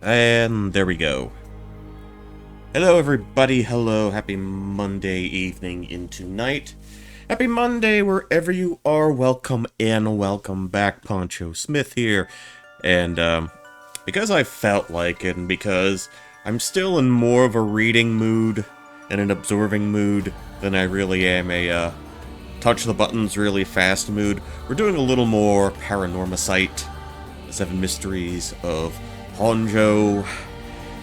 And there we go. Hello everybody, hello, happy Monday evening into night. Happy Monday wherever you are, welcome in, welcome back, Poncho Smith here. And because I felt like it, and because I'm still in more of a reading mood and an absorbing mood than I really am a touch the buttons really fast mood, we're doing a little more Paranormasight, the 7 Mysteries of Honjo.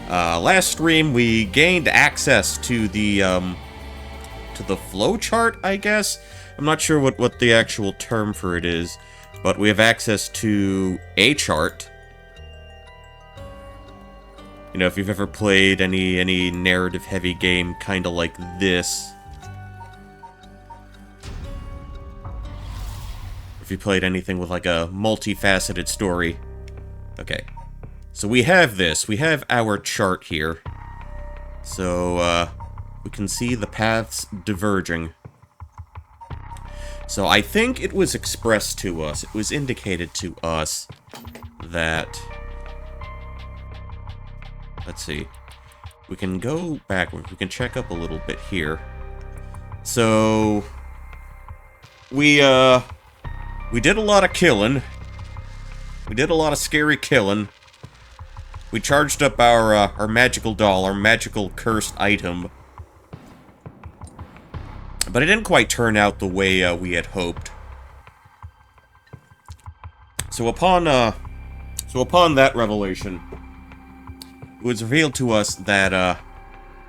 Last stream, we gained access to the flowchart, I guess? I'm not sure what the actual term for it is, but we have access to a chart. You know, if you've ever played any narrative-heavy game kinda like this. If you played anything with like a multifaceted story. Okay. So we have this. We have our chart here. So, we can see the paths diverging. So I think it was expressed to us, it was indicated to us that... Let's see. We can go backwards. We can check up a little bit here. So... We did a lot of killing. We did a lot of scary killing. We charged up our magical doll, our magical cursed item. But it didn't quite turn out the way we had hoped. So upon that revelation, it was revealed to us that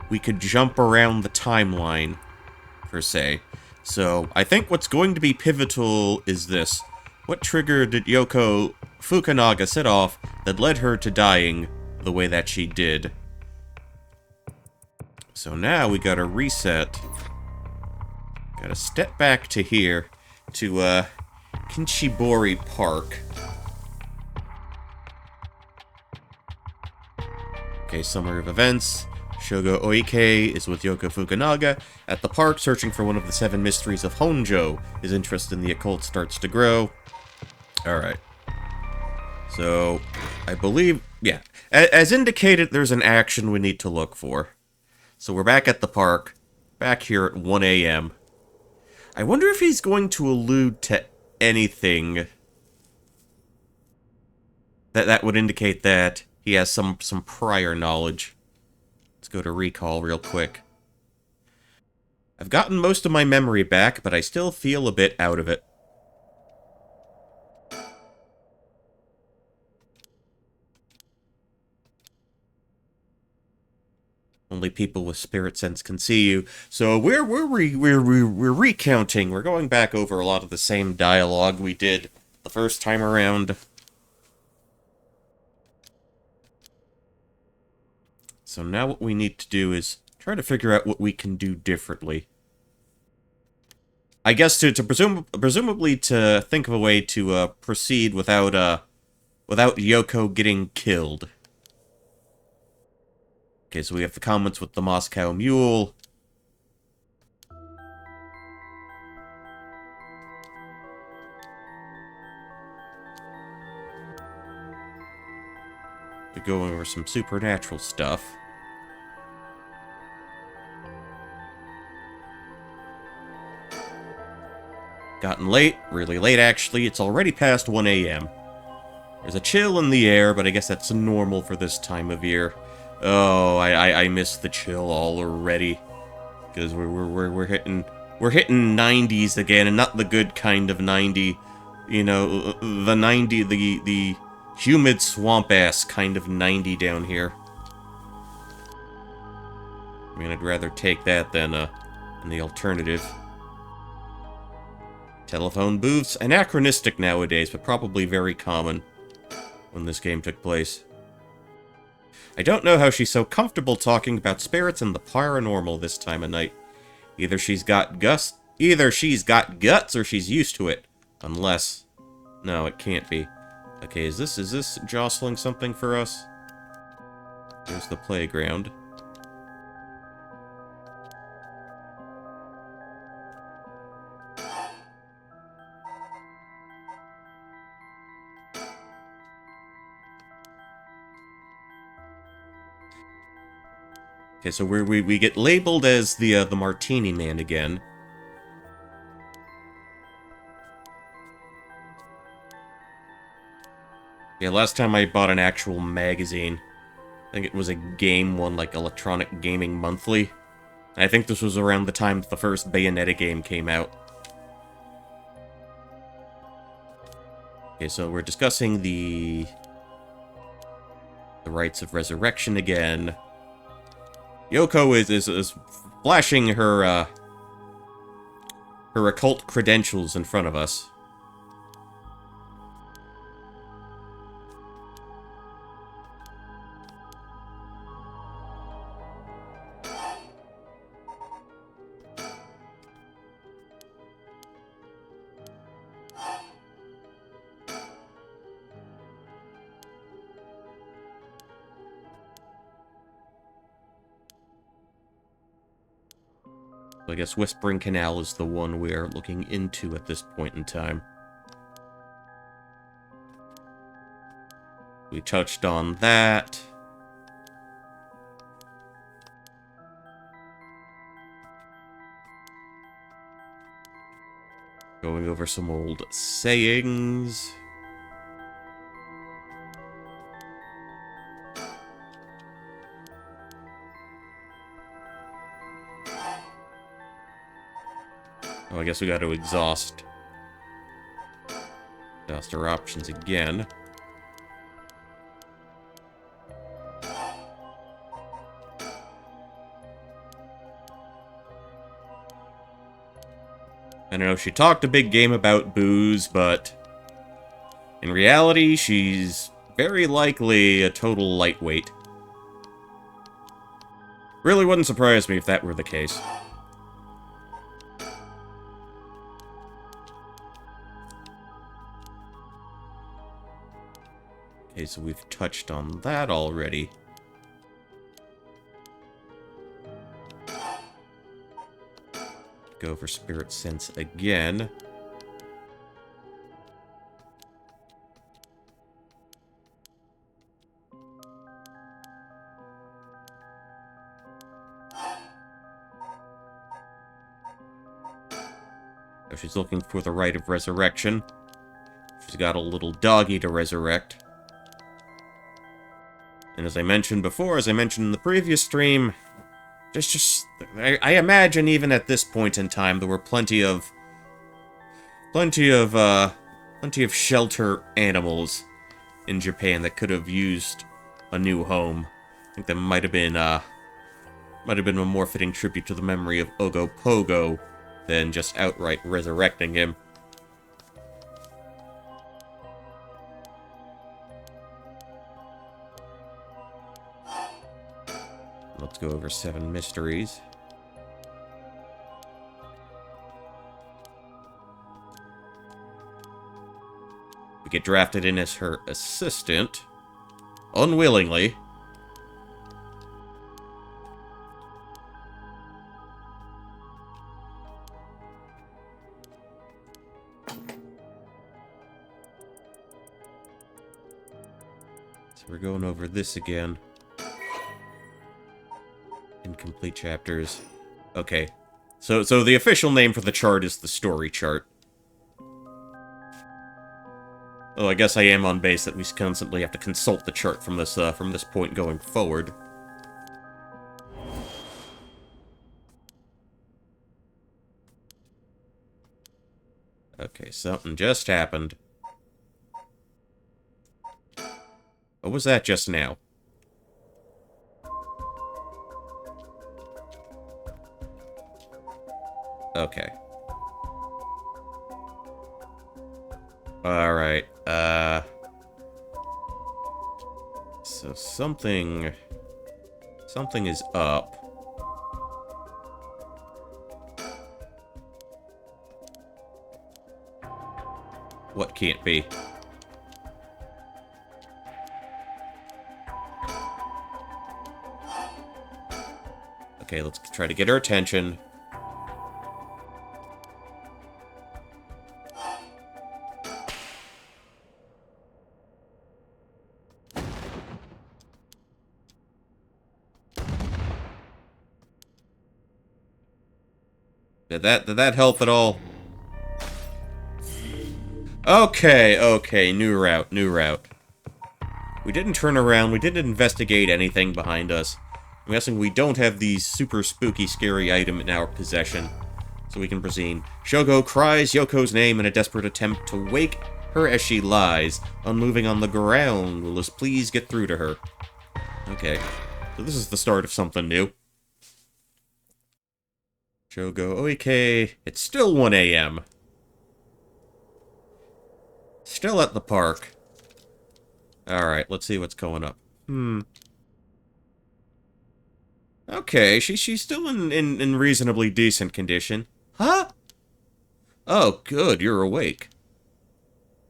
we could jump around the timeline, per se. So I think what's going to be pivotal is this. What trigger did Yoko Fukunaga set off that led her to dying the way that she did? So now we gotta reset. Gotta step back to here, to, Kinchibori Park. Okay, summary of events. Shogo Oike is with Yoko Fukunaga at the park searching for one of the 7 mysteries of Honjo. His interest in the occult starts to grow. Alright. So, I believe, yeah. As indicated, there's an action we need to look for. So we're back at the park, back here at 1 a.m. I wonder if he's going to allude to anything that would indicate that he has some prior knowledge. Let's go to recall real quick. I've gotten most of my memory back, but I still feel a bit out of it. Only people with spirit sense can see you. So we're recounting. We're going back over a lot of the same dialogue we did the first time around. So now what we need to do is try to figure out what we can do differently. I guess presumably to think of a way to proceed without Yoko getting killed. Okay, so we have the comments with the Moscow Mule. We're going over some supernatural stuff. Gotten late, really late actually. It's already past 1 a.m. There's a chill in the air, but I guess that's normal for this time of year. Oh, I miss the chill already, because we're hitting 90s again, and not the good kind of 90. You know, the 90, the humid swamp ass kind of 90 down here. I mean, I'd rather take that than the alternative. Telephone booths, anachronistic nowadays, but probably very common when this game took place. I don't know how she's so comfortable talking about spirits and the paranormal this time of night. Either she's got guts or she's used to it. Unless... No, it can't be. Okay, is this jostling something for us? There's the playground. Okay, so we get labeled as the Martini Man again. Yeah, last time I bought an actual magazine, I think it was a game one, like Electronic Gaming Monthly. I think this was around the time the first Bayonetta game came out. Okay, so we're discussing the rites of resurrection again. Yoko is flashing her her occult credentials in front of us. So I guess Whispering Canal is the one we're looking into at this point in time. We touched on that. Going over some old sayings. Oh, I guess we got to exhaust our options again. I don't know, she talked a big game about booze, but in reality, she's very likely a total lightweight. Really wouldn't surprise me if that were the case. Okay, so we've touched on that already. Go for Spirit Sense again. Oh, she's looking for the Rite of Resurrection. She's got a little doggy to resurrect. And as I mentioned before, as I mentioned in the previous stream, I imagine even at this point in time, there were plenty of shelter animals in Japan that could have used a new home. I think that might have been a more fitting tribute to the memory of Ogopogo than just outright resurrecting him. Let's go over 7 mysteries. We get drafted in as her assistant, unwillingly. So we're going over this again. Incomplete chapters. Okay. So the official name for the chart is the story chart. Oh, I guess I am on base that we constantly have to consult the chart from this point going forward. Okay, something just happened. What was that just now? Okay. Alright, so something is up. What can't be? Okay, let's try to get her attention. Did that help at all? Okay, new route. We didn't turn around, we didn't investigate anything behind us. I'm guessing we don't have the super spooky, scary item in our possession, so we can proceed. Shogo cries Yoko's name in a desperate attempt to wake her as she lies, unmoving on the ground. Will us please get through to her? Okay, so this is the start of something new. Shogo, okay, it's still 1 a.m. Still at the park. Alright, let's see what's going up. Okay, she's still in reasonably decent condition. Huh? Oh, good, you're awake.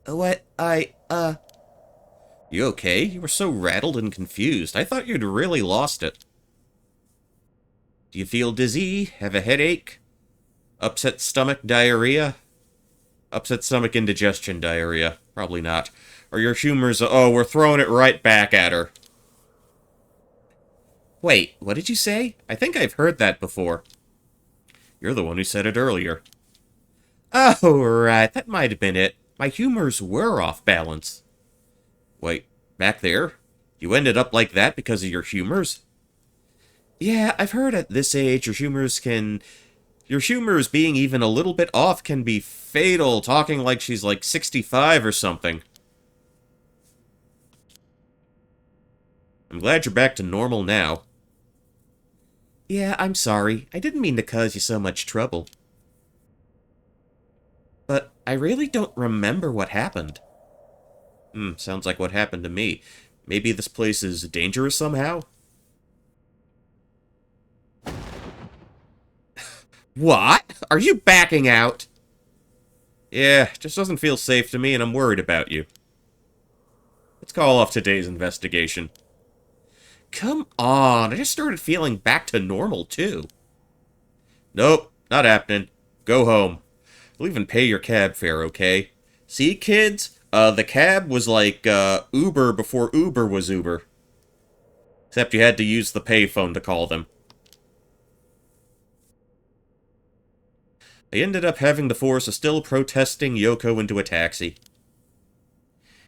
What? You okay? You were so rattled and confused. I thought you'd really lost it. Do you feel dizzy? Have a headache? Upset stomach diarrhea? Upset stomach indigestion diarrhea. Probably not. Or your humors... Oh, we're throwing it right back at her. Wait, what did you say? I think I've heard that before. You're the one who said it earlier. Oh, right, that might have been it. My humors were off balance. Wait, back there? You ended up like that because of your humors? Yeah, I've heard at this age your humors being even a little bit off can be fatal, talking like she's like 65 or something. I'm glad you're back to normal now. Yeah, I'm sorry. I didn't mean to cause you so much trouble. But I really don't remember what happened. Sounds like what happened to me. Maybe this place is dangerous somehow? What? Are you backing out? Yeah, just doesn't feel safe to me and I'm worried about you. Let's call off today's investigation. Come on, I just started feeling back to normal, too. Nope, not happening. Go home. I'll even pay your cab fare, okay? See, kids? The cab was like, Uber before Uber was Uber. Except you had to use the payphone to call them. I ended up having to force a still protesting Yoko into a taxi.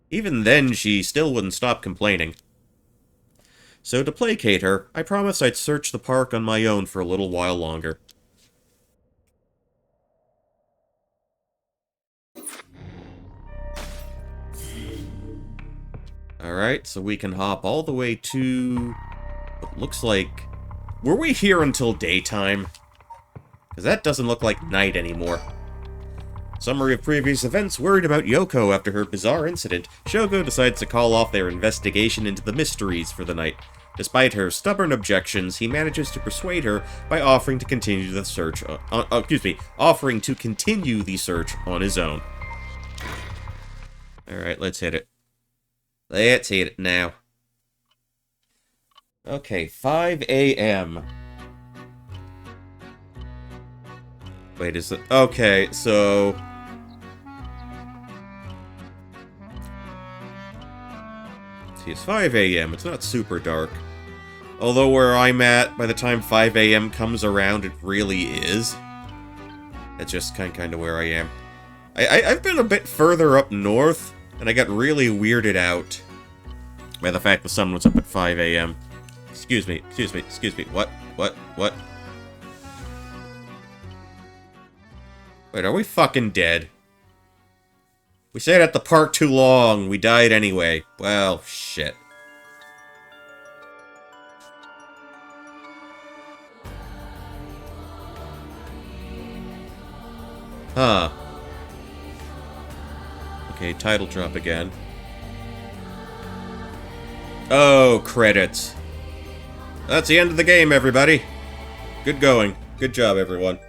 Even then, she still wouldn't stop complaining. So to placate her, I promised I'd search the park on my own for a little while longer. Alright, so we can hop all the way to... what looks like... Were we here until daytime? Because that doesn't look like night anymore. Summary of previous events. Worried about Yoko after her bizarre incident, Shogo decides to call off their investigation into the mysteries for the night. Despite her stubborn objections, he manages to persuade her by offering to continue the search... offering to continue the search on his own. Alright, let's hit it. Let's hit it now. Okay, 5 a.m. Wait, is it... Okay, so... See, it's 5 a.m. It's not super dark. Although where I'm at, by the time 5 a.m. comes around, it really is. It's just kind of where I am. I've been a bit further up north, and I got really weirded out by the fact the sun was up at 5 a.m. Excuse me. What? Wait, are we fucking dead? We stayed at the park too long. We died anyway. Well, shit. Huh. Okay, title drop again. Oh, credits. That's the end of the game, everybody. Good going. Good job, everyone.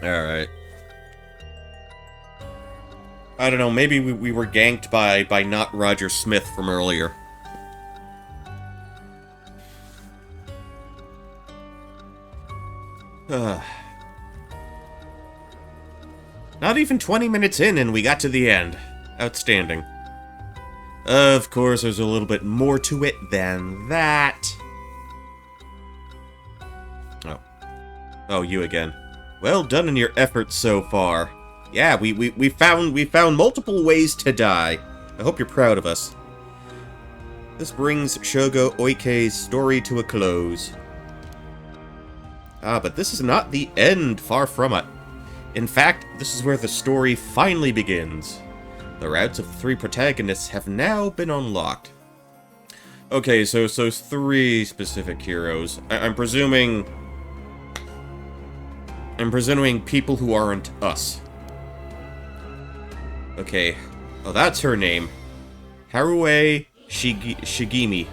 Alright. I don't know, maybe we were ganked by not Roger Smith from earlier. Not even 20 minutes in and we got to the end. Outstanding. Of course, there's a little bit more to it than that. Oh, you again. Well done in your efforts so far. Yeah, we found multiple ways to die. I hope you're proud of us. This brings Shogo Oike's story to a close. Ah, but this is not the end, far from it. In fact, this is where the story finally begins. The routes of the three protagonists have now been unlocked. Okay, so 3 specific heroes. I'm presuming people who aren't us. Okay. Oh, that's her name. Harue Shigima.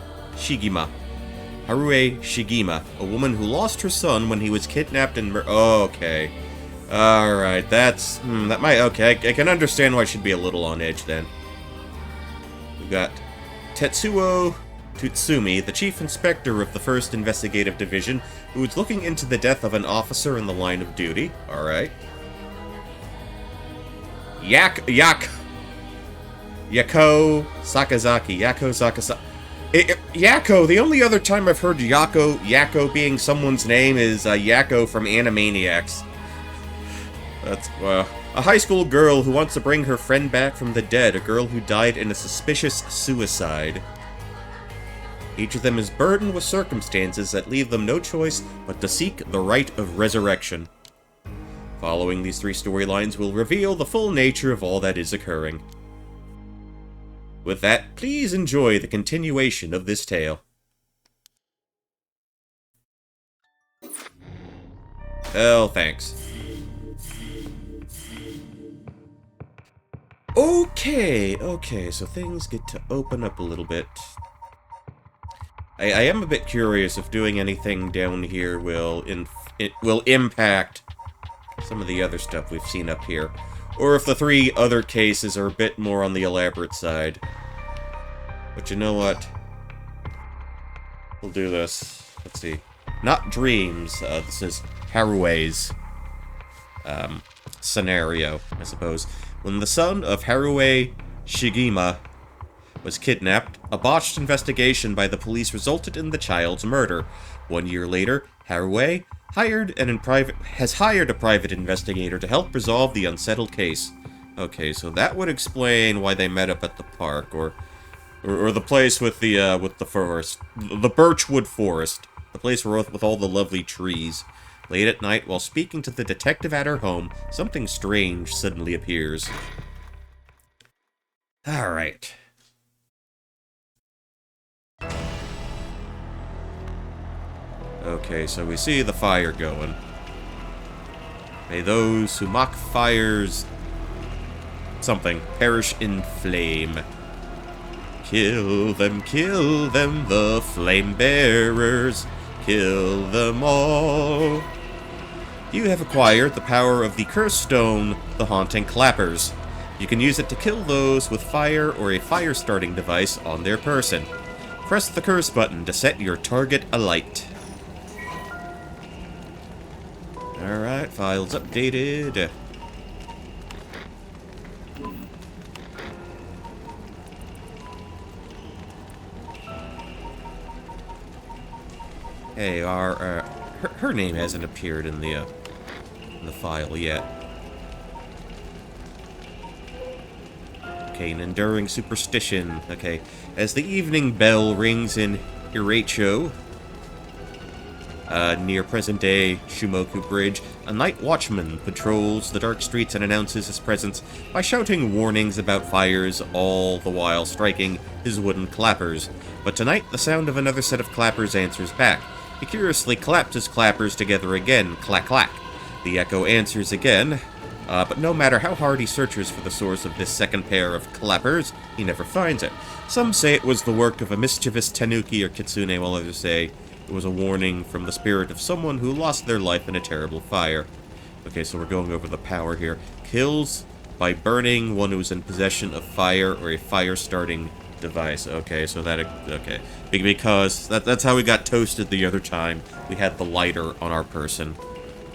Harue Shigima, a woman who lost her son when he was kidnapped and okay. Alright, that's... that might... Okay, I can understand why she'd be a little on edge, then. We've got Tetsuo Tutsumi, the chief inspector of the 1st Investigative Division, who is looking into the death of an officer in the line of duty. Alright. Yako Sakazaki. Yako, the only other time I've heard Yako being someone's name is Yako from Animaniacs. That's, a high school girl who wants to bring her friend back from the dead, a girl who died in a suspicious suicide. Each of them is burdened with circumstances that leave them no choice but to seek the right of resurrection. Following these 3 storylines will reveal the full nature of all that is occurring. With that, please enjoy the continuation of this tale. Oh, thanks. Okay, so things get to open up a little bit. I am a bit curious if doing anything down here will impact some of the other stuff we've seen up here, or if the 3 other cases are a bit more on the elaborate side. But you know what? We'll do this. Let's see. Not dreams. This is Harue's scenario, I suppose. When the son of Harue Shigima was kidnapped, a botched investigation by the police resulted in the child's murder. 1 year later, Harue has hired a private investigator to help resolve the unsettled case. Okay, so that would explain why they met up at the park, or the place with the forest, the Birchwood Forest, the place with all the lovely trees. Late at night, while speaking to the detective at her home, something strange suddenly appears. Alright. Okay, so we see the fire going. May those who mock fires... something. Perish in flame. Kill them, the flame bearers. Kill them all. You have acquired the power of the Cursed Stone, the Haunting Clappers. You can use it to kill those with fire or a fire-starting device on their person. Press the curse button to set your target alight. Alright, files updated. Hey, her name hasn't appeared in the file yet. Okay, an enduring superstition. Okay, as the evening bell rings in Iracho, near present-day Shumoku Bridge, a night watchman patrols the dark streets and announces his presence by shouting warnings about fires, all the while striking his wooden clappers. But tonight, the sound of another set of clappers answers back. He curiously clapped his clappers together again, clack-clack. The echo answers again, but no matter how hard he searches for the source of this second pair of clappers, he never finds it. Some say it was the work of a mischievous tanuki or kitsune, while others say it was a warning from the spirit of someone who lost their life in a terrible fire. Okay, so we're going over the power here. Kills by burning one who is in possession of fire or a fire-starting device. Okay, so that... okay. Because that's how we got toasted the other time. We had the lighter on our person.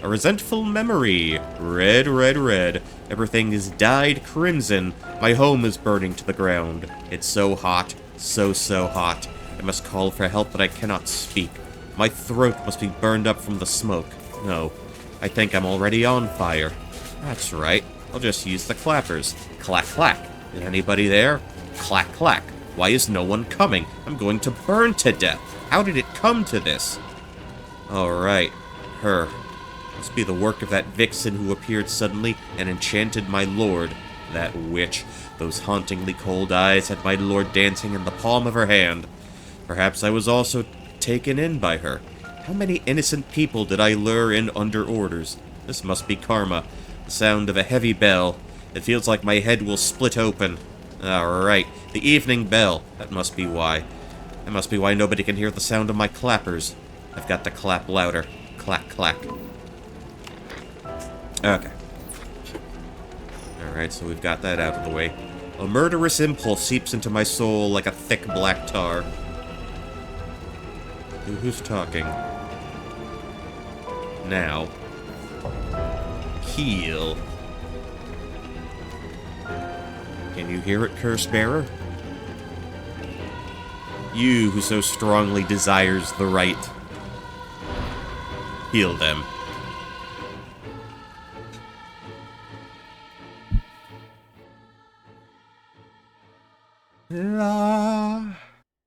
A resentful memory. Red, red, red. Everything is dyed crimson. My home is burning to the ground. It's so hot. So hot. I must call for help, but I cannot speak. My throat must be burned up from the smoke. No. I think I'm already on fire. That's right. I'll just use the clappers. Clack, clack. Is anybody there? Clack, clack. Why is no one coming? I'm going to burn to death. How did it come to this? Alright. Her. Must be the work of that vixen who appeared suddenly and enchanted my lord. That witch. Those hauntingly cold eyes had my lord dancing in the palm of her hand. Perhaps I was also taken in by her. How many innocent people did I lure in under orders? This must be karma. The sound of a heavy bell. It feels like my head will split open. Alright, the evening bell. That must be why. That must be why nobody can hear the sound of my clappers. I've got to clap louder. Clack, clack. Okay. Alright, so we've got that out of the way. A murderous impulse seeps into my soul like a thick black tar. Who's talking? Now. Heal. Can you hear it, Curse-bearer? You who so strongly desires the right. Heal them.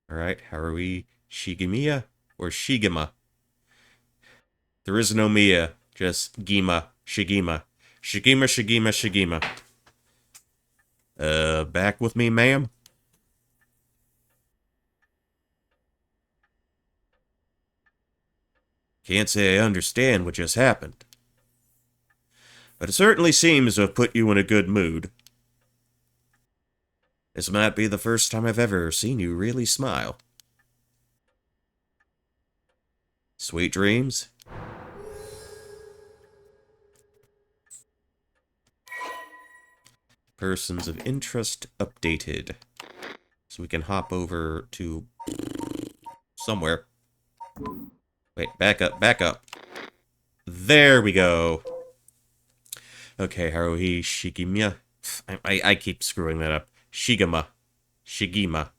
Alright, how are we? Shigemiya or Shigema? There is no Mia, just Gima, Shigema. Shigema, Shigema, Shigema. Back with me, ma'am? Can't say I understand what just happened. But it certainly seems to have put you in a good mood. This might be the first time I've ever seen you really smile. Sweet dreams? Persons of interest updated. So we can hop over to somewhere. Wait, back up, back up. There we go. Okay, Haruhi Shigemiya. I keep screwing that up. Shigema. Shigema.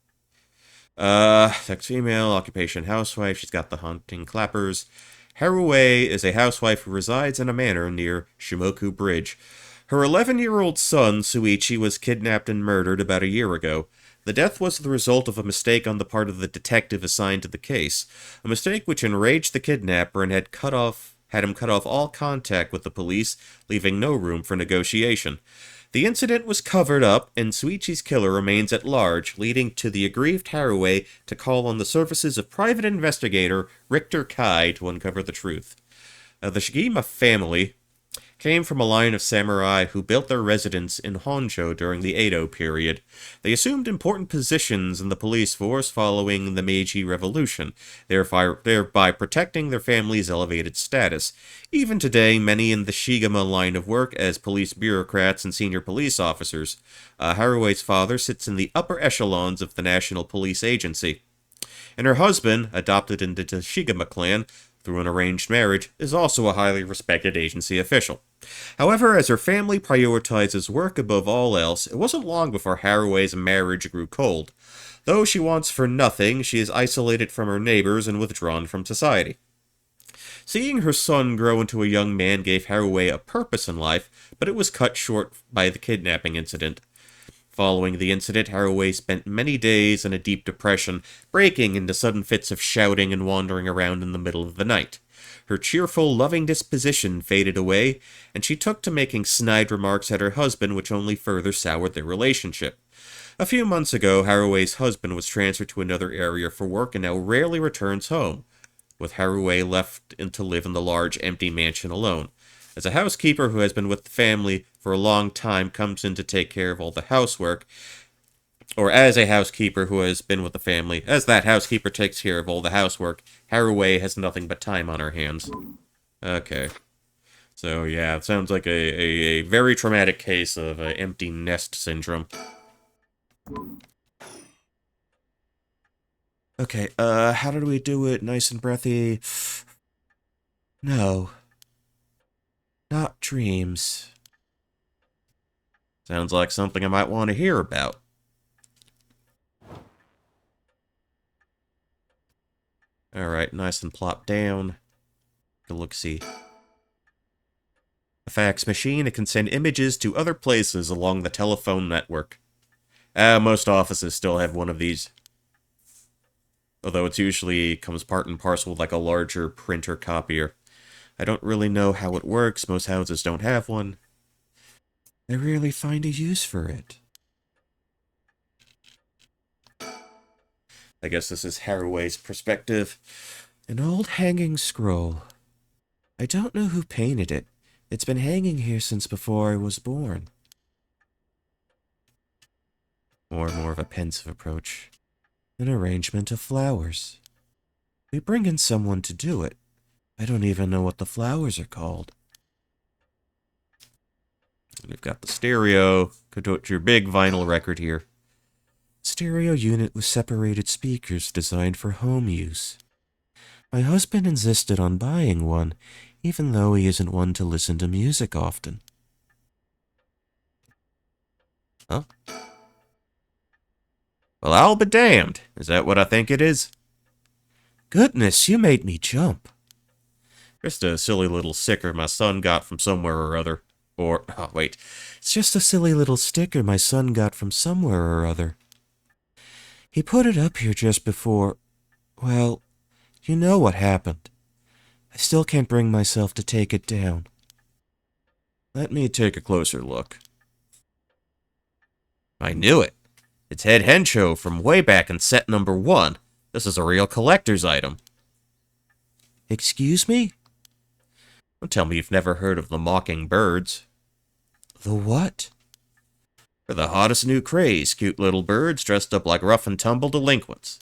Sex female, occupation housewife. She's got the haunting clappers. Haruhi is a housewife who resides in a manor near Shimoku Bridge. Her 11-year-old son, Suichi, was kidnapped and murdered about a year ago. The death was the result of a mistake on the part of the detective assigned to the case, a mistake which enraged the kidnapper and had him cut off all contact with the police, leaving no room for negotiation. The incident was covered up, and Suichi's killer remains at large, leading to the aggrieved Haruhi to call on the services of private investigator Richter Kai to uncover the truth. The Shigema family came from a line of samurai who built their residence in Honshu during the Edo period. They assumed important positions in the police force following the Meiji Revolution, thereby protecting their family's elevated status. Even today, many in the Shigema line of work as police bureaucrats and senior police officers. Haruhi's father sits in the upper echelons of the National Police Agency. And her husband, adopted into the Shigema clan through an arranged marriage, is also a highly respected agency official. However, as her family prioritizes work above all else, it wasn't long before Haruhi's marriage grew cold. Though she wants for nothing, she is isolated from her neighbors and withdrawn from society. Seeing her son grow into a young man gave Haruhi a purpose in life, but it was cut short by the kidnapping incident. Following the incident, Haruhi spent many days in a deep depression, breaking into sudden fits of shouting and wandering around in the middle of the night. Her cheerful, loving disposition faded away, and she took to making snide remarks at her husband, which only further soured their relationship. A few months ago, Haruhi's husband was transferred to another area for work and now rarely returns home, with Haruhi left to live in the large, empty mansion alone. As a housekeeper who has been with the family for a long time comes in to take care of all the housework, or as a housekeeper who has been with the family, as that housekeeper takes care of all the housework, Haruhi has nothing but time on her hands. Okay. So, yeah, it sounds like a very traumatic case of empty nest syndrome. Okay, how did we do it? Nice and breathy? No. Not dreams. Sounds like something I might want to hear about. Alright, nice and plop down. Look-see. A fax machine, it can send images to other places along the telephone network. Most offices still have one of these. Although it's usually comes part and parcel with like a larger printer copier. I don't really know how it works. Most houses don't have one. I rarely find a use for it. I guess this is Haraway's perspective. An old hanging scroll. I don't know who painted it. It's been hanging here since before I was born. More and more of a pensive approach. An arrangement of flowers. We bring in someone to do it. I don't even know what the flowers are called. We've got the stereo. Could go to your big vinyl record here. Stereo unit with separated speakers designed for home use. My husband insisted on buying one, even though he isn't one to listen to music often. Huh? Well, I'll be damned. Is that what I think it is? Goodness, you made me jump. Just a silly little sticker my son got from somewhere or other. Or, oh, wait. It's just a silly little sticker my son got from somewhere or other. He put it up here just before... Well, you know what happened. I still can't bring myself to take it down. Let me take a closer look. I knew it. It's Head Hencho from way back in set number 1. This is a real collector's item. Excuse me? Don't tell me you've never heard of the Mockingbirds. The what? They're the hottest new craze, cute little birds dressed up like rough-and-tumble delinquents.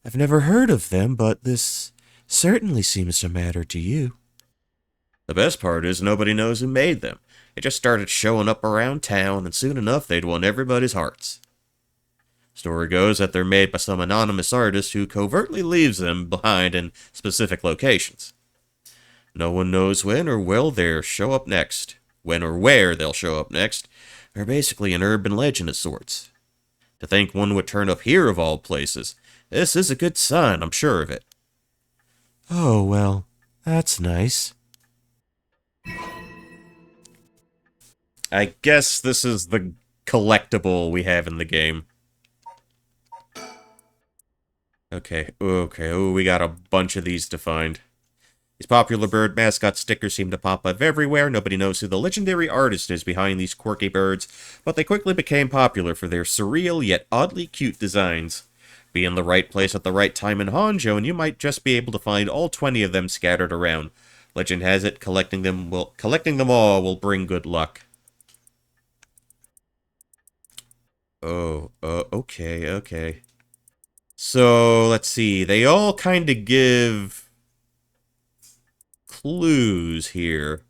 I've never heard of them, but this certainly seems to matter to you. The best part is nobody knows who made them. They just started showing up around town, and soon enough they'd won everybody's hearts. Story goes that they're made by some anonymous artist who covertly leaves them behind in specific locations. No one knows when or where they'll show up next. When or where they'll show up next. They're basically an urban legend of sorts. To think one would turn up here of all places. This is a good sign, I'm sure of it. Oh, well, that's nice. I guess this is the collectible we have in the game. Okay, oh, we got a bunch of these to find. These popular bird mascot stickers seem to pop up everywhere. Nobody knows who the legendary artist is behind these quirky birds, but they quickly became popular for their surreal yet oddly cute designs. Be in the right place at the right time in Honjo, and you might just be able to find all 20 of them scattered around. Legend has it, collecting them all will bring good luck. Oh, okay. So, let's see. They all kind of give clues here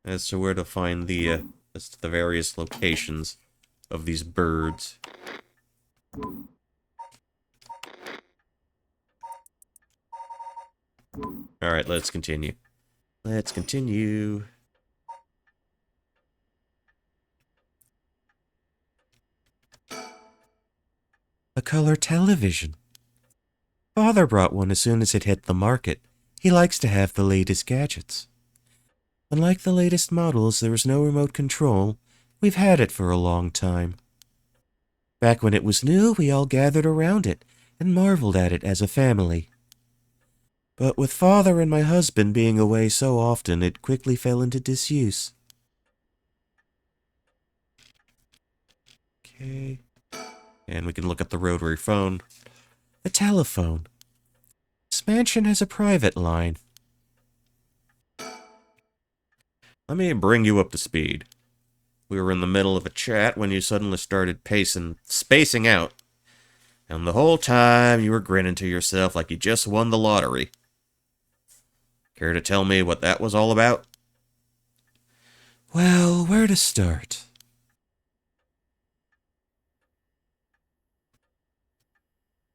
as to where to find the various locations of these birds. Alright, let's continue. A color television. Father brought one as soon as it hit the market. He likes to have the latest gadgets. Unlike the latest models, there is no remote control. We've had it for a long time. Back when it was new, we all gathered around it and marveled at it as a family. But with Father and my husband being away so often, it quickly fell into disuse. Okay. And we can look at the rotary phone. A telephone. This mansion has a private line. Let me bring you up to speed. We were in the middle of a chat when you suddenly started spacing out. And the whole time you were grinning to yourself like you just won the lottery. Care to tell me what that was all about? Well, where to start?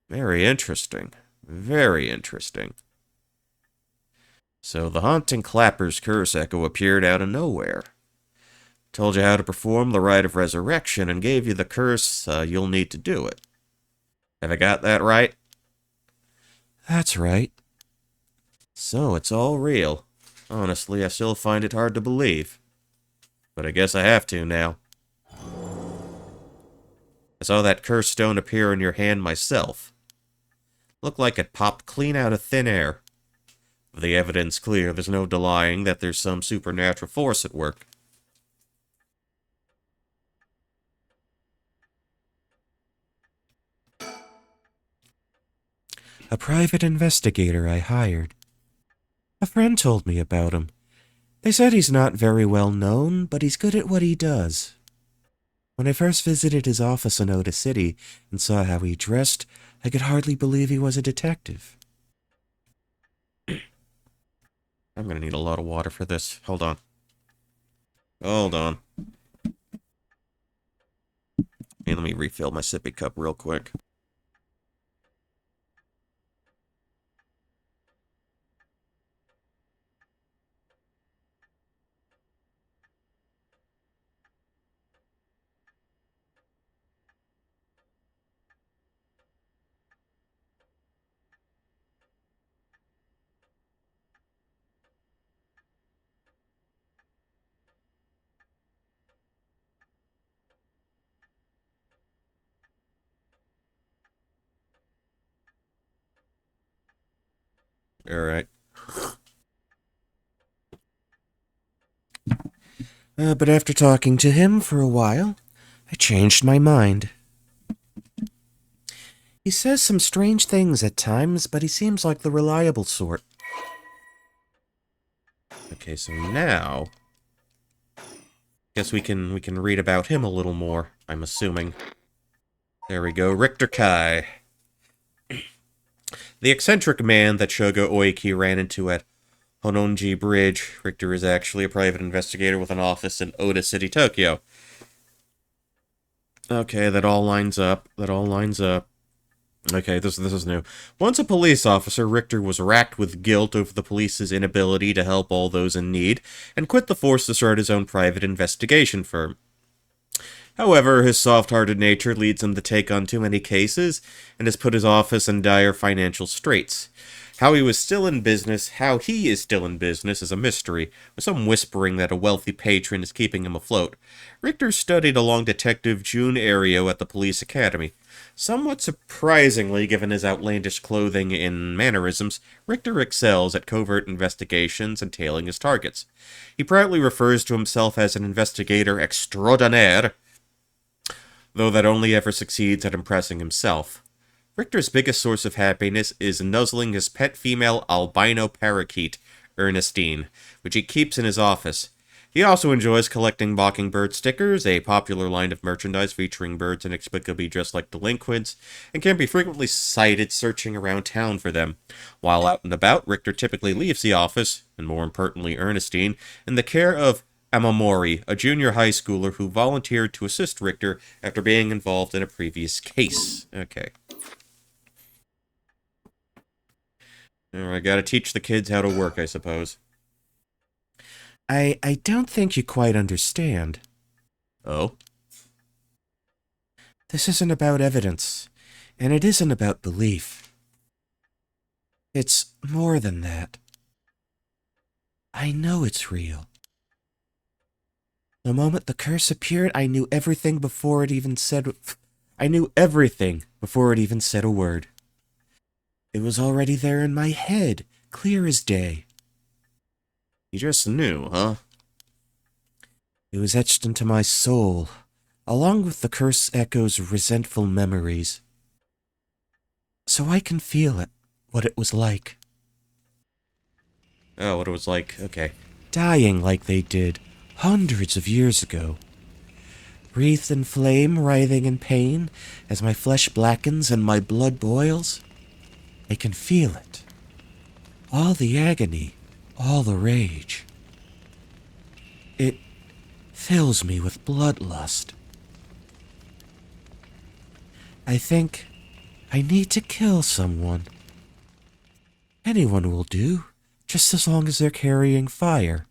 Very interesting. Very interesting. So the haunting clapper's curse echo appeared out of nowhere. Told you how to perform the rite of resurrection and gave you the curse you'll need to do it. Have I got that right? That's right. So it's all real. Honestly, I still find it hard to believe. But I guess I have to now. I saw that cursed stone appear in your hand myself. Looked like it popped clean out of thin air. With the evidence clear, there's no denying that there's some supernatural force at work. A private investigator I hired. A friend told me about him. They said he's not very well known, but he's good at what he does. When I first visited his office in Oda City and saw how he dressed, I could hardly believe he was a detective. I'm gonna need a lot of water for this. Hold on. Hold on. Hey, let me refill my sippy cup real quick. Alright. But after talking to him for a while, I changed my mind. He says some strange things at times, but he seems like the reliable sort. Okay, so now... guess we can read about him a little more, I'm assuming. There we go, Richter Kai. The eccentric man that Shogo Oiki ran into at Hononji Bridge. Richter is actually a private investigator with an office in Oda City, Tokyo. Okay, that all lines up. Okay, this is new. Once a police officer, Richter was racked with guilt over the police's inability to help all those in need, and quit the force to start his own private investigation firm. However, his soft-hearted nature leads him to take on too many cases, and has put his office in dire financial straits. How he is still in business is a mystery, with some whispering that a wealthy patron is keeping him afloat. Richter studied along Detective Jun Ario at the police academy. Somewhat surprisingly, given his outlandish clothing and mannerisms, Richter excels at covert investigations and tailing his targets. He proudly refers to himself as an investigator extraordinaire, though that only ever succeeds at impressing himself. Richter's biggest source of happiness is nuzzling his pet female albino parakeet, Ernestine, which he keeps in his office. He also enjoys collecting mockingbird stickers, a popular line of merchandise featuring birds inexplicably dressed like delinquents, and can be frequently sighted searching around town for them. While out and about, Richter typically leaves the office, and more importantly Ernestine, in the care of Amamori, a junior high schooler who volunteered to assist Richter after being involved in a previous case. Okay. Alright, gotta teach the kids how to work, I suppose. I don't think you quite understand. Oh? This isn't about evidence, and it isn't about belief. It's more than that. I know it's real. The moment the curse appeared, I knew everything before it even said... I knew everything before it even said a word. It was already there in my head, clear as day. You just knew, huh? It was etched into my soul, along with the curse echo's resentful memories. So I can feel it, what it was like. Oh, what it was like, okay. Dying like they did, hundreds of years ago. Wreathed in flame, writhing in pain, as my flesh blackens and my blood boils. I can feel it. All the agony, all the rage. It fills me with bloodlust. I think I need to kill someone. Anyone will do, just as long as they're carrying fire.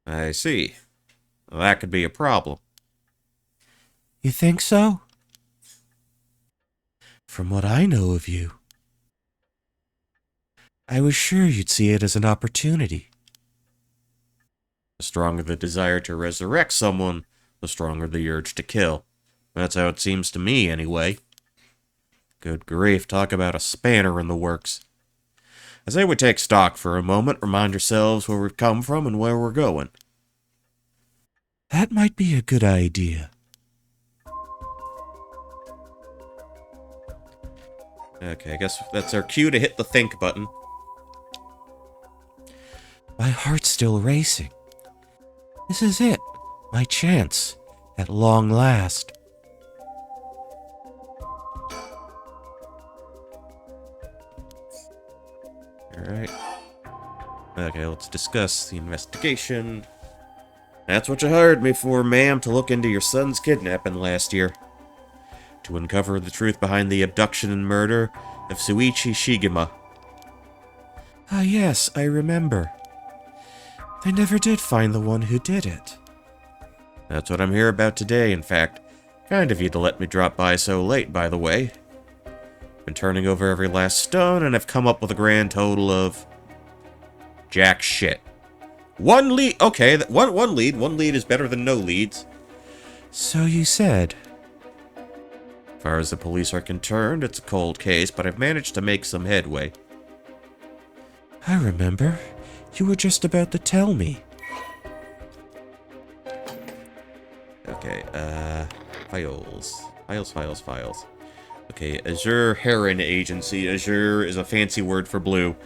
I see. Well, that could be a problem. You think so? From what I know of you. I was sure you'd see it as an opportunity. The stronger the desire to resurrect someone, the stronger the urge to kill. That's how it seems to me, anyway. Good grief, talk about a spanner in the works. I say we take stock for a moment, remind ourselves where we've come from and where we're going. That might be a good idea. Okay, I guess that's our cue to hit the think button. My heart's still racing. This is it. My chance. At long last. Alright. Okay, let's discuss the investigation. That's what you hired me for, ma'am, to look into your son's kidnapping last year. To uncover the truth behind the abduction and murder of Suichi Shigema. Ah, yes, I remember. I never did find the one who did it. That's what I'm here about today, in fact. Kind of you to let me drop by so late, by the way. Been turning over every last stone, and I've come up with a grand total of... jack shit. One lead... Okay, one lead. One lead is better than no leads. So you said. As far as the police are concerned, it's a cold case, but I've managed to make some headway. I remember. You were just about to tell me. Okay, files. Okay, Azure Heron Agency. Azure is a fancy word for blue.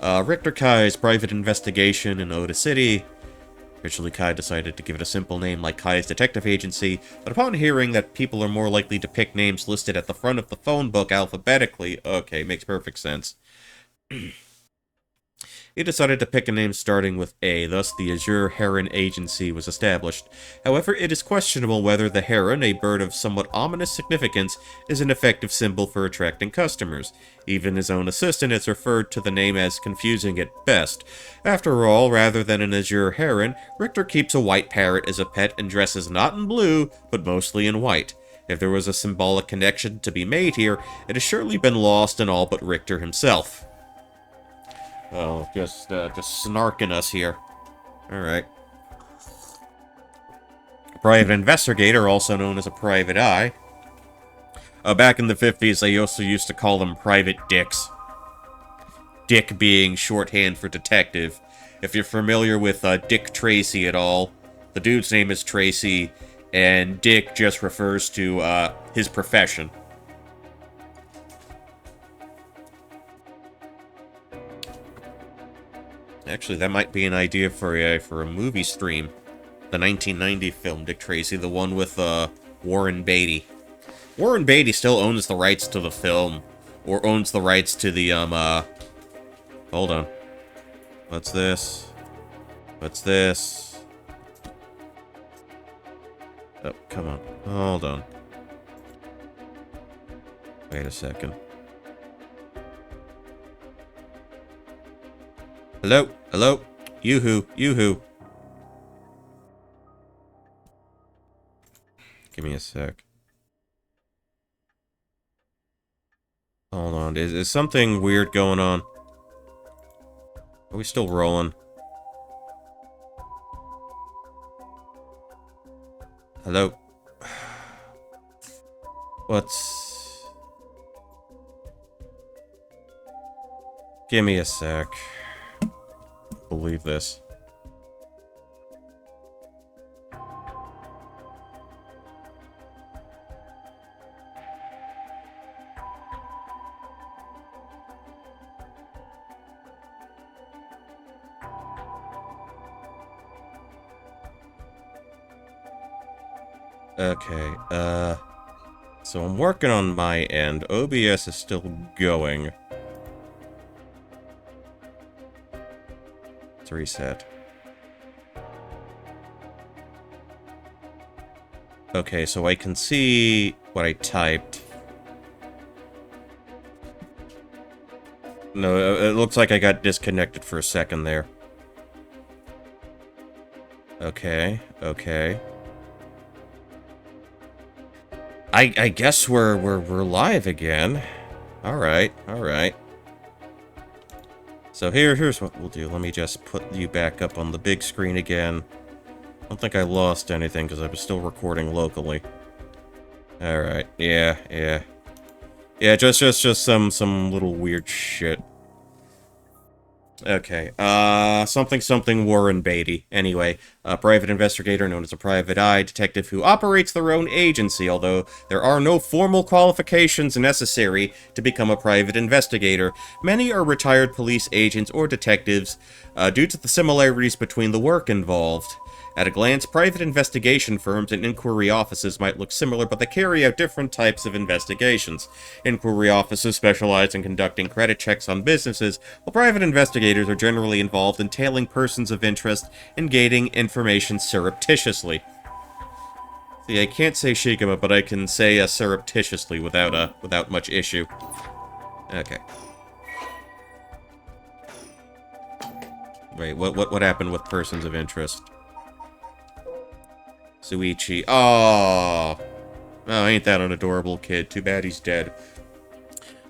Richter Kai's private investigation in Oda City. Originally, Kai decided to give it a simple name like Kai's Detective Agency, but upon hearing that people are more likely to pick names listed at the front of the phone book alphabetically, okay, makes perfect sense. He decided to pick a name starting with A, thus the Azure Heron Agency was established. However, it is questionable whether the heron, a bird of somewhat ominous significance, is an effective symbol for attracting customers. Even his own assistant has referred to the name as confusing at best. After all, rather than an Azure Heron, Richter keeps a white parrot as a pet and dresses not in blue, but mostly in white. If there was a symbolic connection to be made here, it has surely been lost in all but Richter himself. Oh, just snarking us here. Alright. Private investigator, also known as a private eye. Back in the 50s, they also used to call them private dicks. Dick being shorthand for detective. If you're familiar with Dick Tracy at all, the dude's name is Tracy, and Dick just refers to his profession. Actually, that might be an idea for a movie stream. The 1990 film Dick Tracy, the one with Warren Beatty. Warren Beatty still owns the rights to the film, or owns the rights to the hold on. What's this? What's this? Oh, come on. Hold on. Wait a second. Hello? Hello? Yoo-hoo. Yoo-hoo. Give me a sec. Hold on. Is something weird going on? Are we still rolling? Hello? What's... Give me a sec. Believe this. Okay, so I'm working on my end. OBS is still going. Let's reset. Okay, so I can see what I typed. No, it looks like I got disconnected for a second there. Okay, okay. I guess we're live again. Alright, alright. So here's what we'll do. Let me just put you back up on the big screen again. I don't think I lost anything because I was still recording locally. Alright, yeah. Yeah, just some little weird shit. Okay, something Warren Beatty. Anyway, a private investigator known as a private eye detective who operates their own agency, although there are no formal qualifications necessary to become a private investigator. Many are retired police agents or detectives, due to the similarities between the work involved. At a glance, private investigation firms and inquiry offices might look similar, but they carry out different types of investigations. Inquiry offices specialize in conducting credit checks on businesses, while private investigators are generally involved in tailing persons of interest and gaining information surreptitiously. See, I can't say Shigema, but I can say surreptitiously without much issue. Okay. Wait, what happened with persons of interest? Suichi. Oh, ain't that an adorable kid? Too bad he's dead.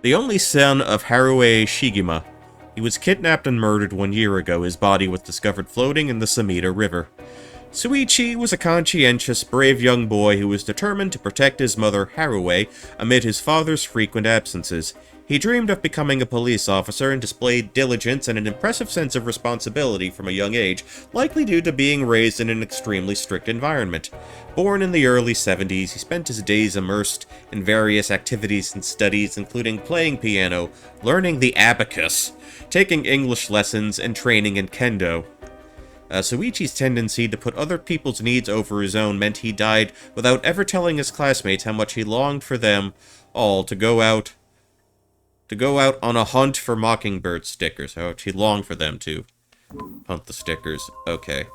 The only son of Harue Shigema. He was kidnapped and murdered 1 year ago. His body was discovered floating in the Samita River. Suichi was a conscientious, brave young boy who was determined to protect his mother, Harue, amid his father's frequent absences. He dreamed of becoming a police officer and displayed diligence and an impressive sense of responsibility from a young age, likely due to being raised in an extremely strict environment. Born in the early 70s, he spent his days immersed in various activities and studies, including playing piano, learning the abacus, taking English lessons, and training in kendo. Suichi's tendency to put other people's needs over his own meant he died without ever telling his classmates how much he longed for them all to go out on a hunt for mockingbird stickers. How much he longed for them to hunt the stickers. Okay.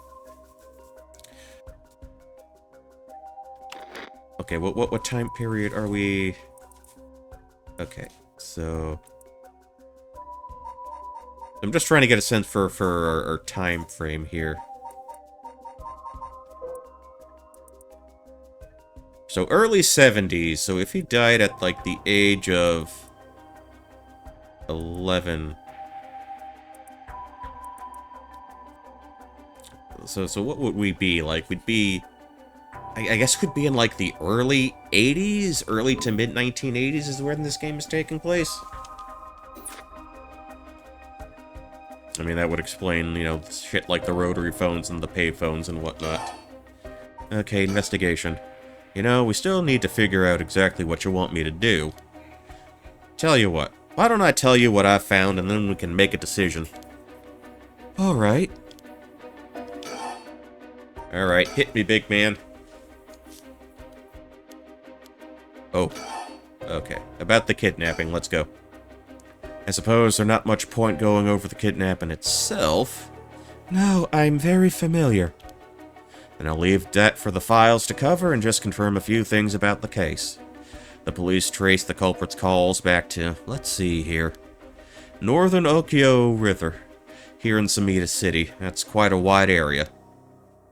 Okay, what time period are we? Okay, so I'm just trying to get a sense for our time frame here. So early 70s, so if he died at like the age of 11. So what would we be? Like, we'd be, I guess we'd be in like the early 80s, early to mid 1980s is when this game is taking place. I mean, that would explain, you know, shit like the rotary phones and the pay phones and whatnot. Okay, investigation. You know, we still need to figure out exactly what you want me to do. Tell you what, why don't I tell you what I found and then we can make a decision? Alright. Alright, hit me, big man. Oh. Okay, about the kidnapping, let's go. I suppose there's not much point going over the kidnapping itself. No, I'm very familiar. And I'll leave that for the files to cover and just confirm a few things about the case. The police traced the culprit's calls back to, let's see here, Northern Okyo River, here in Samita City. That's quite a wide area.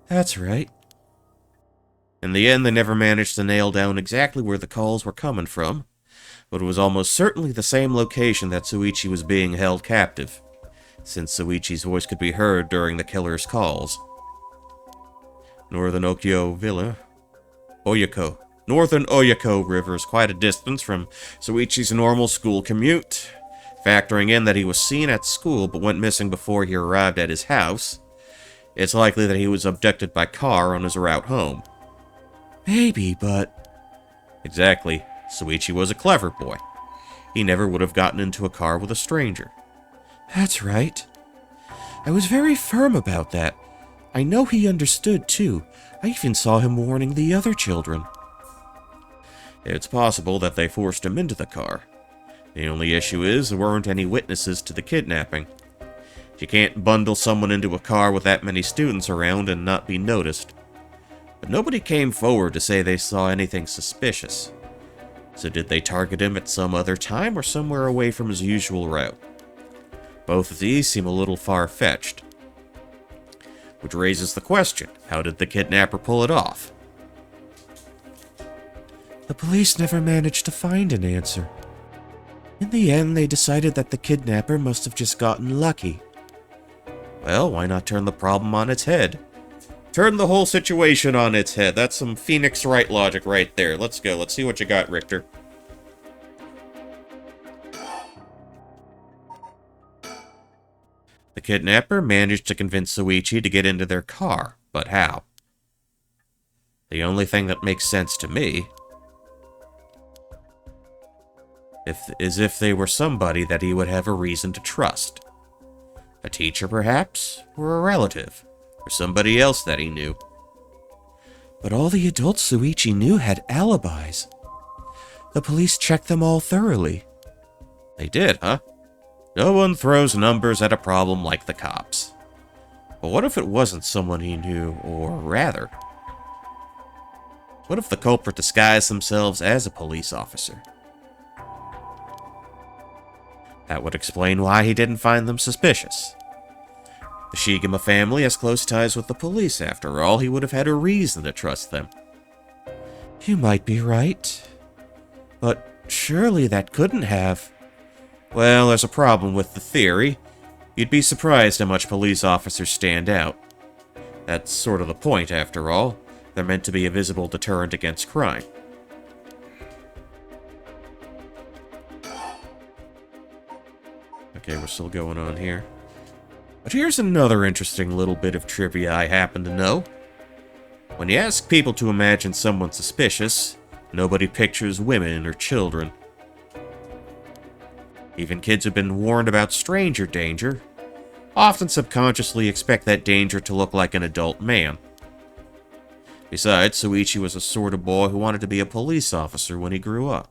That's right. In the end, they never managed to nail down exactly where the calls were coming from, but it was almost certainly the same location that Suichi was being held captive, since Suichi's voice could be heard during the killer's calls. Northern Okyo Villa. Oyako. Northern Oyako River is quite a distance from Suichi's normal school commute. Factoring in that he was seen at school but went missing before he arrived at his house, it's likely that he was abducted by car on his route home. Maybe, but... Exactly. Suichi was a clever boy. He never would have gotten into a car with a stranger. That's right. I was very firm about that. I know he understood, too. I even saw him warning the other children. It's possible that they forced him into the car. The only issue is there weren't any witnesses to the kidnapping. You can't bundle someone into a car with that many students around and not be noticed. But nobody came forward to say they saw anything suspicious. So did they target him at some other time or somewhere away from his usual route? Both of these seem a little far-fetched. Which raises the question, how did the kidnapper pull it off? The police never managed to find an answer. In the end, they decided that the kidnapper must have just gotten lucky. Well, why not turn the problem on its head? Turn the whole situation on its head. That's some Phoenix Wright logic right there. Let's go. Let's see what you got, Richter. The kidnapper managed to convince Soichi to get into their car, but how? The only thing that makes sense to me is if they were somebody that he would have a reason to trust. A teacher, perhaps, or a relative, or somebody else that he knew. But all the adults Soichi knew had alibis. The police checked them all thoroughly. They did, huh? No one throws numbers at a problem like the cops. But what if it wasn't someone he knew, or rather, what if the culprit disguised themselves as a police officer? That would explain why he didn't find them suspicious. The Shigema family has close ties with the police. After all, he would have had a reason to trust them. You might be right. But surely that couldn't have. Well, there's a problem with the theory. You'd be surprised how much police officers stand out. That's sort of the point, after all. They're meant to be a visible deterrent against crime. Okay, we're still going on here. But here's another interesting little bit of trivia I happen to know. When you ask people to imagine someone suspicious, nobody pictures women or children. Even kids who've been warned about stranger danger often subconsciously expect that danger to look like an adult man. Besides, Soichi was a sort of boy who wanted to be a police officer when he grew up.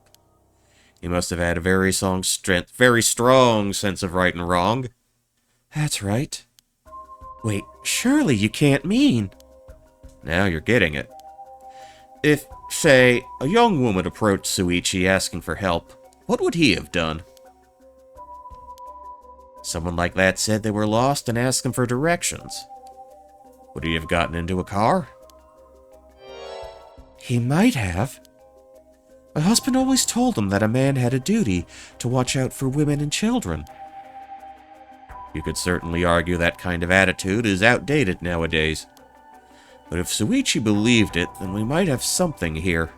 He must have had a very strong sense of right and wrong. That's right. Wait, surely you can't mean... Now you're getting it. If, say, a young woman approached Soichi asking for help, what would he have done? Someone like that said they were lost and asked him for directions. Would he have gotten into a car? He might have. My husband always told him that a man had a duty to watch out for women and children. You could certainly argue that kind of attitude is outdated nowadays. But if Soichi believed it, then we might have something here.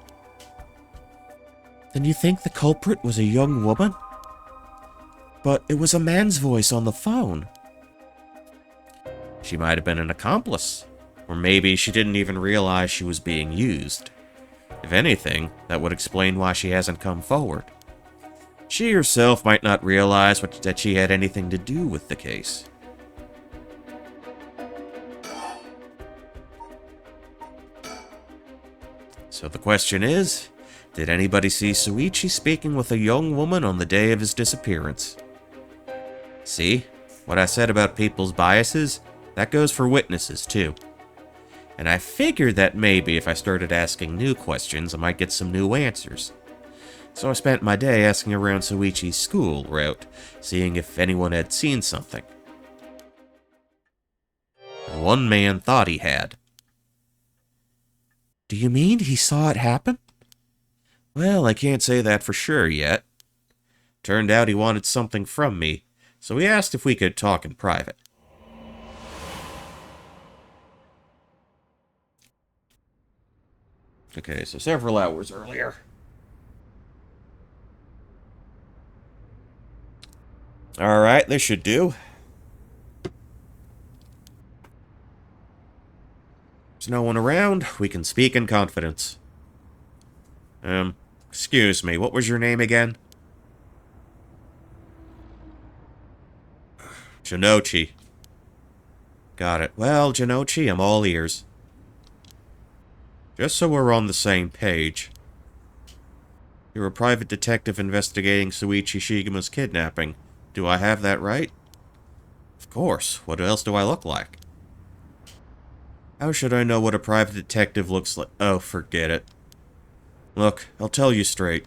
Then you think the culprit was a young woman? But it was a man's voice on the phone. She might have been an accomplice. Or maybe she didn't even realize she was being used. If anything, that would explain why she hasn't come forward. She herself might not realize that she had anything to do with the case. So the question is, did anybody see Soichi speaking with a young woman on the day of his disappearance? See, what I said about people's biases, that goes for witnesses too. And I figured that maybe if I started asking new questions, I might get some new answers. So I spent my day asking around Soichi's school route, seeing if anyone had seen something. And one man thought he had. Do you mean he saw it happen? Well, I can't say that for sure yet. Turned out he wanted something from me, so he asked if we could talk in private. Okay, so several hours earlier. Alright, this should do. There's no one around. We can speak in confidence. Excuse me, what was your name again? Janochi. Got it. Well, Janochi, I'm all ears. Just so we're on the same page. You're a private detective investigating Soichi Shigema's kidnapping. Do I have that right? Of course. What else do I look like? How should I know what a private detective looks like? Oh, forget it. Look, I'll tell you straight.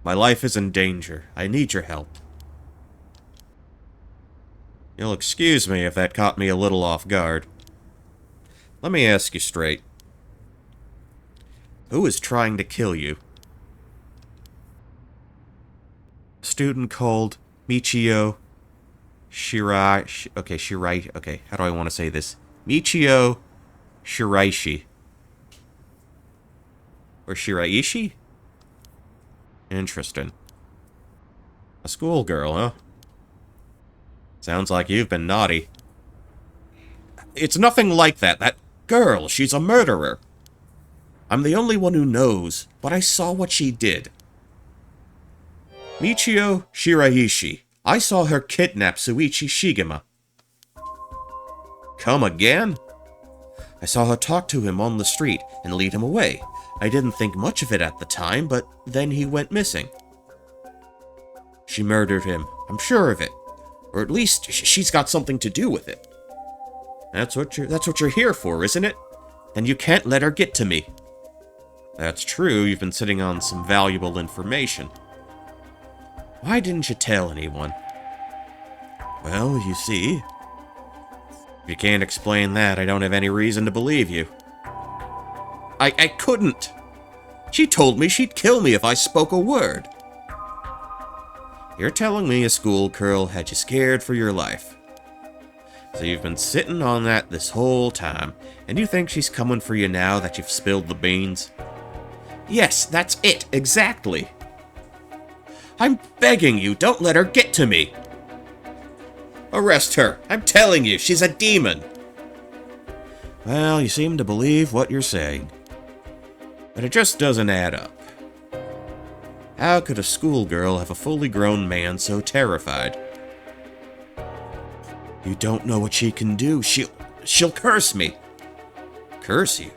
My life is in danger. I need your help. You'll excuse me if that caught me a little off guard. Let me ask you straight. Who is trying to kill you? A student called Michio Shirai. Okay, how do I want to say this? Michio Shiraishi. Or Shiraishi? Interesting. A schoolgirl, huh? Sounds like you've been naughty. It's nothing like that. That girl, she's a murderer. I'm the only one who knows, but I saw what she did. Michio Shiraishi. I saw her kidnap Suichi Shigema. Come again? I saw her talk to him on the street and lead him away. I didn't think much of it at the time, but then he went missing. She murdered him. I'm sure of it. Or at least she's got something to do with it. That's what you're here for, isn't it? Then you can't let her get to me. That's true, you've been sitting on some valuable information. Why didn't you tell anyone? Well, you see, if you can't explain that, I don't have any reason to believe you. I couldn't. She told me she'd kill me if I spoke a word. You're telling me a schoolgirl had you scared for your life. So you've been sitting on that this whole time, and you think she's coming for you now that you've spilled the beans? Yes, that's it, exactly. I'm begging you, don't let her get to me. Arrest her. I'm telling you, she's a demon. Well, you seem to believe what you're saying. But it just doesn't add up. How could a schoolgirl have a fully grown man so terrified? You don't know what she can do. She'll curse me. Curse you?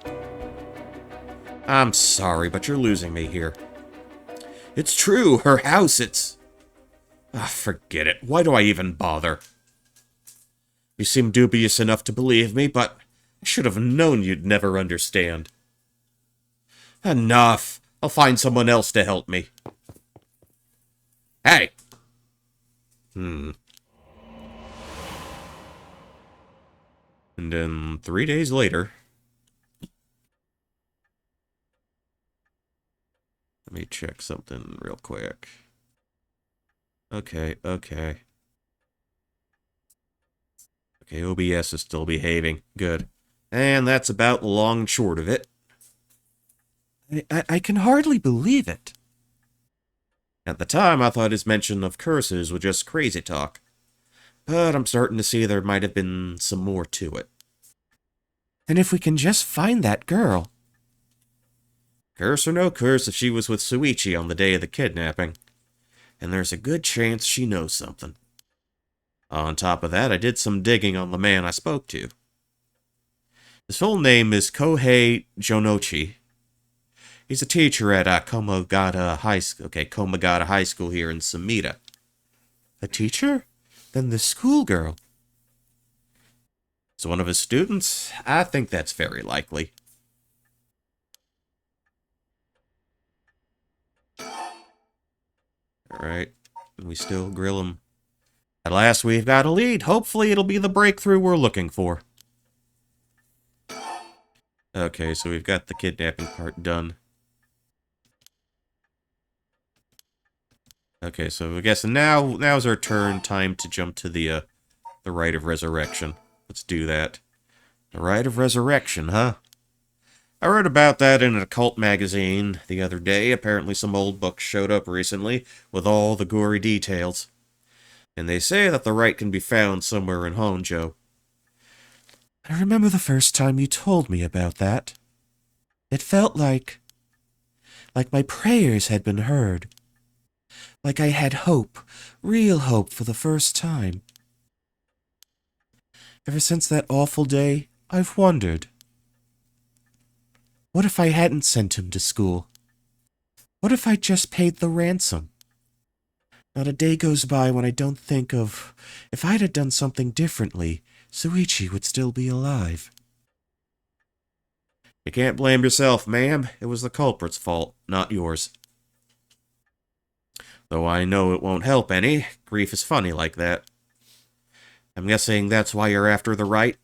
I'm sorry, but you're losing me here. It's true, her house, it's... forget it. Why do I even bother? You seem dubious enough to believe me, but I should have known you'd never understand. Enough. I'll find someone else to help me. Hey! And then 3 days later... Let me check something real quick. Okay. Okay, OBS is still behaving. Good. And that's about the long and short of it. I can hardly believe it. At the time, I thought his mention of curses was just crazy talk. But I'm starting to see there might have been some more to it. And if we can just find that girl... Curse or no curse if she was with Suichi on the day of the kidnapping. And there's a good chance she knows something. On top of that, I did some digging on the man I spoke to. His full name is Kohei Jonochi. He's a teacher at Komagata High School. Okay, Komagata High School here in Sumida. A teacher? Then the schoolgirl. Is one of his students? I think that's very likely. Alright, we still grill him. At last we've got a lead. Hopefully it'll be the breakthrough we're looking for. Okay, so we've got the kidnapping part done. Okay, so I guess now's our turn. Time to jump to the Rite of Resurrection. Let's do that. The Rite of Resurrection, huh? I read about that in an occult magazine the other day. Apparently some old books showed up recently with all the gory details. And they say that the rite can be found somewhere in Honjo. I remember the first time you told me about that. It felt like my prayers had been heard. Like I had hope, real hope for the first time. Ever since that awful day, I've wondered. What if I hadn't sent him to school? What if I just paid the ransom? Not a day goes by when I don't think of, if I'd have done something differently, Suichi would still be alive. You can't blame yourself, ma'am. It was the culprit's fault, not yours. Though I know it won't help any. Grief is funny like that. I'm guessing that's why you're after the rite?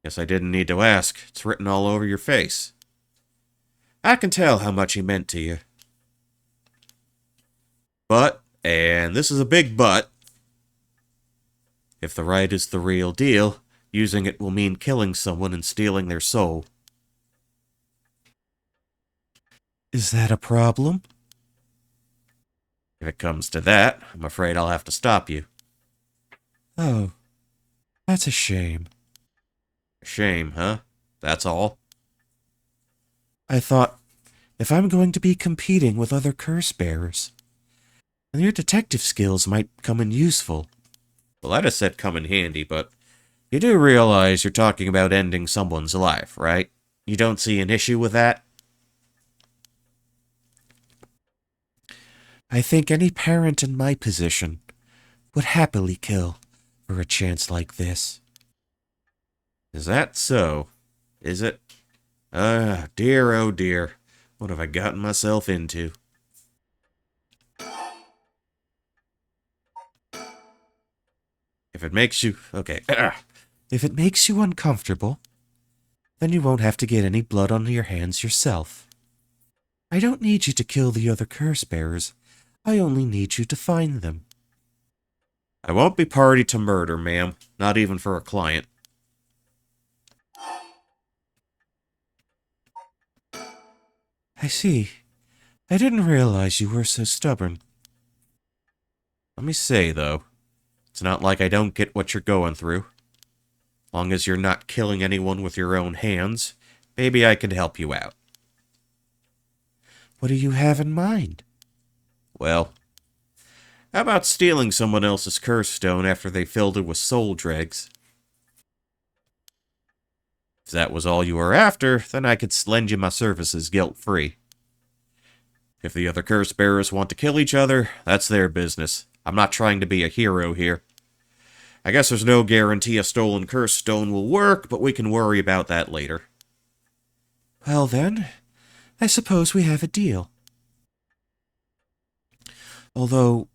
Guess I didn't need to ask. It's written all over your face. I can tell how much he meant to you. But, and this is a big but, if the right is the real deal, using it will mean killing someone and stealing their soul. Is that a problem? If it comes to that, I'm afraid I'll have to stop you. Oh, that's a shame. A shame, huh? That's all? I thought, if I'm going to be competing with other curse bearers, then your detective skills might come in useful. Well, that is said come in handy, but you do realize you're talking about ending someone's life, right? You don't see an issue with that? I think any parent in my position would happily kill for a chance like this. Is that so? Is it? Ah, dear, oh dear. What have I gotten myself into? If it makes you... Okay. If it makes you uncomfortable, then you won't have to get any blood on your hands yourself. I don't need you to kill the other curse bearers. I only need you to find them. I won't be party to murder, ma'am. Not even for a client. I see. I didn't realize you were so stubborn. Let me say, though, it's not like I don't get what you're going through. Long as you're not killing anyone with your own hands, maybe I could help you out. What do you have in mind? Well, how about stealing someone else's curse stone after they filled it with soul dregs? If that was all you were after, then I could lend you my services guilt-free. If the other curse bearers want to kill each other, that's their business. I'm not trying to be a hero here. I guess there's no guarantee a stolen curse stone will work, but we can worry about that later. Well then, I suppose we have a deal. Although,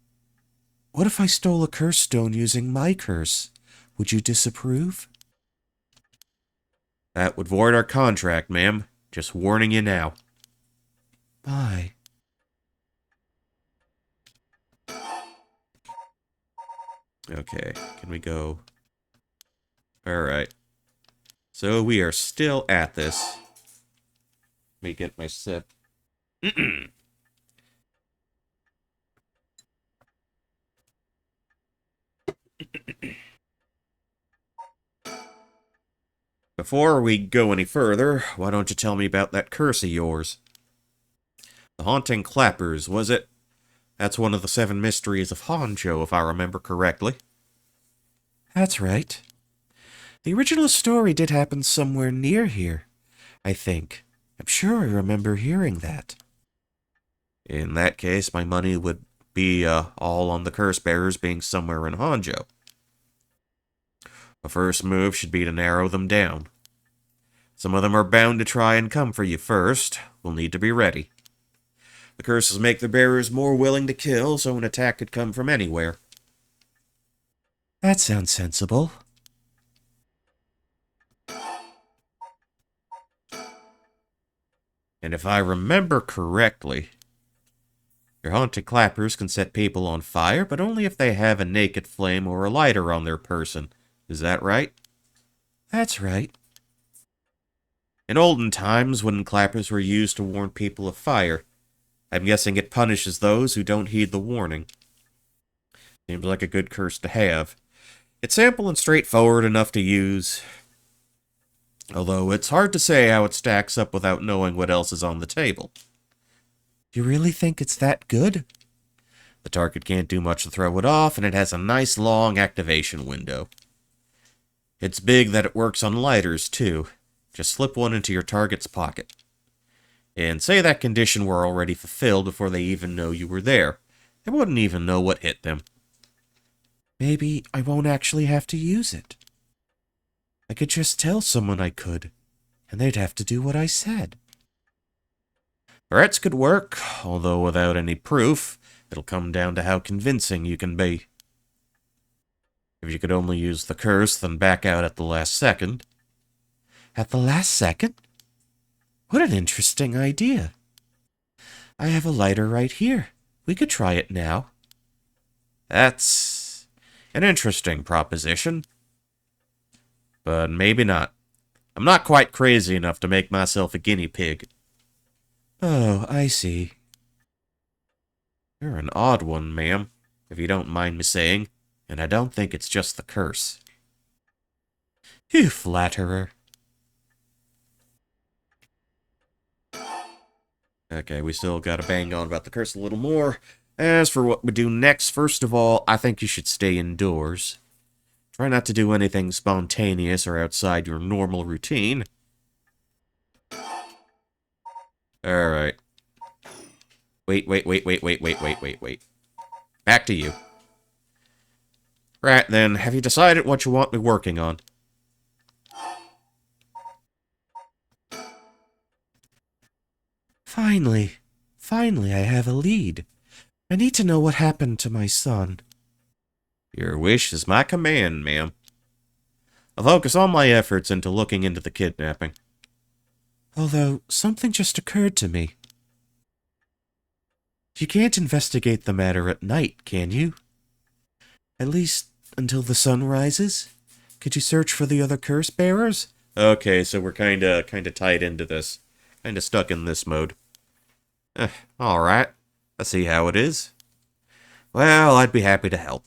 what if I stole a curse stone using my curse? Would you disapprove? That would void our contract, ma'am. Just warning you now. My. Okay, can we go... Alright. So we are still at this. Let me get my sip. Before we go any further, why don't you tell me about that curse of yours? The Haunting Clappers, was it? That's one of the 7 mysteries of Honjo, if I remember correctly. That's right. The original story did happen somewhere near here, I think. I'm sure I remember hearing that. In that case, my money would be all on the curse bearers being somewhere in Honjo. The first move should be to narrow them down. Some of them are bound to try and come for you first. We'll need to be ready. The curses make the bearers more willing to kill, so an attack could come from anywhere. That sounds sensible. And if I remember correctly, your haunted clappers can set people on fire, but only if they have a naked flame or a lighter on their person. Is that right? That's right. In olden times, wooden clappers were used to warn people of fire. I'm guessing it punishes those who don't heed the warning. Seems like a good curse to have. It's simple and straightforward enough to use. Although it's hard to say how it stacks up without knowing what else is on the table. You really think it's that good? The target can't do much to throw it off, and it has a nice long activation window. It's big that it works on lighters, too. Just slip one into your target's pocket. And say that condition were already fulfilled before they even know you were there. They wouldn't even know what hit them. Maybe I won't actually have to use it. I could just tell someone I could, and they'd have to do what I said. Threats could work, although without any proof, it'll come down to how convincing you can be. If you could only use the curse, then back out at the last second. At the last second? What an interesting idea. I have a lighter right here. We could try it now. That's an interesting proposition. But maybe not. I'm not quite crazy enough to make myself a guinea pig. Oh, I see. You're an odd one, ma'am, if you don't mind me saying, and I don't think it's just the curse. You flatterer. Okay, we still gotta bang on about the curse a little more. As for what we do next, first of all, I think you should stay indoors. Try not to do anything spontaneous or outside your normal routine. Alright. Wait. Back to you. Right then, have you decided what you want me working on? Finally, I have a lead. I need to know what happened to my son. Your wish is my command, ma'am. I'll focus all my efforts into looking into the kidnapping. Although, something just occurred to me. You can't investigate the matter at night, can you? At least until the sun rises? Could you search for the other curse bearers? Okay, so we're kinda tied into this. Kinda stuck in this mode. Alright. I see how it is. Well, I'd be happy to help.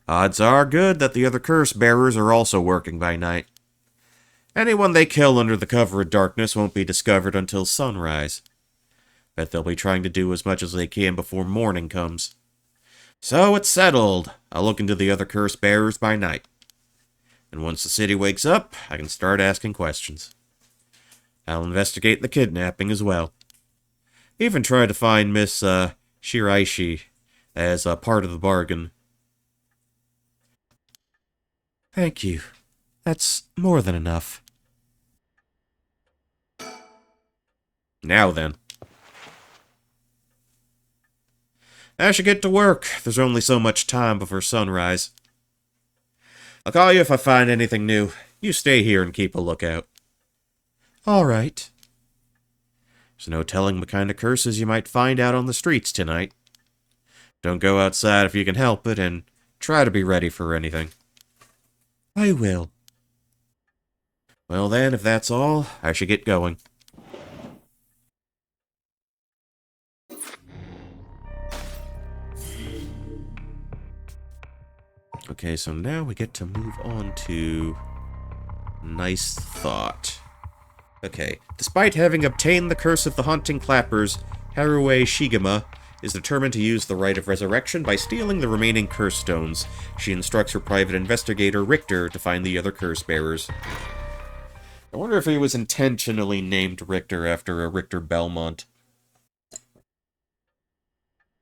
Odds are good that the other curse bearers are also working by night. Anyone they kill under the cover of darkness won't be discovered until sunrise. Bet they'll be trying to do as much as they can before morning comes. So it's settled. I'll look into the other curse bearers by night. And once the city wakes up, I can start asking questions. I'll investigate the kidnapping as well. Even try to find Miss Shiraishi as a part of the bargain. Thank you. That's more than enough. Now then. I should get to work. There's only so much time before sunrise. I'll call you if I find anything new. You stay here and keep a lookout. All right. There's no telling what kind of curses you might find out on the streets tonight. Don't go outside if you can help it, and try to be ready for anything. I will. Well then, if that's all, I should get going. Okay, so now we get to move on to Nice Thought. Okay, despite having obtained the curse of the Haunting Clappers, Harue Shigema is determined to use the rite of resurrection by stealing the remaining curse stones. She instructs her private investigator, Richter, to find the other curse bearers. I wonder if he was intentionally named Richter after a Richter Belmont.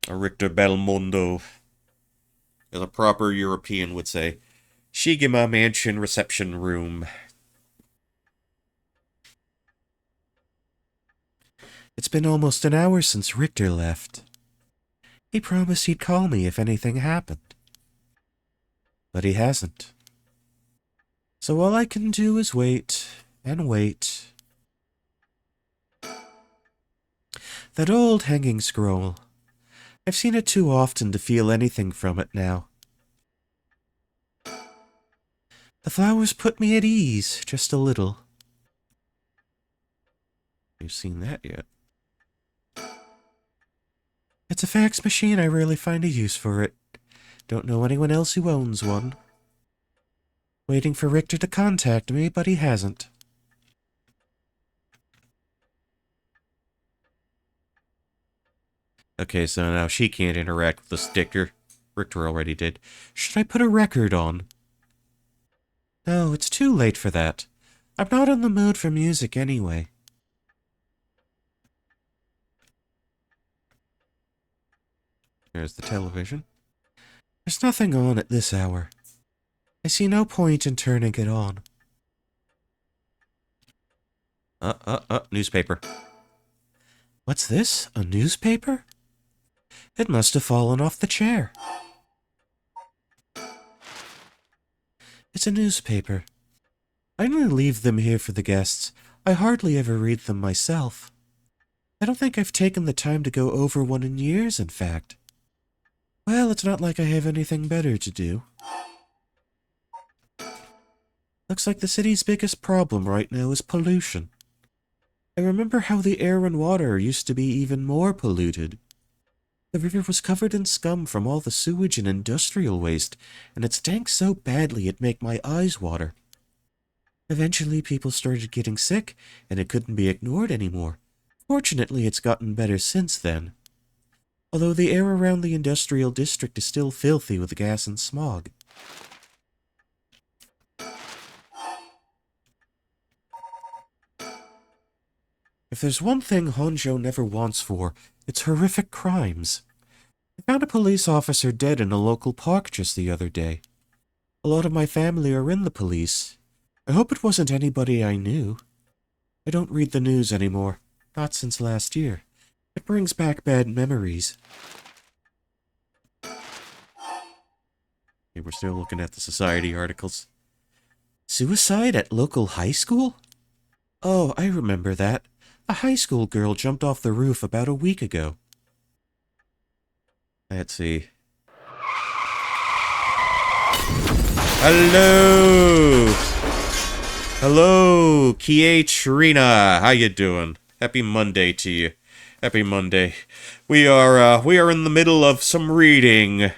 A Richter Belmondo, as a proper European would say. Shigema Mansion Reception Room. It's been almost an hour since Richter left. He promised he'd call me if anything happened. But he hasn't. So all I can do is wait and wait. That old hanging scroll. I've seen it too often to feel anything from it now. The flowers put me at ease, just a little. You've seen that yet? It's a fax machine. I rarely find a use for it. Don't know anyone else who owns one. Waiting for Richter to contact me, but he hasn't. Okay, so now she can't interact with the sticker. Richter already did. Should I put a record on? No, it's too late for that. I'm not in the mood for music anyway. There's the television. There's nothing on at this hour. I see no point in turning it on. Newspaper. What's this? A newspaper? It must have fallen off the chair. It's a newspaper. I only leave them here for the guests. I hardly ever read them myself. I don't think I've taken the time to go over one in years, in fact. Well, it's not like I have anything better to do. Looks like the city's biggest problem right now is pollution. I remember how the air and water used to be even more polluted. The river was covered in scum from all the sewage and industrial waste, and it stank so badly it'd make my eyes water. Eventually, people started getting sick, and it couldn't be ignored anymore. Fortunately, it's gotten better since then. Although the air around the industrial district is still filthy with gas and smog. If there's one thing Honjo never wants for, it's horrific crimes. I found a police officer dead in a local park just the other day. A lot of my family are in the police. I hope it wasn't anybody I knew. I don't read the news anymore. Not since last year. It brings back bad memories. Okay, we're still looking at the society articles. Suicide at local high school? Oh, I remember that. A high school girl jumped off the roof about a week ago. Let's see. Hello! Hello, Kie Trina. How you doing? Happy Monday to you. Happy Monday. We are in the middle of some reading.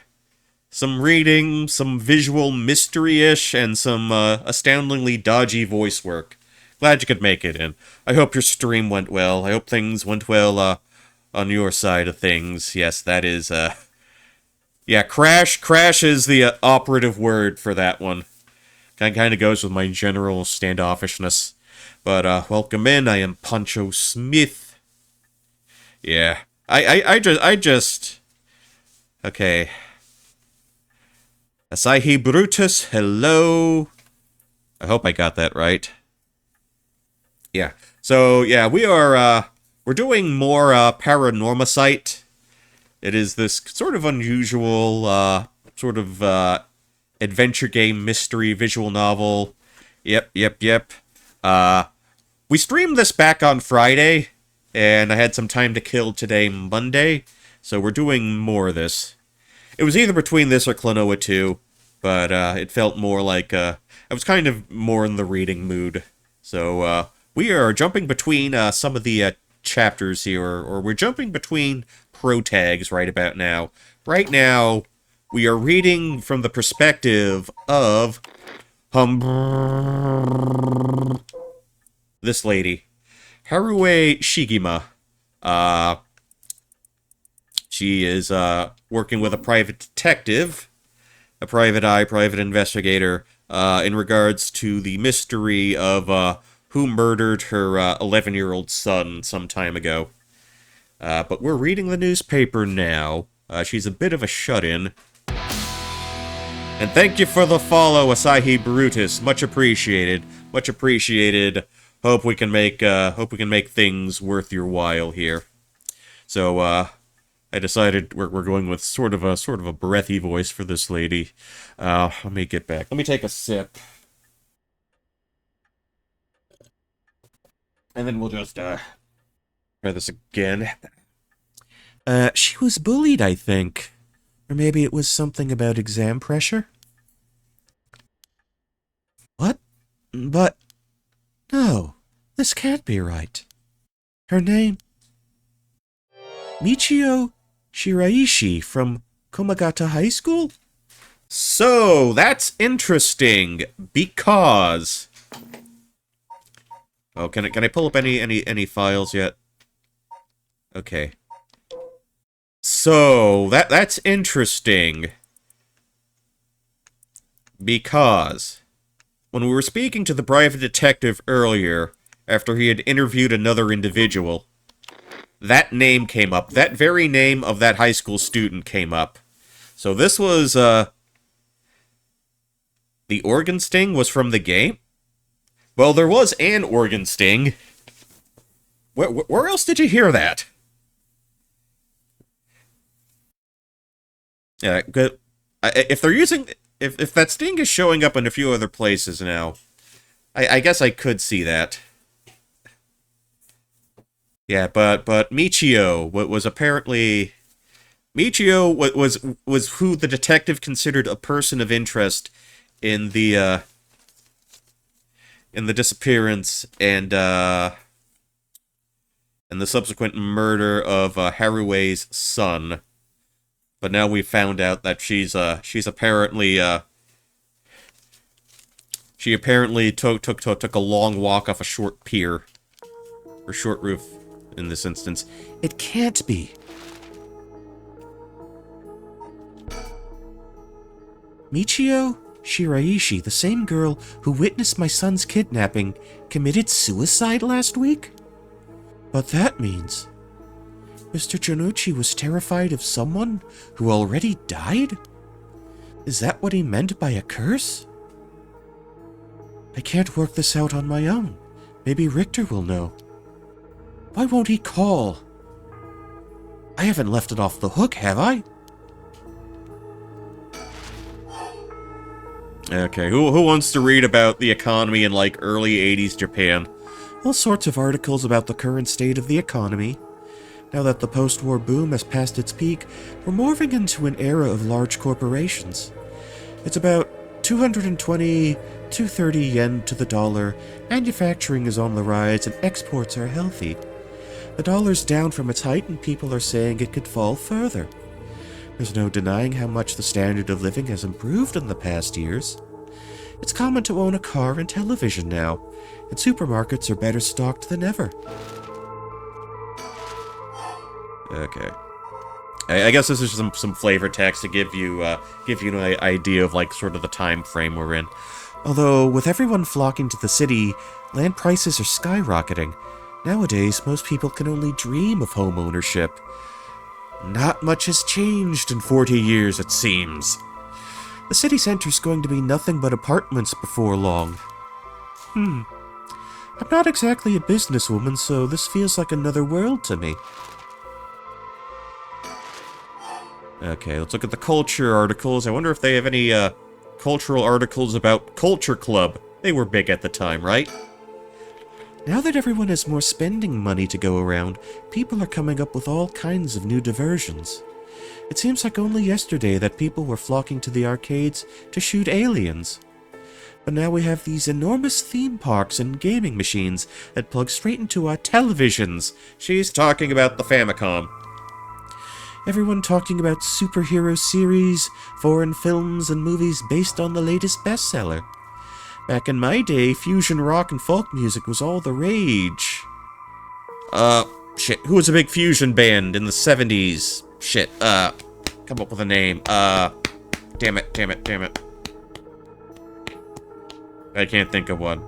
Some visual mystery-ish, and some astoundingly dodgy voice work. Glad you could make it in. I hope your stream went well. I hope things went well on your side of things. Yes, that is yeah, crash is the operative word for that one. Kind of goes with my general standoffishness. But welcome in. I am Pancho Smith. Yeah. I just okay. Asahi Brutus, hello. I hope I got that right. Yeah. So, yeah, we're doing more Paranormasight. It is this sort of unusual, adventure game, mystery, visual novel. Yep. We streamed this back on Friday, and I had some time to kill today, Monday, so we're doing more of this. It was either between this or Klonoa 2, but it felt more like, I was kind of more in the reading mood. So, we are jumping between some of the chapters here, or we're jumping between pro-tags right about now. Right now, we are reading from the perspective of this lady, Harue Shigima. She is working with a private detective, a private eye, private investigator, in regards to the mystery of who murdered her 11-year-old son some time ago. But we're reading the newspaper now. She's a bit of a shut-in. And thank you for the follow, Asahi Brutus. Much appreciated. Much appreciated. Hope we can make things worth your while here. So, I decided we're going with sort of a breathy voice for this lady. Let me get back. Let me take a sip. And then we'll just, try this again. She was bullied, I think. Or maybe it was something about exam pressure? What? But... no, this can't be right. Her name... Michio Shiraishi from Komagata High School? So, that's interesting, because... Oh, can I pull up any files yet? Okay. So, that's interesting. Because when we were speaking to the private detective earlier, after he had interviewed another individual, that name came up. That very name of that high school student came up. So this was, the organ sting was from the game? Well, there was an organ sting. Where else did you hear that? Yeah, good. If they're using... If that sting is showing up in a few other places now, I guess I could see that. Yeah, but Michio was apparently Michio was who the detective considered a person of interest in the disappearance and the subsequent murder of Harue's son. But now we found out that she's apparently she apparently took a long walk off a short pier or short roof in this instance. It can't be. Michio Shiraishi, the same girl who witnessed my son's kidnapping, committed suicide last week? But that means Mr. Janucci was terrified of someone who already died? Is that what he meant by a curse? I can't work this out on my own. Maybe Richter will know. Why won't he call? I haven't left it off the hook, have I? Okay, who wants to read about the economy in, like, early 80s Japan? All sorts of articles about the current state of the economy. Now that the post-war boom has passed its peak, we're morphing into an era of large corporations. It's about 220, 230 yen to the dollar, manufacturing is on the rise, and exports are healthy. The dollar's down from its height, and people are saying it could fall further. There's no denying how much the standard of living has improved in the past years. It's common to own a car and television now, and supermarkets are better stocked than ever. Okay. I guess this is some flavor text to give you an idea of, like, sort of the time frame we're in. Although, with everyone flocking to the city, land prices are skyrocketing. Nowadays, most people can only dream of home ownership. Not much has changed in 40 years, it seems. The city center's going to be nothing but apartments before long. I'm not exactly a businesswoman, so this feels like another world to me. Okay, let's look at the culture articles. I wonder if they have any cultural articles about Culture Club. They were big at the time, right? Now that everyone has more spending money to go around, people are coming up with all kinds of new diversions. It seems like only yesterday that people were flocking to the arcades to shoot aliens. But now we have these enormous theme parks and gaming machines that plug straight into our televisions. She's talking about the Famicom. Everyone talking about superhero series, foreign films, and movies based on the latest bestseller. Back in my day, fusion rock and folk music was all the rage. Shit, who was a big fusion band in the 70s? Shit, come up with a name. Damn it. I can't think of one.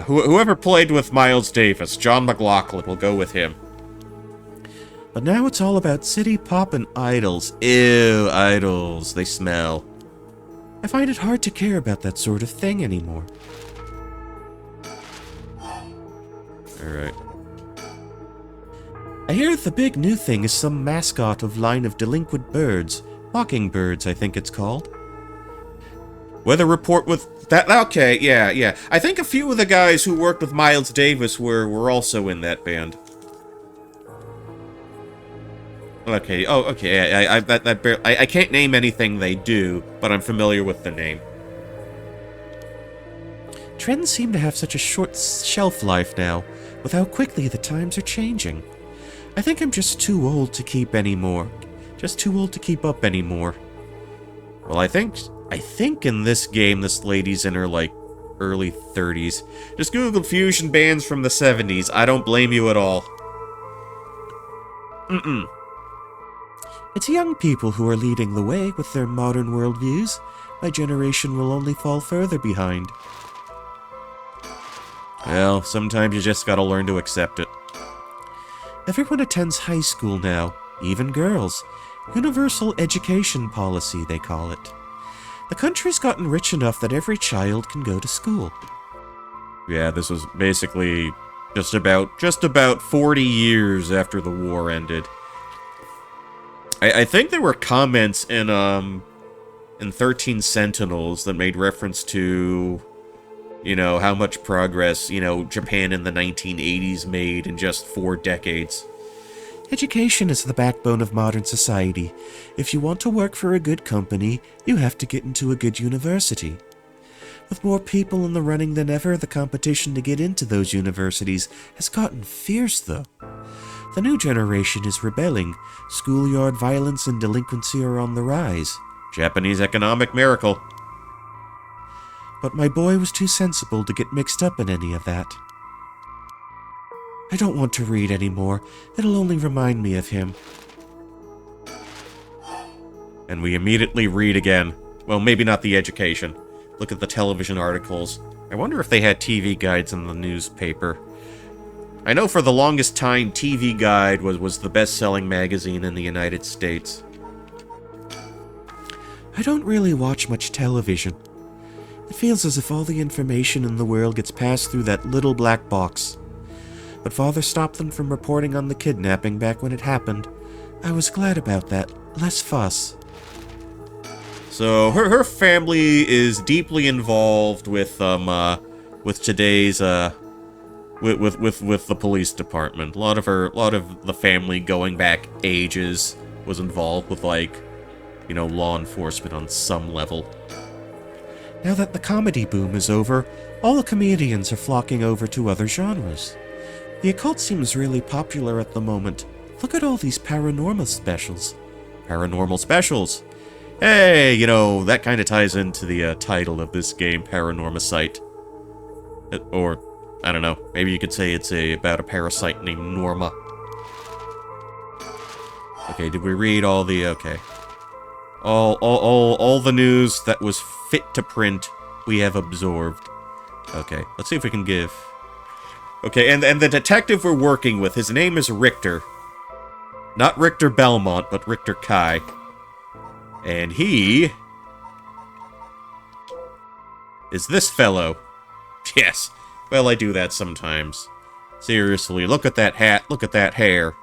Whoever played with Miles Davis, John McLaughlin, we'll go with him. But now it's all about city pop and idols. Ew, idols, they smell. I find it hard to care about that sort of thing anymore. Alright. I hear the big new thing is some mascot of line of delinquent birds. Mockingbirds, I think it's called. Weather report with that. Okay, yeah. I think a few of the guys who worked with Miles Davis were also in that band. Okay. Oh, okay. I can't name anything they do, but I'm familiar with the name. Trends seem to have such a short shelf life now, with how quickly the times are changing. I think I'm just too old to keep anymore. Just too old to keep up anymore. Well, I think in this game, this lady's in her, like, early 30s. Just Google fusion bands from the 70s. I don't blame you at all. It's young people who are leading the way with their modern worldviews. My generation will only fall further behind. Well, sometimes you just gotta learn to accept it. Everyone attends high school now, even girls. Universal education policy, they call it. The country's gotten rich enough that every child can go to school. Yeah, this was basically just about 40 years after the war ended. I think there were comments in 13 Sentinels that made reference to You know, how much progress, you know, Japan in the 1980s made in just 4 decades. Education is the backbone of modern society. If you want to work for a good company, you have to get into a good university. With more people in the running than ever, the competition to get into those universities has gotten fierce, though. The new generation is rebelling. Schoolyard violence and delinquency are on the rise. Japanese economic miracle. But my boy was too sensible to get mixed up in any of that. I don't want to read anymore. It'll only remind me of him. And we immediately read again. Well, maybe not the education. Look at the television articles. I wonder if they had TV guides in the newspaper. I know for the longest time, TV Guide was the best-selling magazine in the United States. I don't really watch much television. It feels as if all the information in the world gets passed through that little black box. But Father stopped them from reporting on the kidnapping back when it happened. I was glad about that. Less fuss. So her family is deeply involved with today's with the police department. A lot of the family going back ages was involved with, like, you know, law enforcement on some level. Now that the comedy boom is over, all the comedians are flocking over to other genres. The occult seems really popular at the moment. Look at all these paranormal specials. Paranormal specials. Hey, you know, that kind of ties into the title of this game, Paranormasight. Or, I don't know, maybe you could say it's about a parasite named Norma. Okay, did we read all the... okay. All the news that was fit to print, we have absorbed. Okay, let's see if we can give... Okay, and the detective we're working with, his name is Richter. Not Richter Belmont, but Richter Kai. And he... is this fellow. Yes. Well, I do that sometimes. Seriously, look at that hat, look at that hair.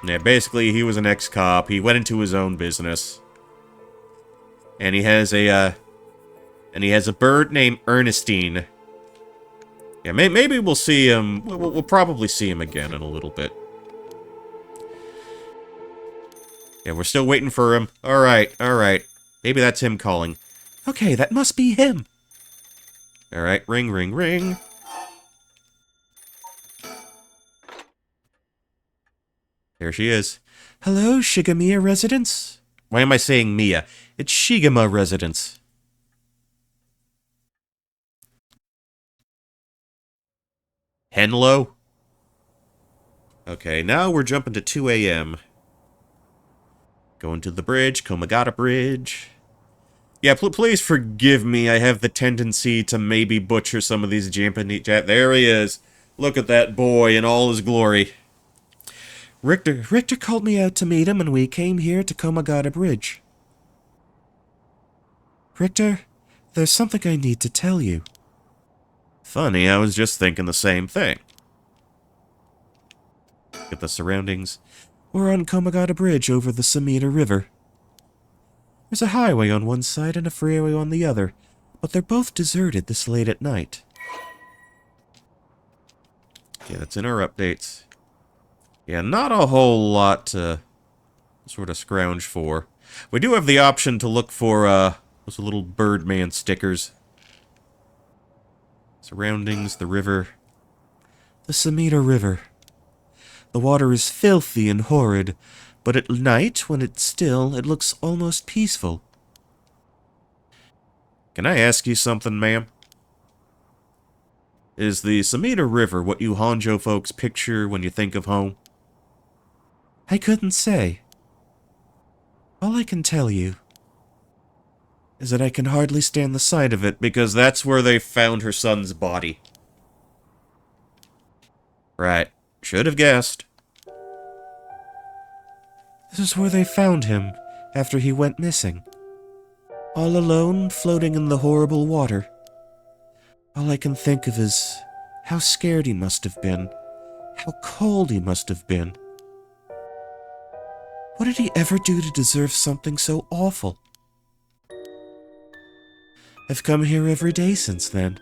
Yeah, basically, he was an ex-cop. He went into his own business. And he has a bird named Ernestine. Yeah, maybe we'll see him... We'll probably see him again in a little bit. Yeah, we're still waiting for him. Alright, alright. Maybe that's him calling. Okay, that must be him. Alright, ring, ring, ring. There she is. Hello, Shigamiya residence? Why am I saying Mia? It's Shigama residence. Henlo? Okay, now we're jumping to 2 a.m. Going to the bridge, Komagata Bridge. Yeah, please forgive me. I have the tendency to maybe butcher some of these Japanese... There he is. Look at that boy in all his glory. Richter called me out to meet him, and we came here to Komagata Bridge. Richter, there's something I need to tell you. Funny, I was just thinking the same thing. Look at the surroundings. We're on Komagata Bridge over the Samita River. There's a highway on one side and a freeway on the other, but they're both deserted this late at night. Okay, that's in our updates. Yeah, not a whole lot to sort of scrounge for. We do have the option to look for, those little Birdman stickers. Surroundings, the river. The Samita River. The water is filthy and horrid, but at night, when it's still, it looks almost peaceful. Can I ask you something, ma'am? Is the Samita River what you Honjo folks picture when you think of home? I couldn't say. All I can tell you is that I can hardly stand the sight of it, because that's where they found her son's body. Right. Should have guessed. This is where they found him after he went missing. All alone, floating in the horrible water. All I can think of is how scared he must have been. How cold he must have been. What did he ever do to deserve something so awful? I've come here every day since then.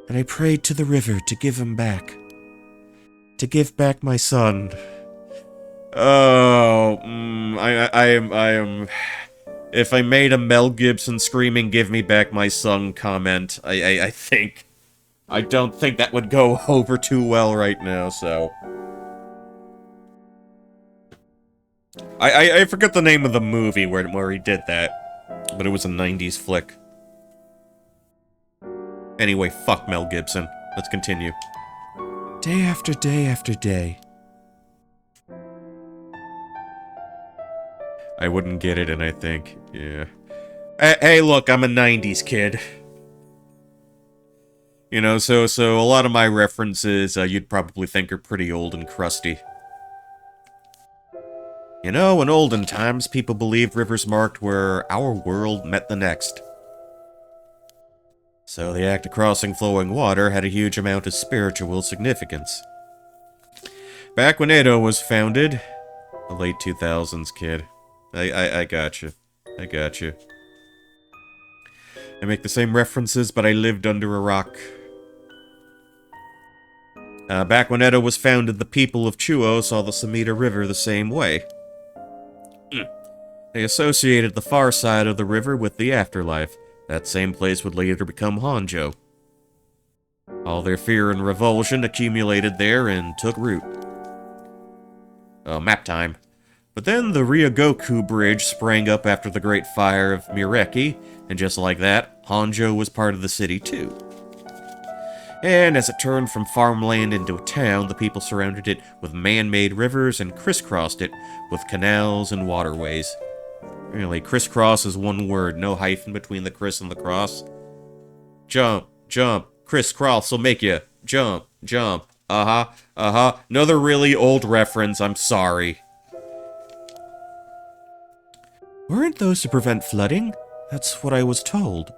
And I prayed to the river to give him back. To give back my son. Oh, I am. If I made a Mel Gibson screaming "Give me back my son" comment, I don't think that would go over too well right now. So, I forget the name of the movie where he did that, but it was a '90s flick. Anyway, fuck Mel Gibson. Let's continue. Day after day after day. I wouldn't get it, and I think, yeah. Hey, look, I'm a '90s kid. You know, so a lot of my references you'd probably think are pretty old and crusty. You know, in olden times, people believed rivers marked where our world met the next. So the act of crossing flowing water had a huge amount of spiritual significance. Back when Edo was founded, the late 2000s, kid. I got you. I got you. I make the same references, but I lived under a rock. Back when Edo was founded, the people of Chuo saw the Sumida River the same way. They associated the far side of the river with the afterlife. That same place would later become Honjo. All their fear and revulsion accumulated there and took root. Oh, map time. But then the Ryogoku Bridge sprang up after the Great Fire of Mireki, and just like that, Honjo was part of the city too. And as it turned from farmland into a town, the people surrounded it with man-made rivers and crisscrossed it with canals and waterways. Really, crisscross is one word, no hyphen between the criss and the cross. Jump, jump, crisscross will make you jump, jump. Another really old reference, I'm sorry. Weren't those to prevent flooding? That's what I was told.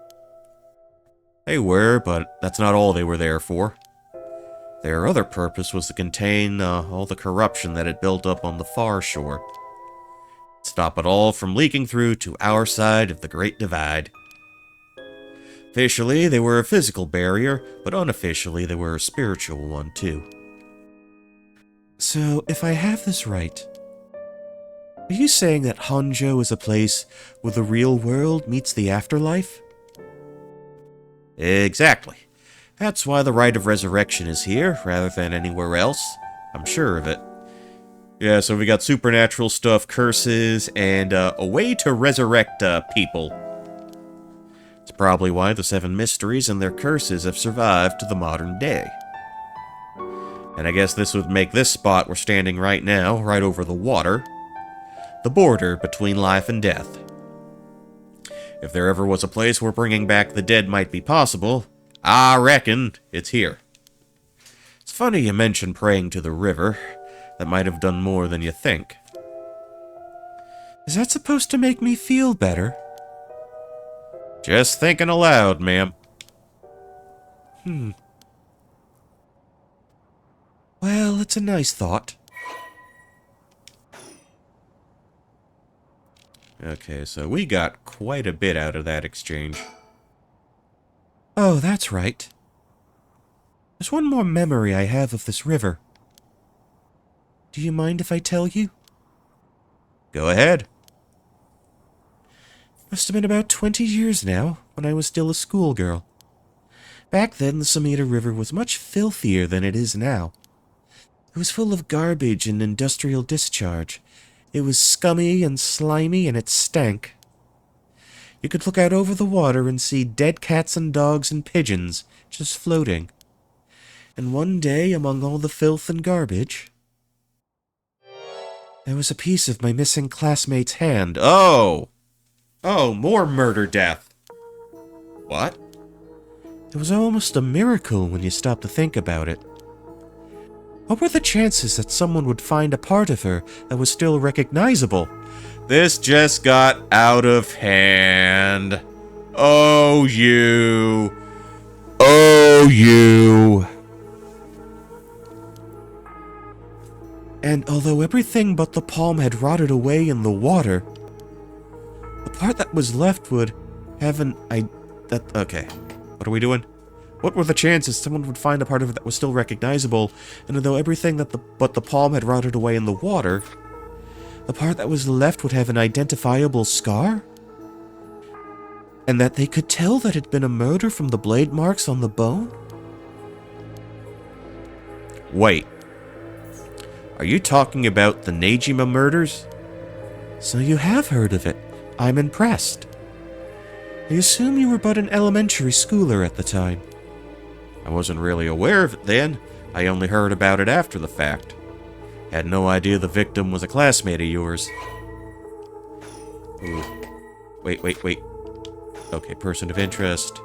They were, but that's not all they were there for. Their other purpose was to contain all the corruption that had built up on the far shore. Stop it all from leaking through to our side of the Great Divide. Officially, they were a physical barrier, but unofficially, they were a spiritual one, too. So, if I have this right, are you saying that Honjo is a place where the real world meets the afterlife? Exactly. That's why the rite of resurrection is here, rather than anywhere else. I'm sure of it. Yeah, so we got supernatural stuff, curses, and a way to resurrect people. It's probably why the 7 mysteries and their curses have survived to the modern day. And I guess this would make this spot we're standing right now, right over the water, the border between life and death. If there ever was a place where bringing back the dead might be possible, I reckon it's here. It's funny you mention praying to the river. That might have done more than you think. Is that supposed to make me feel better? Just thinking aloud, ma'am. Well, it's a nice thought. Okay, so we got quite a bit out of that exchange. Oh, that's right. There's one more memory I have of this river. Do you mind if I tell you? Go ahead. Must have been about 20 years now, when I was still a schoolgirl. Back then, the Sumida River was much filthier than it is now. It was full of garbage and industrial discharge. It was scummy and slimy, and it stank. You could look out over the water and see dead cats and dogs and pigeons just floating. And one day, among all the filth and garbage, there was a piece of my missing classmate's hand. Oh, more murder death. What? It was almost a miracle when you stop to think about it. What were the chances that someone would find a part of her that was still recognizable? This just got out of hand. Oh, you. Oh, you. And although everything but the palm had rotted away in the water, the part that was left would Okay. What are we doing? What were the chances someone would find a part of it that was still recognizable, and although everything but the palm had rotted away in the water, the part that was left would have an identifiable scar? And that they could tell that it had been a murder from the blade marks on the bone? Wait. Are you talking about the Nejima murders? So you have heard of it. I'm impressed. I assume you were but an elementary schooler at the time. I wasn't really aware of it then. I only heard about it after the fact. Had no idea the victim was a classmate of yours. Ooh. Wait. Okay, person of interest.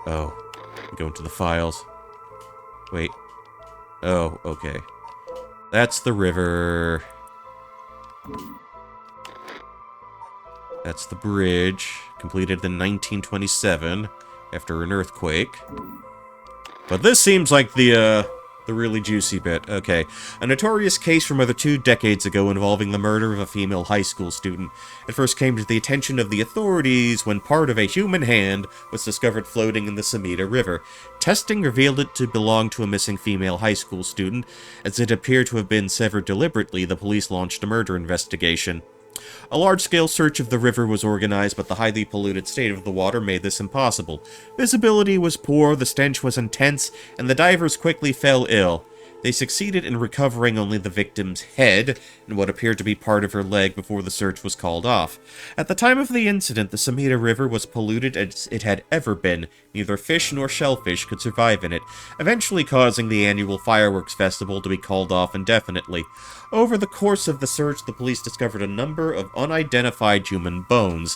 Oh. Go into the files. Wait. Oh, okay. That's the river. That's the bridge, completed in 1927 after an earthquake. But this seems like the really juicy bit. Okay. A notorious case from over 2 decades ago involving the murder of a female high school student. It first came to the attention of the authorities when part of a human hand was discovered floating in the Sumida River. Testing revealed it to belong to a missing female high school student. As it appeared to have been severed deliberately, the police launched a murder investigation. A large-scale search of the river was organized, but the highly polluted state of the water made this impossible. Visibility was poor, the stench was intense, and the divers quickly fell ill. They succeeded in recovering only the victim's head and what appeared to be part of her leg before the search was called off. At the time of the incident, the Sumida River was polluted as it had ever been. Neither fish nor shellfish could survive in it, eventually causing the annual fireworks festival to be called off indefinitely. Over the course of the search, the police discovered a number of unidentified human bones.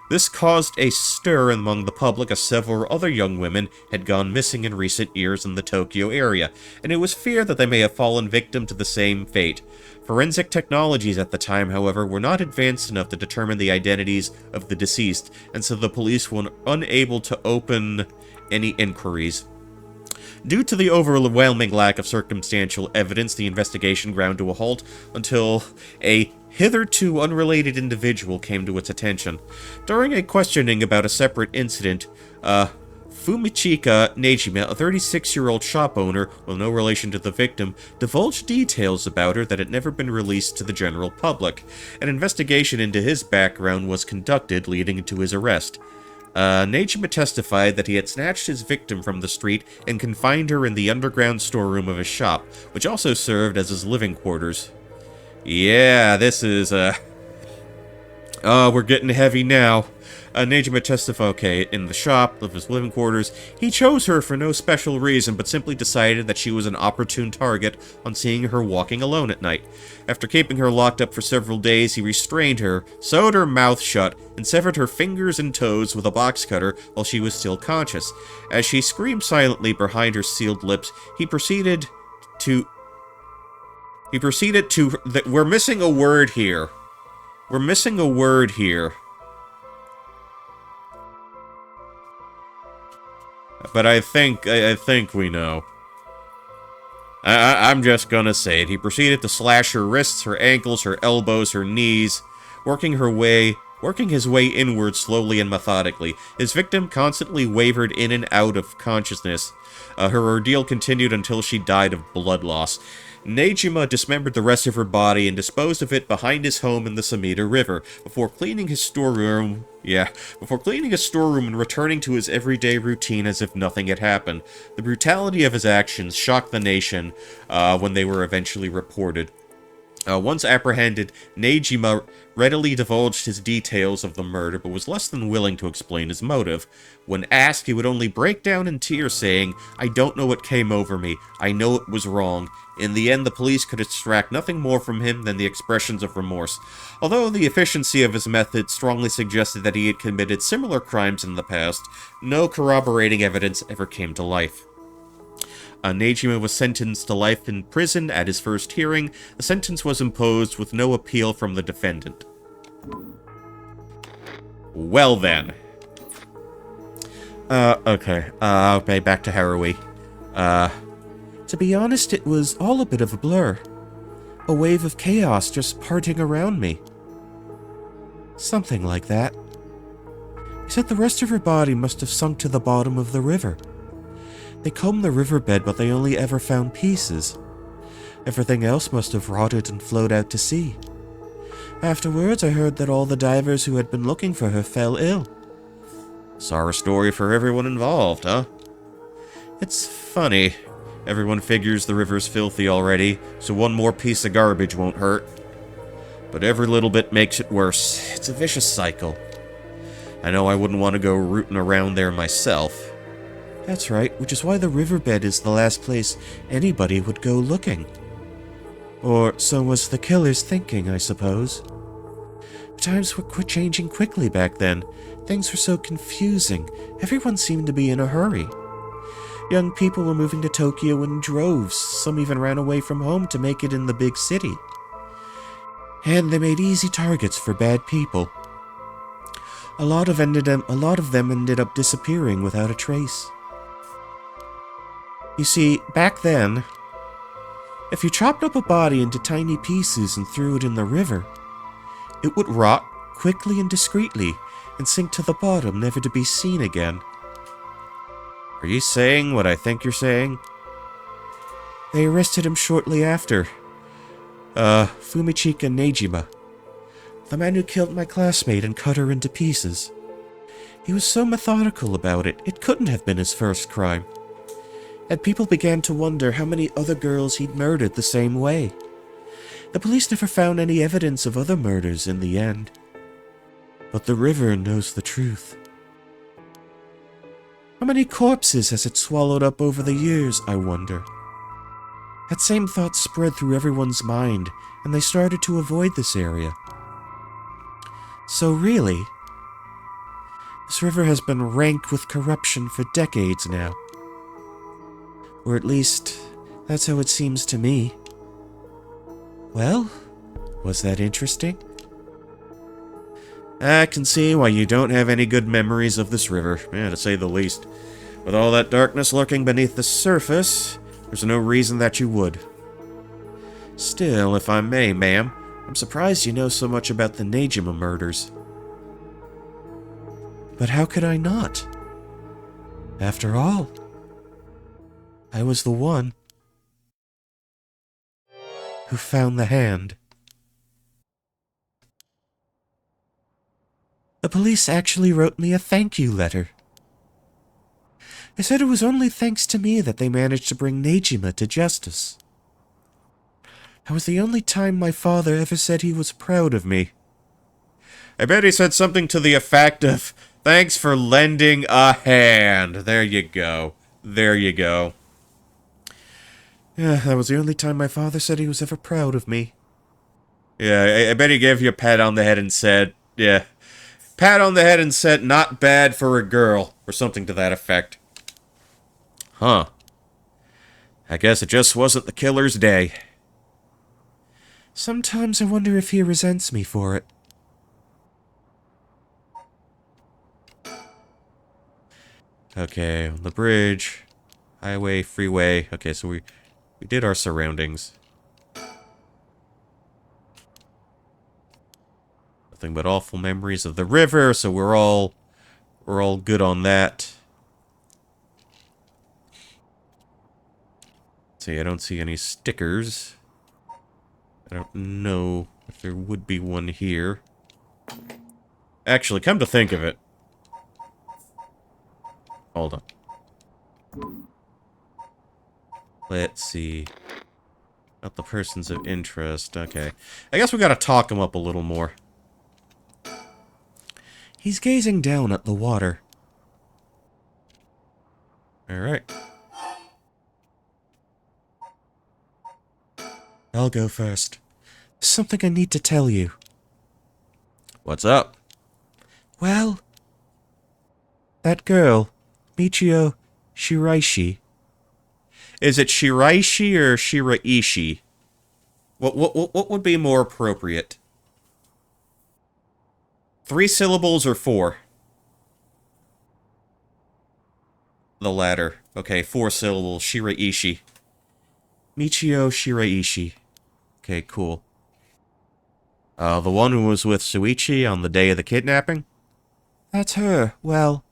This caused a stir among the public as several other young women had gone missing in recent years in the Tokyo area, and it was feared that they may have fallen victim to the same fate. Forensic technologies at the time, however, were not advanced enough to determine the identities of the deceased, and so the police were unable to open any inquiries. Due to the overwhelming lack of circumstantial evidence, the investigation ground to a halt until a hitherto unrelated individual came to its attention. During a questioning about a separate incident, Fumichika Nejima, a 36-year-old shop owner with no relation to the victim, divulged details about her that had never been released to the general public. An investigation into his background was conducted, leading to his arrest. Nejima testified that he had snatched his victim from the street and confined her in the underground storeroom of his shop, which also served as his living quarters. Yeah, this is, we're getting heavy now. Nejima testified, in the shop of his living quarters, he chose her for no special reason, but simply decided that she was an opportune target on seeing her walking alone at night. After keeping her locked up for several days, he restrained her, sewed her mouth shut, and severed her fingers and toes with a box cutter while she was still conscious. As she screamed silently behind her sealed lips, he proceeded to... We're missing a word here. We're missing a word here. But I think we know. I'm just gonna say it. He proceeded to slash her wrists, her ankles, her elbows, her knees, working his way inward slowly and methodically. His victim constantly wavered in and out of consciousness. Her ordeal continued until she died of blood loss. Nejima dismembered the rest of her body and disposed of it behind his home in the Sumida River, before cleaning his storeroom and returning to his everyday routine as if nothing had happened. The brutality of his actions shocked the nation when they were eventually reported. Once apprehended, Nejima readily divulged his details of the murder, but was less than willing to explain his motive. When asked, he would only break down in tears, saying, "I don't know what came over me. I know it was wrong." In the end, the police could extract nothing more from him than the expressions of remorse. Although the efficiency of his method strongly suggested that he had committed similar crimes in the past, no corroborating evidence ever came to life. Nejima was sentenced to life in prison at his first hearing. The sentence was imposed with no appeal from the defendant. Well then. Okay, back to Harui. To be honest, it was all a bit of a blur. A wave of chaos just parting around me. Something like that. He said the rest of her body must have sunk to the bottom of the river. They combed the riverbed, but they only ever found pieces. Everything else must have rotted and flowed out to sea. Afterwards, I heard that all the divers who had been looking for her fell ill. Sorry story for everyone involved, huh? It's funny. Everyone figures the river's filthy already, so one more piece of garbage won't hurt. But every little bit makes it worse. It's a vicious cycle. I know I wouldn't want to go rooting around there myself. That's right, which is why the riverbed is the last place anybody would go looking. Or so was the killer's thinking, I suppose. Times were changing quickly back then. Things were so confusing. Everyone seemed to be in a hurry. Young people were moving to Tokyo in droves. Some even ran away from home to make it in the big city. And they made easy targets for bad people. A lot of them ended up disappearing without a trace. You see, back then, if you chopped up a body into tiny pieces and threw it in the river, it would rot quickly and discreetly and sink to the bottom, never to be seen again. Are you saying what I think you're saying? They arrested him shortly after. Fumichika Nejima. The man who killed my classmate and cut her into pieces. He was so methodical about it, it couldn't have been his first crime. And people began to wonder how many other girls he'd murdered the same way. The police never found any evidence of other murders in the end. But the river knows the truth. How many corpses has it swallowed up over the years, I wonder? That same thought spread through everyone's mind, and they started to avoid this area. So really, this river has been rank with corruption for decades now. Or at least, that's how it seems to me. Well, was that interesting? I can see why you don't have any good memories of this river, to say the least. With all that darkness lurking beneath the surface, there's no reason that you would. Still, if I may, ma'am, I'm surprised you know so much about the Nejima murders. But how could I not? After all, I was the one who found the hand. The police actually wrote me a thank you letter. They said it was only thanks to me that they managed to bring Nejima to justice. That was the only time my father ever said he was proud of me. I bet he said something to the effect of, "Thanks for lending a hand." There you go. There you go. Yeah, that was the only time my father said he was ever proud of me. Yeah, I bet he gave you a pat on the head and said, pat on the head and said, "Not bad for a girl," or something to that effect. Huh. I guess it just wasn't the killer's day. Sometimes I wonder if he resents me for it. Okay, on the bridge, highway, freeway. Okay, so we did our surroundings. Nothing but awful memories of the river, so we're all good on that. See, I don't see any stickers. I don't know if there would be one here. Actually, come to think of it. Hold on. Let's see. Not the persons of interest. Okay. I guess we gotta talk him up a little more. He's gazing down at the water. Alright. I'll go first. There's something I need to tell you. What's up? Well, that girl, Michio Shiraishi. Is it Shiraishi or Shiraishi? What would be more appropriate? 3 syllables or 4? The latter. Okay, 4 syllables. Shiraishi. Michio Shiraishi. Okay, cool. The one who was with Suichi on the day of the kidnapping? That's her. Well,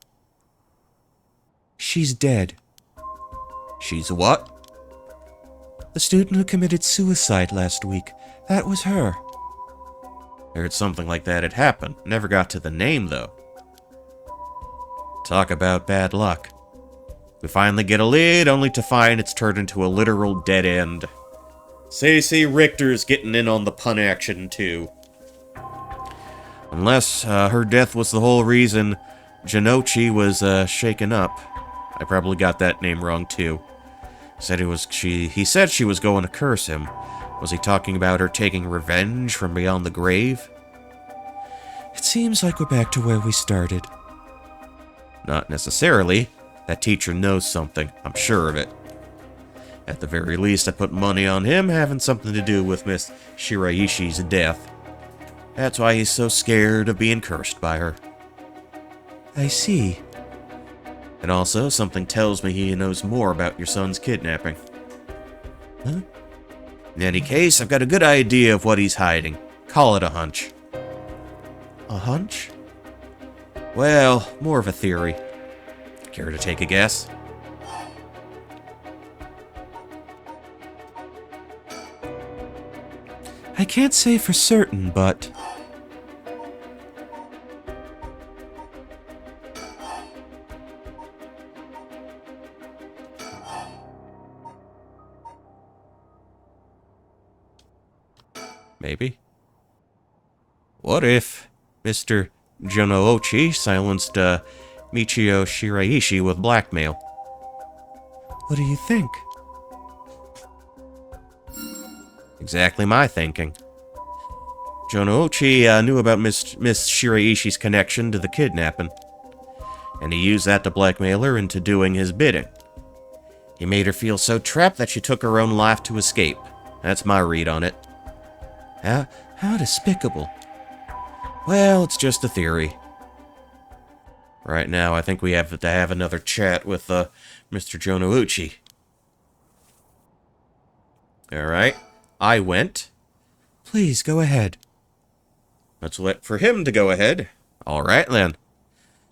she's dead. She's what? The student who committed suicide last week. That was her. I heard something like that had happened. Never got to the name, though. Talk about bad luck. We finally get a lead, only to find it's turned into a literal dead end. Stacey Richter's getting in on the pun action, too. Unless her death was the whole reason Janochi was shaken up. I probably got that name wrong, too. He said she was going to curse him. Was he talking about her taking revenge from beyond the grave? It seems like we're back to where we started. Not necessarily. That teacher knows something. I'm sure of it. At the very least, I put money on him having something to do with Miss Shiraishi's death. That's why he's so scared of being cursed by her. I see. And also, something tells me he knows more about your son's kidnapping. Huh? In any case, I've got a good idea of what he's hiding. Call it a hunch. A hunch? Well, more of a theory. Care to take a guess? I can't say for certain, but... Maybe. What if Mr. Jonouchi silenced Michio Shiraishi with blackmail? What do you think? Exactly my thinking. Jonouchi knew about Miss Shiraishi's connection to the kidnapping, and he used that to blackmail her into doing his bidding. He made her feel so trapped that she took her own life to escape. That's my read on it. How despicable. Well, it's just a theory. Right now, I think we have to have another chat with Mr. Jonouchi. Alright, I went. Please, go ahead. Let's wait for him to go ahead. Alright, then.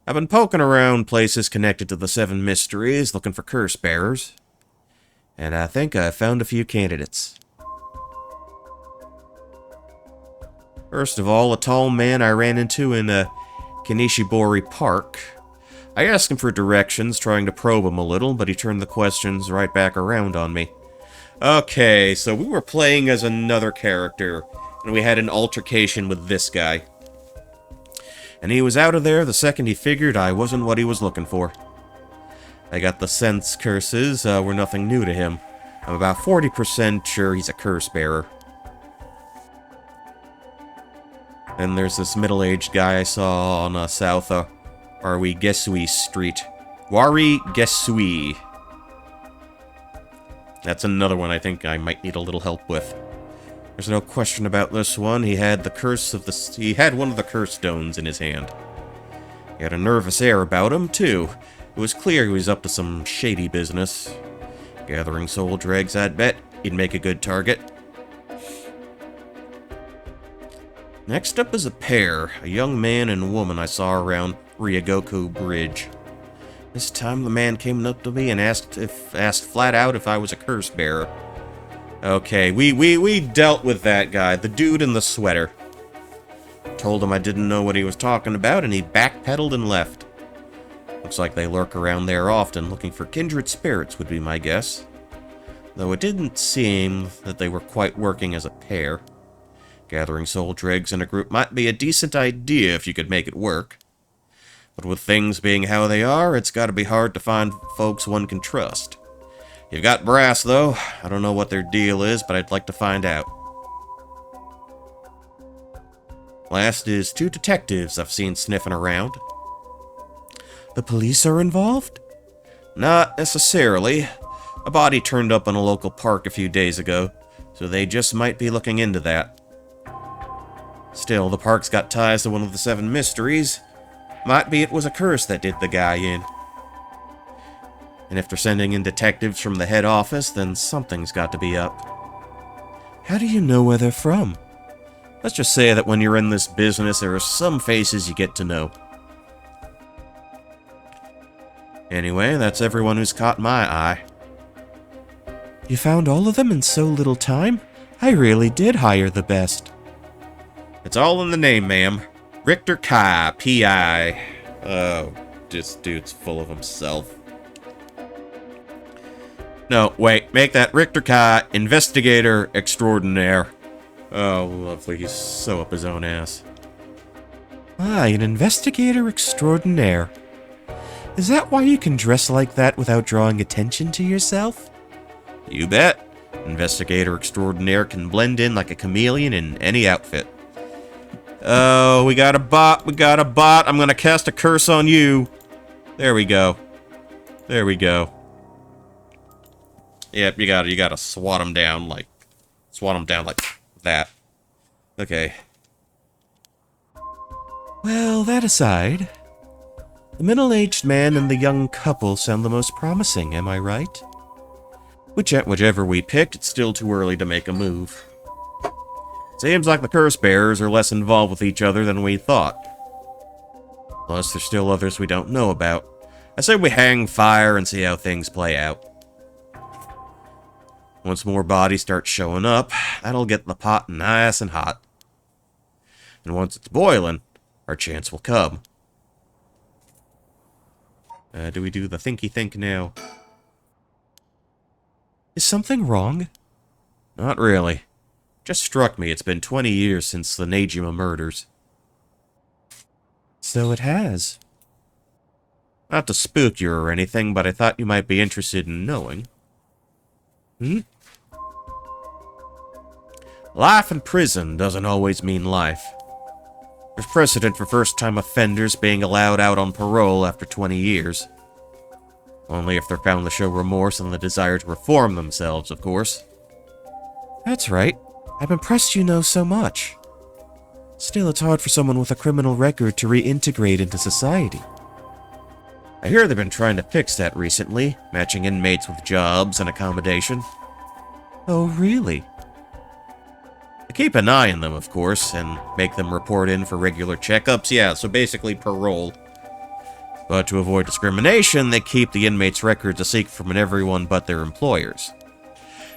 I've been poking around places connected to the Seven Mysteries, looking for curse bearers. And I think I found a few candidates. First of all, a tall man I ran into in Kanishibori Park. I asked him for directions, trying to probe him a little, but he turned the questions right back around on me. Okay, so we were playing as another character, and we had an altercation with this guy. And he was out of there the second he figured I wasn't what he was looking for. I got the sense curses were nothing new to him. I'm about 40% sure he's a curse bearer. And there's this middle-aged guy I saw on South Wari Gesui Street. Wari Gesui. That's another one I think I might need a little help with. There's no question about this one. He had one of the curse stones in his hand. He had a nervous air about him, too. It was clear he was up to some shady business. Gathering soul dregs, I'd bet. He'd make a good target. Next up is a pair, a young man and woman I saw around Ryogoku Bridge. This time the man came up to me and asked flat out if I was a curse bearer. Okay, we dealt with that guy, the dude in the sweater. Told him I didn't know what he was talking about, and he backpedaled and left. Looks like they lurk around there often, looking for kindred spirits would be my guess. Though it didn't seem that they were quite working as a pair. Gathering soul dregs in a group might be a decent idea if you could make it work. But with things being how they are, it's gotta be hard to find folks one can trust. You've got brass, though. I don't know what their deal is, but I'd like to find out. Last is 2 detectives I've seen sniffing around. The police are involved? Not necessarily. A body turned up in a local park a few days ago, so they just might be looking into that. Still, the park's got ties to one of the Seven Mysteries. Might be it was a curse that did the guy in. And if they're sending in detectives from the head office, then something's got to be up. How do you know where they're from? Let's just say that when you're in this business, there are some faces you get to know. Anyway, that's everyone who's caught my eye. You found all of them in so little time? I really did hire the best. It's all in the name, ma'am. Richter Kai, P.I. Oh, this dude's full of himself. No, wait, make that Richter Kai, Investigator Extraordinaire. Oh, lovely, he's so up his own ass. An investigator extraordinaire. Is that why you can dress like that without drawing attention to yourself? You bet. Investigator Extraordinaire can blend in like a chameleon in any outfit. Oh, we got a bot, I'm gonna cast a curse on you. There we go. Yep, you gotta swat him down like that. Okay. Well, that aside, the middle-aged man and the young couple sound the most promising, am I right? Whichever we picked, it's still too early to make a move. Seems like the curse bearers are less involved with each other than we thought. Plus, there's still others we don't know about. I say we hang fire and see how things play out. Once more bodies start showing up, that'll get the pot nice and hot. And once it's boiling, our chance will come. Do we do the thinky think now? Is something wrong? Not really. Just struck me it's been 20 years since the Najima murders. So it has. Not to spook you or anything, but I thought you might be interested in knowing. Life in prison doesn't always mean life. There's precedent for first-time offenders being allowed out on parole after 20 years. Only if they're found to show remorse and the desire to reform themselves, of course. That's right. I'm impressed you know so much. Still, it's hard for someone with a criminal record to reintegrate into society. I hear they've been trying to fix that recently, matching inmates with jobs and accommodation. Oh, really? I keep an eye on them, of course, and make them report in for regular checkups. Yeah, so basically parole. But to avoid discrimination, they keep the inmates' records a secret from everyone but their employers.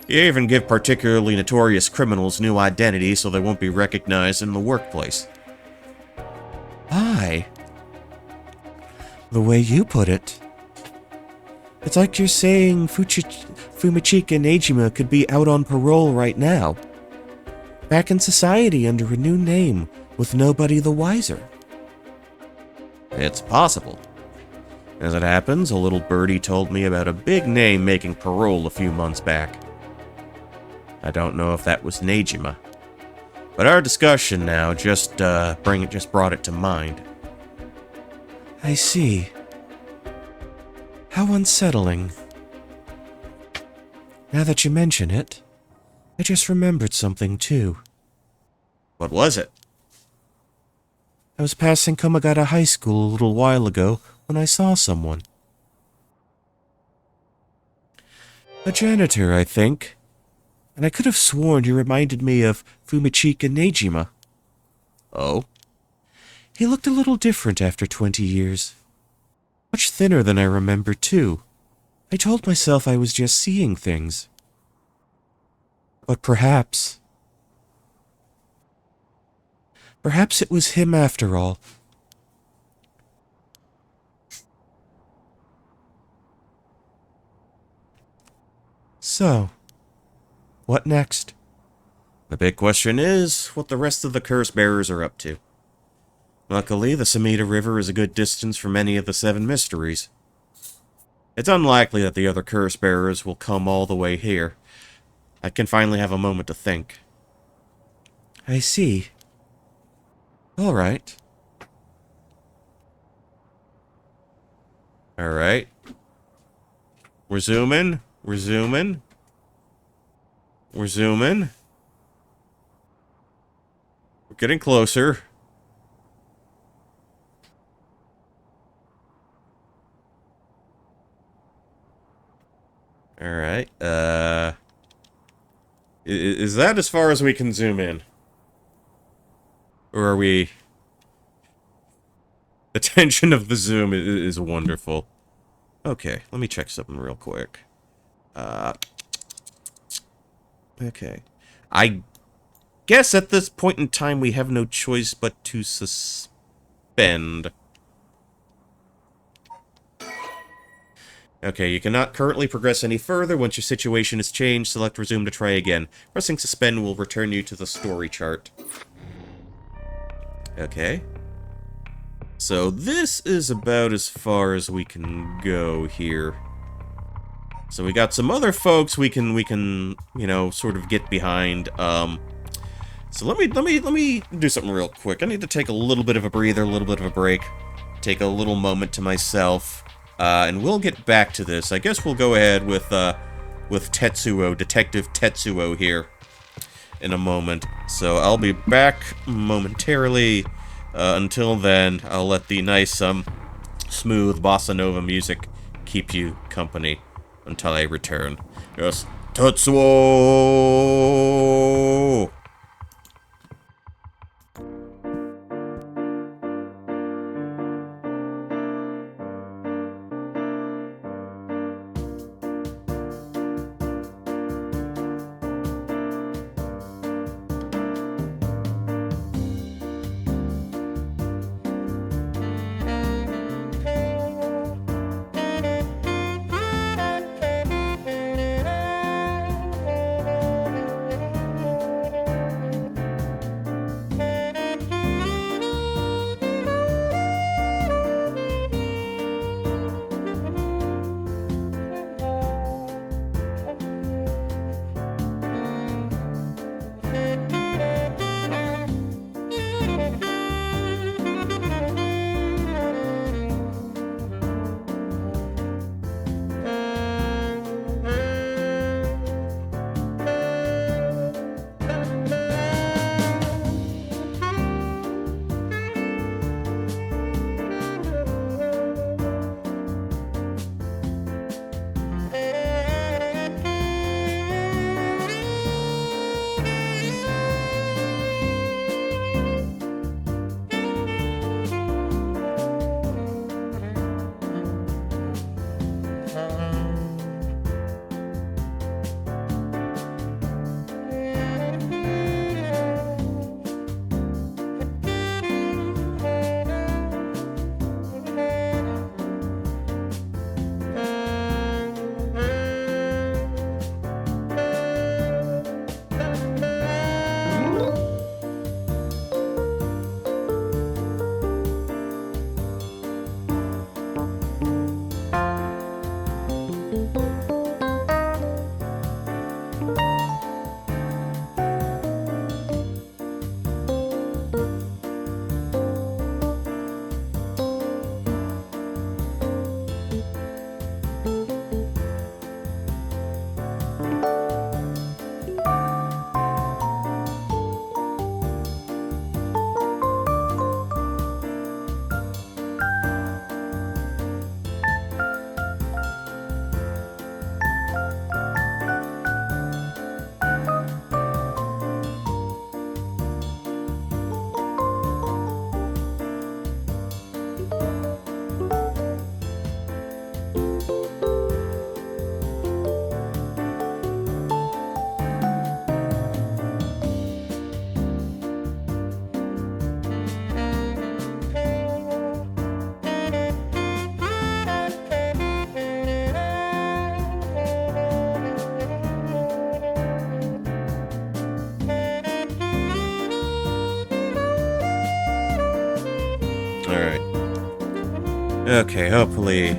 You even give particularly notorious criminals new identities so they won't be recognized in the workplace. Aye. The way you put it. It's like you're saying Fumichika Nejima could be out on parole right now. Back in society under a new name, with nobody the wiser. It's possible. As it happens, a little birdie told me about a big name making parole a few months back. I don't know if that was Nejima. But our discussion now just brought it to mind. I see. How unsettling. Now that you mention it, I just remembered something too. What was it? I was passing Komagata High School a little while ago when I saw someone. A janitor, I think. And I could have sworn he reminded me of Fumichika Nejima. Oh? He looked a little different after 20 years. Much thinner than I remember, too. I told myself I was just seeing things. But perhaps it was him after all. So, what next? The big question is what the rest of the curse bearers are up to. Luckily, the Samita River is a good distance from any of the 7 mysteries. It's unlikely that the other curse bearers will come all the way here. I can finally have a moment to think. I see. All right. Alright. We're zooming. We're getting closer. Alright, is that as far as we can zoom in? Or are we... The tension of the zoom is wonderful. Okay, let me check something real quick. Okay. I guess at this point in time we have no choice but to suspend. Okay, you cannot currently progress any further. Once your situation has changed, select resume to try again. Pressing suspend will return you to the story chart. Okay. So this is about as far as we can go here. So we got some other folks we can, you know, sort of get behind. So let me do something real quick. I need to take a little bit of a breather, a little bit of a break. Take a little moment to myself. And we'll get back to this. I guess we'll go ahead with Tetsuo, Detective Tetsuo here in a moment. So I'll be back momentarily. Until then, I'll let the nice, smooth bossa nova music keep you company until I return. Yes, Tetsuo! Okay, hopefully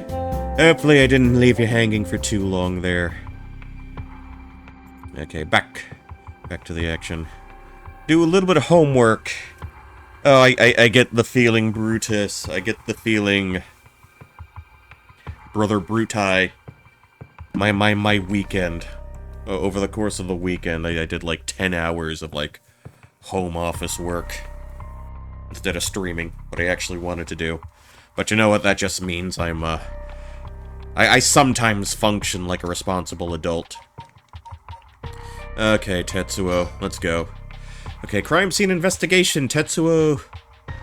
I didn't leave you hanging for too long there. Okay, back to the action. Do a little bit of homework. Oh, I get the feeling, Brutus. I get the feeling, Brother Brutai. My weekend. Over the course of the weekend, I did like 10 hours of like home office work instead of streaming, what I actually wanted to do. But you know what? That just means I sometimes function like a responsible adult. Okay, Tetsuo, let's go. Okay, crime scene investigation, Tetsuo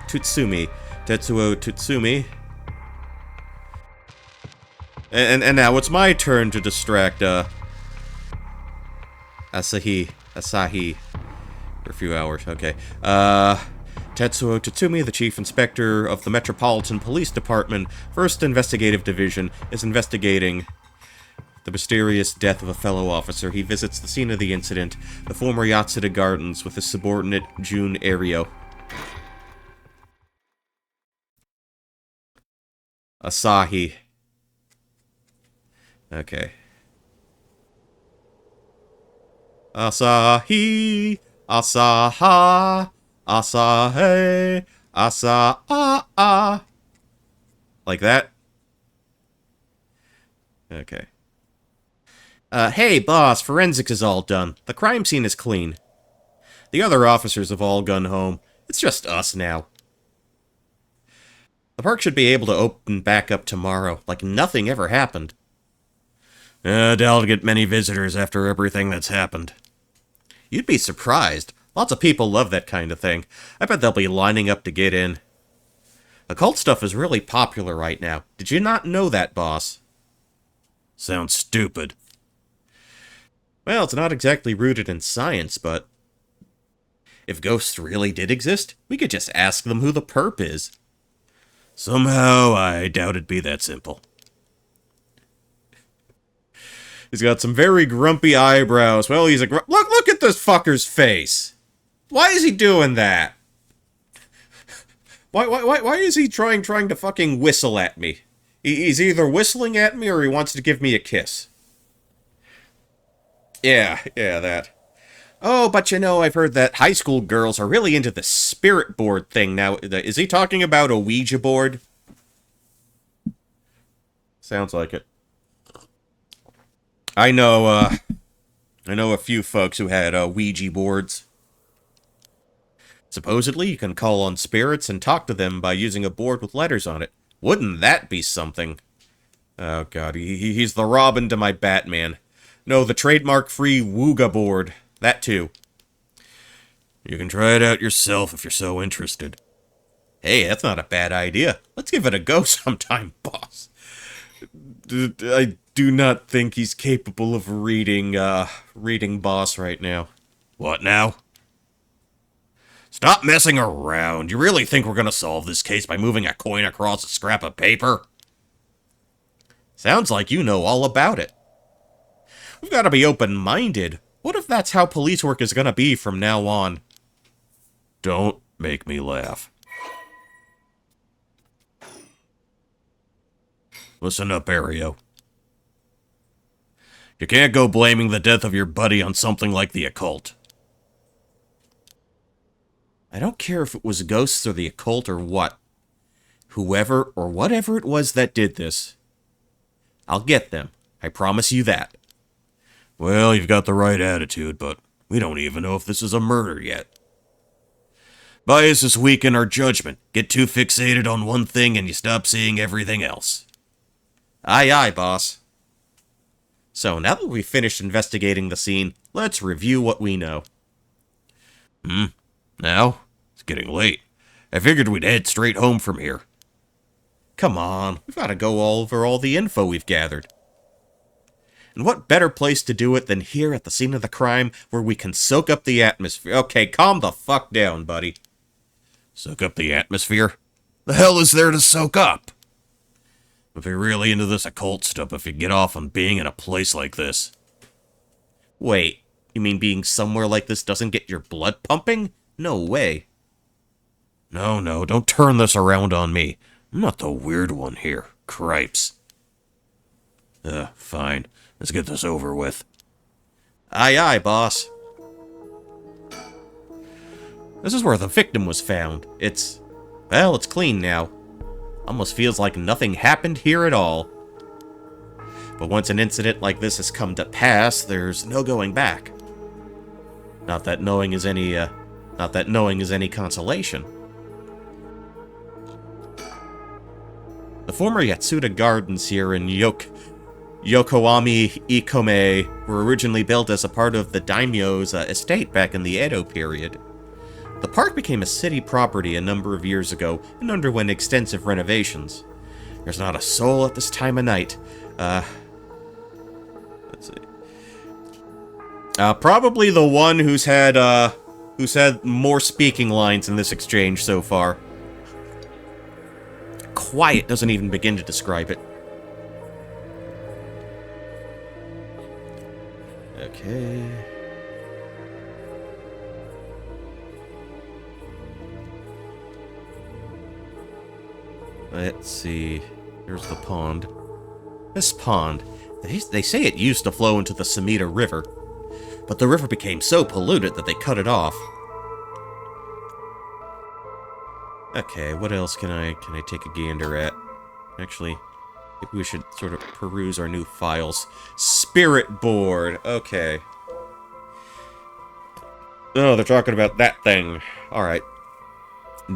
Tutsumi. Tetsuo Tutsumi. And now it's my turn to distract, Asahi. For a few hours, okay. Tetsuo Tatsumi, the Chief Inspector of the Metropolitan Police Department, 1st Investigative Division, is investigating the mysterious death of a fellow officer. He visits the scene of the incident, the former Yatsuda Gardens, with his subordinate, Jun Ario. Asahi. Okay. Asahi, Asaha, Asahe, Asa-ah-ah. Like that? Okay. Hey, boss, forensics is all done. The crime scene is clean. The other officers have all gone home. It's just us now. The park should be able to open back up tomorrow, like nothing ever happened. Doubt get many visitors after everything that's happened. You'd be surprised. Lots of people love that kind of thing. I bet they'll be lining up to get in. Occult stuff is really popular right now. Did you not know that, boss? Sounds stupid. Well, it's not exactly rooted in science, but if ghosts really did exist, we could just ask them who the perp is. Somehow, I doubt it'd be that simple. He's got some very grumpy eyebrows. Well, he's a look at this fucker's face. Why is he doing that? Why is he trying to fucking whistle at me? He's either whistling at me or he wants to give me a kiss. Yeah, that. Oh, but you know, I've heard that high school girls are really into the spirit board thing now. Is he talking about a Ouija board? Sounds like it. I know a few folks who had Ouija boards. Supposedly, you can call on spirits and talk to them by using a board with letters on it. Wouldn't that be something? Oh god, he's the Robin to my Batman. No, the trademark-free Wooga board. That too. You can try it out yourself if you're so interested. Hey, that's not a bad idea. Let's give it a go sometime, boss. I do not think he's capable of reading boss right now. What now? Stop messing around. You really think we're gonna solve this case by moving a coin across a scrap of paper? Sounds like you know all about it. We've got to be open-minded. What if that's how police work is gonna be from now on? Don't make me laugh. Listen up, Ario. You can't go blaming the death of your buddy on something like the occult. I don't care if it was ghosts or the occult or what. Whoever or whatever it was that did this, I'll get them. I promise you that. Well, you've got the right attitude, but we don't even know if this is a murder yet. Biases weaken our judgment. Get too fixated on one thing and you stop seeing everything else. Aye, aye, boss. So, now that we've finished investigating the scene, let's review what we know. Now? It's getting late. I figured we'd head straight home from here. Come on, we've got to go over all the info we've gathered. And what better place to do it than here at the scene of the crime, where we can soak up the atmosphere? Okay, calm the fuck down, buddy. Soak up the atmosphere? The hell is there to soak up? If you're really into this occult stuff, if you get off on being in a place like this. Wait, you mean being somewhere like this doesn't get your blood pumping? No way. No, don't turn this around on me. I'm not the weird one here. Cripes. Fine. Let's get this over with. Aye, aye, boss. This is where the victim was found. It's clean now. Almost feels like nothing happened here at all. But once an incident like this has come to pass, there's no going back. Not that knowing is any consolation. The former Yatsuda Gardens here in Yokohama Ikome were originally built as a part of the daimyo's estate back in the Edo period. The park became a city property a number of years ago and underwent extensive renovations. There's not a soul at this time of night. Let's see. Probably the one who's had more speaking lines in this exchange so far. Quiet doesn't even begin to describe it. Okay. Let's see. Here's the pond. This pond, they say it used to flow into the Samita River, but the river became so polluted that they cut it off. Okay, what else can I take a gander at? Actually, maybe we should sort of peruse our new files. Spirit board. Okay. Oh, they're talking about that thing. Alright.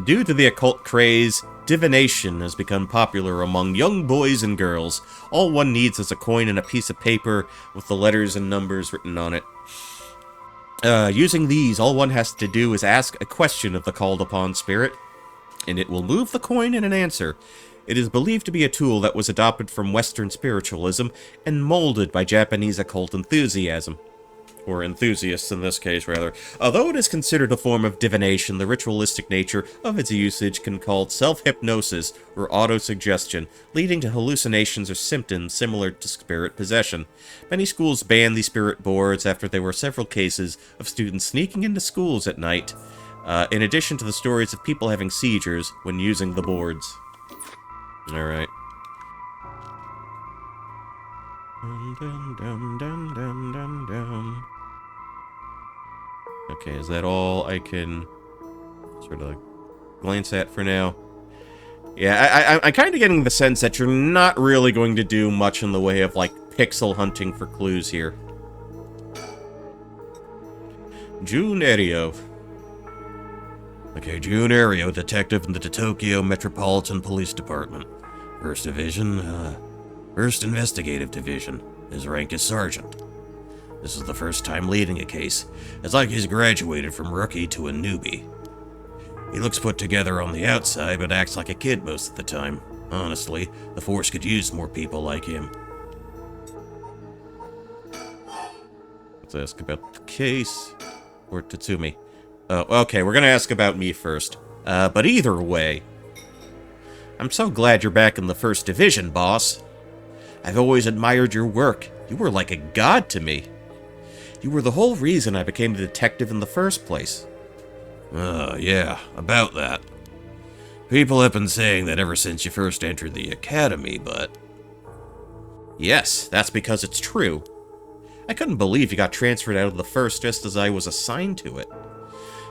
Due to the occult craze, divination has become popular among young boys and girls. All one needs is a coin and a piece of paper with the letters and numbers written on it. Using these, all one has to do is ask a question of the called-upon spirit, and it will move the coin in an answer. It is believed to be a tool that was adopted from Western spiritualism and molded by Japanese occult enthusiasm. Or enthusiasts in this case, rather. Although it is considered a form of divination, the ritualistic nature of its usage can be called self-hypnosis or autosuggestion, leading to hallucinations or symptoms similar to spirit possession. Many schools banned these spirit boards after there were several cases of students sneaking into schools at night, in addition to the stories of people having seizures when using the boards. Alright. Okay, is that all I can sort of glance at for now? Yeah, I'm kind of getting the sense that you're not really going to do much in the way of, like, pixel hunting for clues here. Jun Erio. Okay, Jun Erio, detective in the Tokyo Metropolitan Police Department. First Division, First Investigative Division. His rank is Sergeant. This is the first time leading a case. It's like he's graduated from rookie to a newbie. He looks put together on the outside, but acts like a kid most of the time. Honestly, the force could use more people like him. Let's ask about the case. Or Tatsumi. Oh, okay, we're gonna ask about me first. But either way, I'm so glad you're back in the First Division, boss. I've always admired your work. You were like a god to me. You were the whole reason I became a detective in the first place. Yeah, about that. People have been saying that ever since you first entered the academy, but... Yes, that's because it's true. I couldn't believe you got transferred out of the first just as I was assigned to it.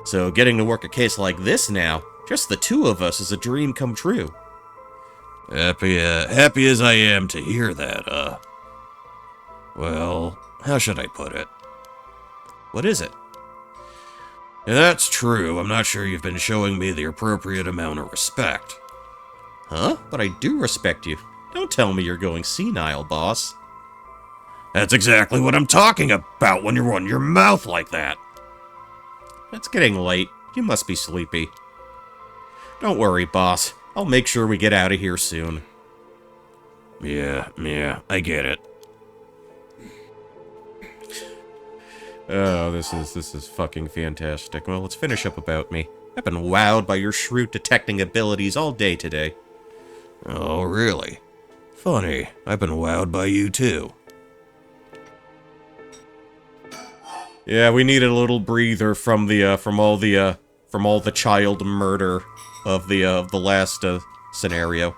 So getting to work a case like this now, just the two of us, is a dream come true. Happy as I am to hear that, well, how should I put it? What is it? That's true. I'm not sure you've been showing me the appropriate amount of respect. Huh? But I do respect you. Don't tell me you're going senile, boss. That's exactly what I'm talking about when you run your mouth like that. It's getting late. You must be sleepy. Don't worry, boss. I'll make sure we get out of here soon. Yeah, I get it. Oh, this is fucking fantastic. Well, let's finish up about me. I've been wowed by your shrewd detecting abilities all day today. Oh, really? Funny. I've been wowed by you too. Yeah, we needed a little breather from all the child murder of the last scenario.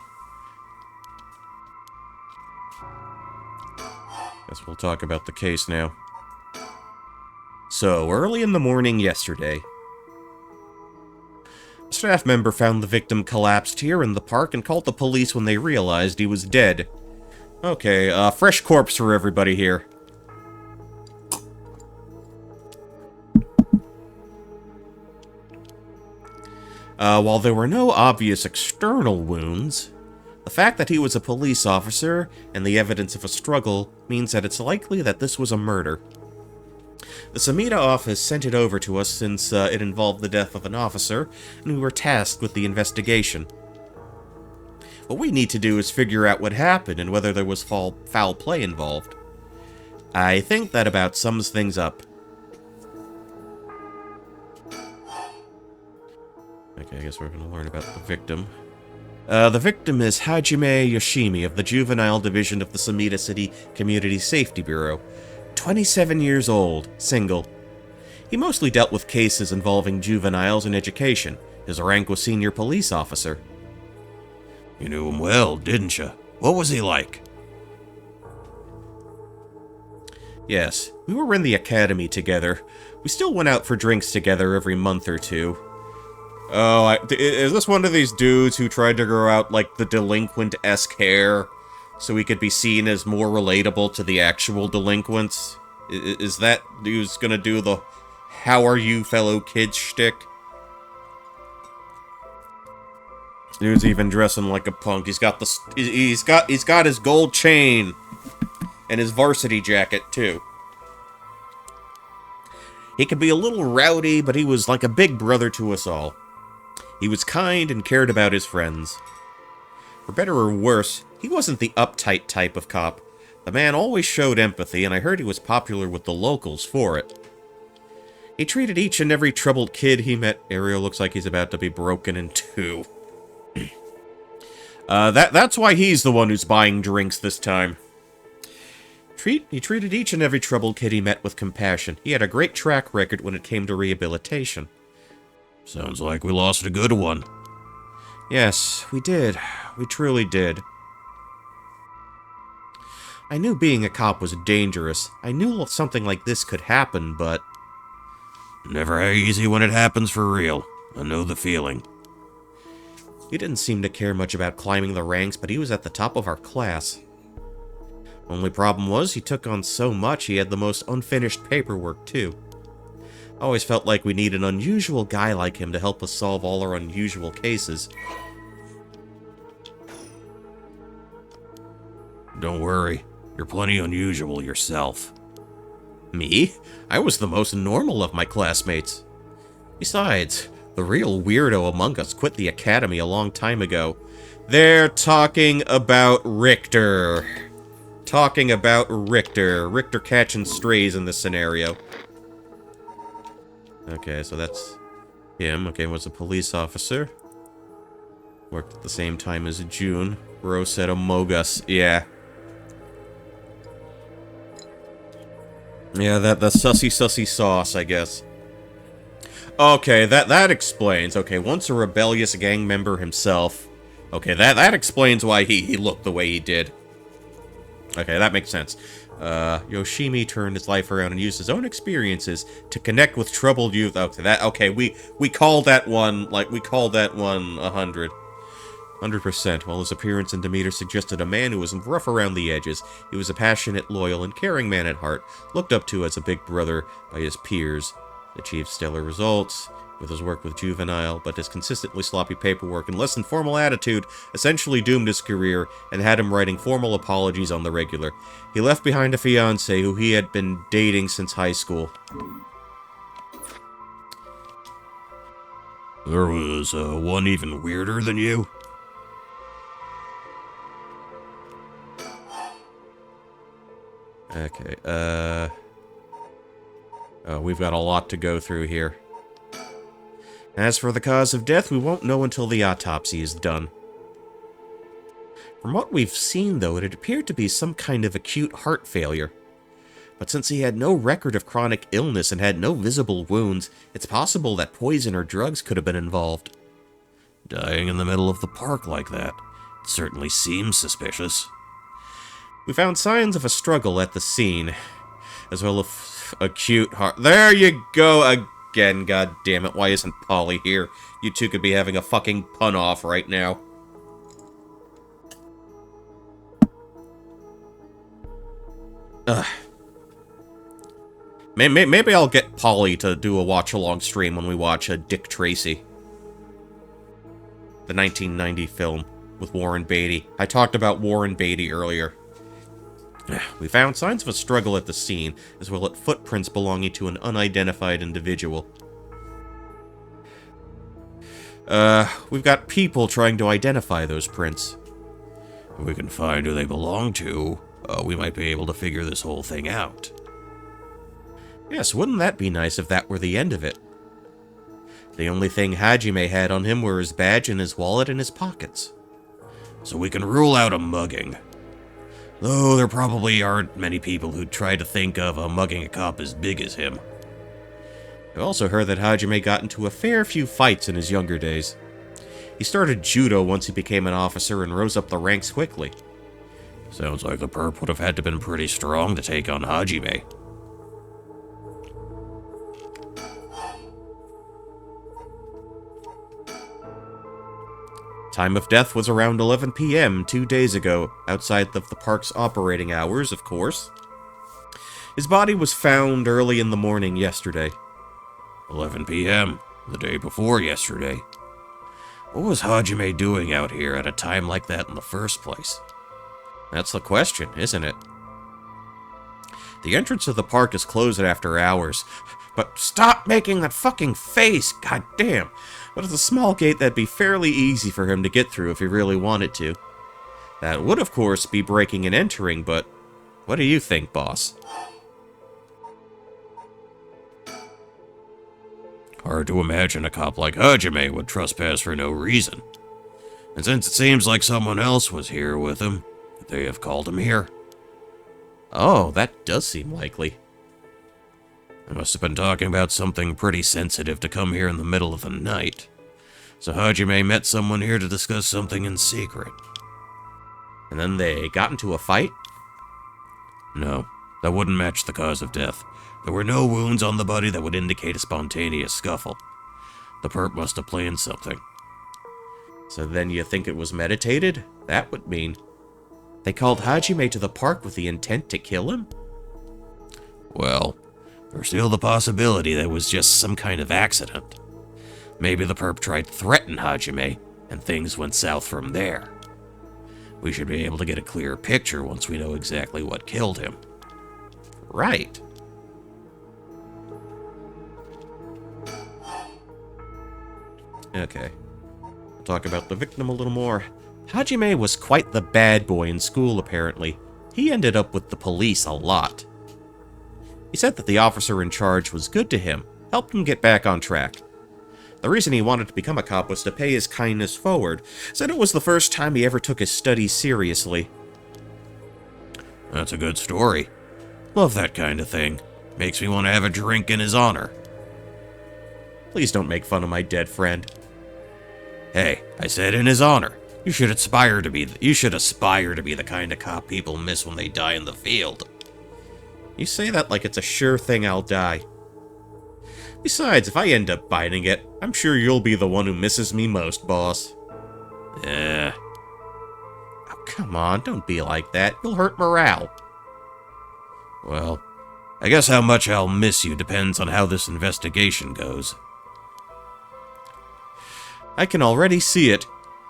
Guess we'll talk about the case now. So, early in the morning yesterday, a staff member found the victim collapsed here in the park and called the police when they realized he was dead. Okay, fresh corpse for everybody here. While there were no obvious external wounds, the fact that he was a police officer and the evidence of a struggle means that it's likely that this was a murder. The Samita office sent it over to us since it involved the death of an officer, and we were tasked with the investigation. What we need to do is figure out what happened and whether there was foul play involved. I think that about sums things up. Okay, I guess we're going to learn about the victim. The victim is Hajime Yoshimi of the Juvenile Division of the Sumida City Community Safety Bureau. 27 years old, single. He mostly dealt with cases involving juveniles in education. His rank was senior police officer. You knew him well, didn't you? What was he like? Yes, we were in the academy together. We still went out for drinks together every month or two. Oh, is this one of these dudes who tried to grow out, like, the delinquent-esque hair so he could be seen as more relatable to the actual delinquents? Is that who's gonna do the "How are you, fellow kids" shtick? Dude's even dressing like a punk. He's got his gold chain and his varsity jacket too. He could be a little rowdy, but he was like a big brother to us all. He was kind and cared about his friends. For better or worse, he wasn't the uptight type of cop. The man always showed empathy, and I heard he was popular with the locals for it. He treated each and every troubled kid he met. Ariel looks like he's about to be broken in two. That's why he's the one who's buying drinks this time. He treated each and every troubled kid he met with compassion. He had a great track record when it came to rehabilitation. Sounds like we lost a good one. Yes, we did. We truly did. I knew being a cop was dangerous. I knew something like this could happen, but... Never easy when it happens for real. I know the feeling. He didn't seem to care much about climbing the ranks, but he was at the top of our class. Only problem was, he took on so much he had the most unfinished paperwork, too. I always felt like we need an unusual guy like him to help us solve all our unusual cases. Don't worry, you're plenty unusual yourself. Me? I was the most normal of my classmates. Besides, the real weirdo among us quit the academy a long time ago. They're talking about Richter. Richter catching strays in this scenario. Okay, so that's him. Okay, was a police officer. Worked at the same time as June. Bro said Amogus. Yeah. Yeah, the sussy sauce, I guess. Okay, that explains. Okay, once a rebellious gang member himself. Okay, that explains why he looked the way he did. Okay, that makes sense. Yoshimi turned his life around and used his own experiences to connect with troubled youth. Okay, we called that one, like, we called that one 100. 100%. While his appearance and demeanor suggested a man who was rough around the edges, he was a passionate, loyal, and caring man at heart, looked up to as a big brother by his peers. Achieved stellar results with his work with juvenile, but his consistently sloppy paperwork and less than formal attitude essentially doomed his career and had him writing formal apologies on the regular. He left behind a fiancée who he had been dating since high school. There was one even weirder than you? Okay, oh, we've got a lot to go through here. As for the cause of death, we won't know until the autopsy is done. From what we've seen, though, it appeared to be some kind of acute heart failure. But since he had no record of chronic illness and had no visible wounds, it's possible that poison or drugs could have been involved. Dying in the middle of the park like that. It certainly seems suspicious. We found signs of a struggle at the scene, as well as acute heart... There you go again, god damn it. Why isn't Polly here? You two could be having a fucking pun-off right now. Ugh. Maybe I'll get Polly to do a watch-along stream when we watch Dick Tracy. The 1990 film with Warren Beatty. I talked about Warren Beatty earlier. We found signs of a struggle at the scene, as well as footprints belonging to an unidentified individual. We've got people trying to identify those prints. If we can find who they belong to, we might be able to figure this whole thing out. Yes, wouldn't that be nice if that were the end of it? The only thing Hajime had on him were his badge and his wallet and his pockets. So we can rule out a mugging. Though there probably aren't many people who'd try to think of mugging a cop as big as him. I also heard that Hajime got into a fair few fights in his younger days. He started judo once he became an officer and rose up the ranks quickly. Sounds like the perp would have had to been pretty strong to take on Hajime. Time of death was around 11 p.m. 2 days ago, outside of the park's operating hours, of course. His body was found early in the morning yesterday. 11 p.m., the day before yesterday. What was Hajime doing out here at a time like that in the first place? That's the question, isn't it? The entrance of the park is closed after hours. But stop making that fucking face, goddamn! But it's a small gate that'd be fairly easy for him to get through if he really wanted to. That would, of course, be breaking and entering, but what do you think, boss? Hard to imagine a cop like Hajime would trespass for no reason. And since it seems like someone else was here with him, they have called him here. Oh, that does seem likely. They must have been talking about something pretty sensitive to come here in the middle of the night. So Hajime met someone here to discuss something in secret. And then they got into a fight? No, that wouldn't match the cause of death. There were no wounds on the body that would indicate a spontaneous scuffle. The perp must have planned something. So then you think it was meditated? That would mean they called Hajime to the park with the intent to kill him? Well, there's still the possibility that it was just some kind of accident. Maybe the perp tried to threaten Hajime, and things went south from there. We should be able to get a clearer picture once we know exactly what killed him. Right. Okay. We'll talk about the victim a little more. Hajime was quite the bad boy in school, apparently. He ended up with the police a lot. He said that the officer in charge was good to him, helped him get back on track. The reason he wanted to become a cop was to pay his kindness forward. Said it was the first time he ever took his studies seriously. That's a good story. Love that kind of thing. Makes me want to have a drink in his honor. Please don't make fun of my dead friend. Hey, I said in his honor. You should aspire to be the kind of cop people miss when they die in the field. You say that like it's a sure thing I'll die. Besides, if I end up biting it, I'm sure you'll be the one who misses me most, boss. Yeah. Oh, come on, don't be like that. You'll hurt morale. Well, I guess how much I'll miss you depends on how this investigation goes. I can already see it.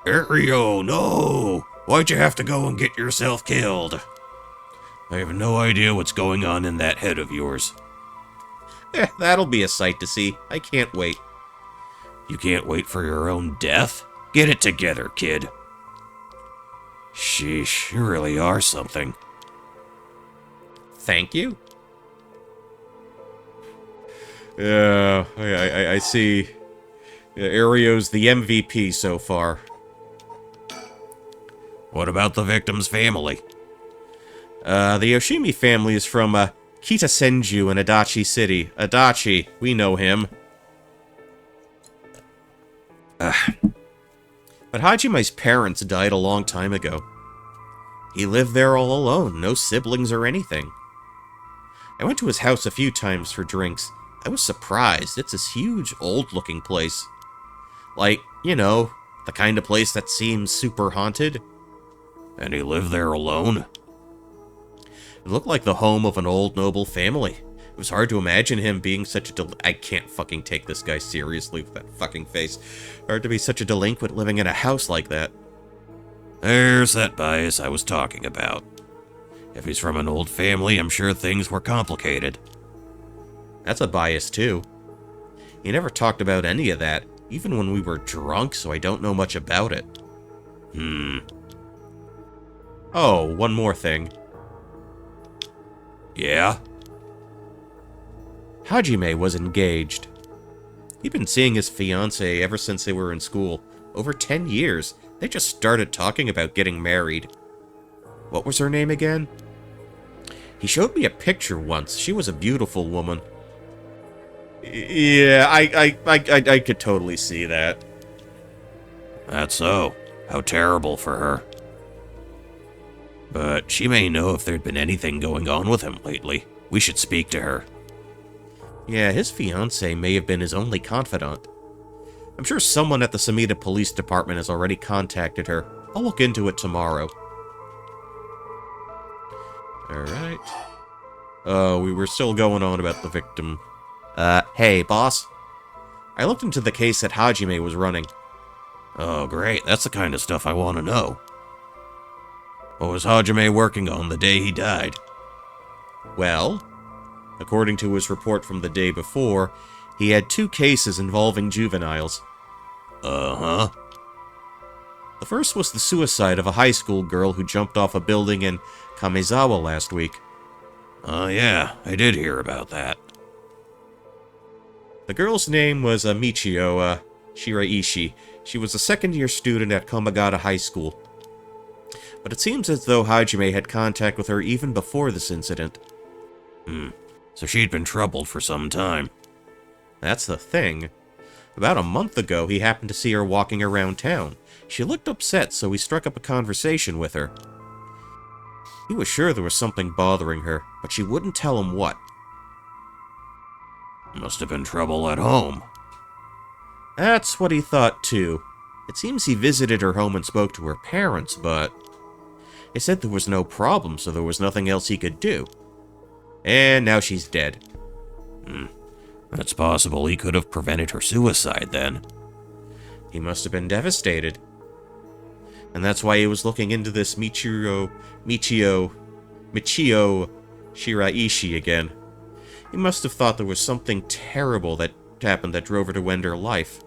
Ario, no! Why'd you have to go and get yourself killed? I have no idea what's going on in that head of yours. That'll be a sight to see. I can't wait. You can't wait for your own death? Get it together, kid. Sheesh, you really are something. Thank you? Yeah, I see. Ario's the MVP so far. What about the victim's family? The Yoshimi family is from, Kitasenju in Adachi City. Adachi, we know him. But Hajime's parents died a long time ago. He lived there all alone, no siblings or anything. I went to his house a few times for drinks. I was surprised. It's this huge, old-looking place. Like, you know, the kind of place that seems super haunted. And he lived there alone? It looked like the home of an old noble family. It was hard to imagine him being such a I can't fucking take this guy seriously with that fucking face. Hard to be such a delinquent living in a house like that. There's that bias I was talking about. If he's from an old family, I'm sure things were complicated. That's a bias, too. He never talked about any of that, even when we were drunk, so I don't know much about it. Oh, one more thing. Yeah? Hajime was engaged. He'd been seeing his fiancée ever since they were in school. Over 10 years. They just started talking about getting married. What was her name again? He showed me a picture once. She was a beautiful woman. Yeah, I could totally see that. That's so. How terrible for her. But she may know if there'd been anything going on with him lately. We should speak to her. Yeah, his fiancée may have been his only confidant. I'm sure someone at the Samita Police Department has already contacted her. I'll look into it tomorrow. Alright. Oh, we were still going on about the victim. Hey, boss. I looked into the case that Hajime was running. Oh, great. That's the kind of stuff I want to know. What was Hajime working on the day he died? Well, according to his report from the day before, he had 2 cases involving juveniles. Uh-huh. The first was the suicide of a high school girl who jumped off a building in Kamezawa last week. Oh, yeah. I did hear about that. The girl's name was Michio Shiraishi. She was a second-year student at Komagata High School. But it seems as though Hajime had contact with her even before this incident. So she'd been troubled for some time. That's the thing. About a month ago, he happened to see her walking around town. She looked upset, so he struck up a conversation with her. He was sure there was something bothering her, but she wouldn't tell him what. Must have been trouble at home. That's what he thought, too. It seems he visited her home and spoke to her parents, but they said there was no problem, so there was nothing else he could do. And now she's dead. It's possible he could have prevented her suicide then. He must have been devastated. And that's why he was looking into this Michio Shiraishi again. He must have thought there was something terrible that happened that drove her to end her life.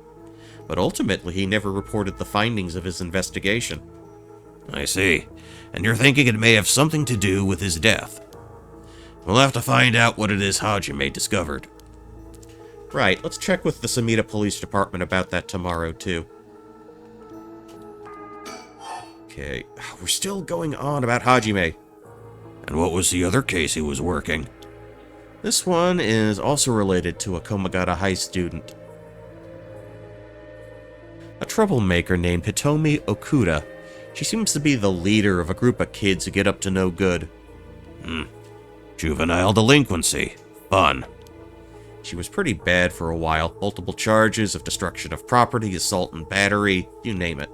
But ultimately, he never reported the findings of his investigation. I see. And you're thinking it may have something to do with his death. We'll have to find out what it is Hajime discovered. Right, let's check with the Samita Police Department about that tomorrow, too. Okay, we're still going on about Hajime. And what was the other case he was working? This one is also related to a Komagata High student. A troublemaker named Hitomi Okuda. She seems to be the leader of a group of kids who get up to no good. Juvenile delinquency. Fun. She was pretty bad for a while. Multiple charges of destruction of property, assault and battery, you name it.